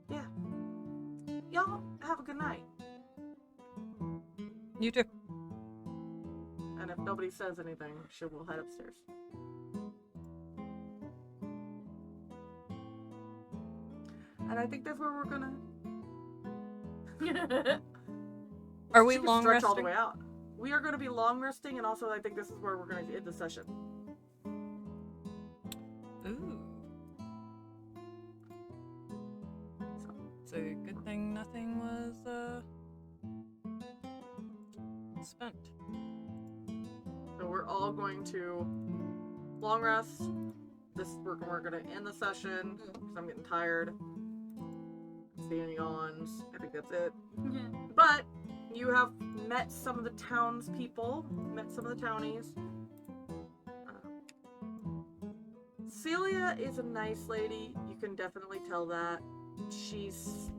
B: Yeah. Y'all have a good night.
D: You do.
B: And if nobody says anything, she will head upstairs. And I think that's where we're gonna.
D: Are we
B: She could
D: long
B: stretch all the
D: resting?
B: way out. We are going to be long resting, and also I think this is where we're going to end the session.
D: Ooh.
B: So,
D: It's a good thing nothing was spent.
B: so we're all going to long rest. We're going to end the session because I'm getting tired. See any yawns. I think that's it. But you have met some of the townspeople, met some of the townies. Celia is a nice lady. You can definitely tell that. She's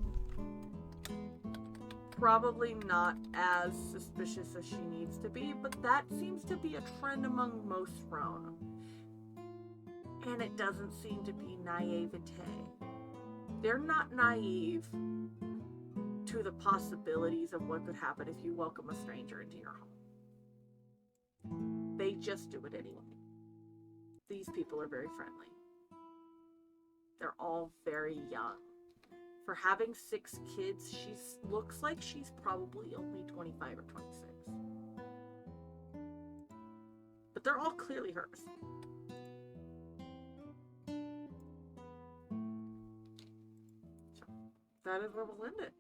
B: probably not as suspicious as she needs to be, but that seems to be a trend among most Roan. And it doesn't seem to be naivete. They're not naive to the possibilities of what could happen if you welcome a stranger into your home. They just do it anyway. These people are very friendly. They're all very young. For having 6 kids, she looks like she's probably only 25 or 26. But they're all clearly hers. So, that is where we'll end it.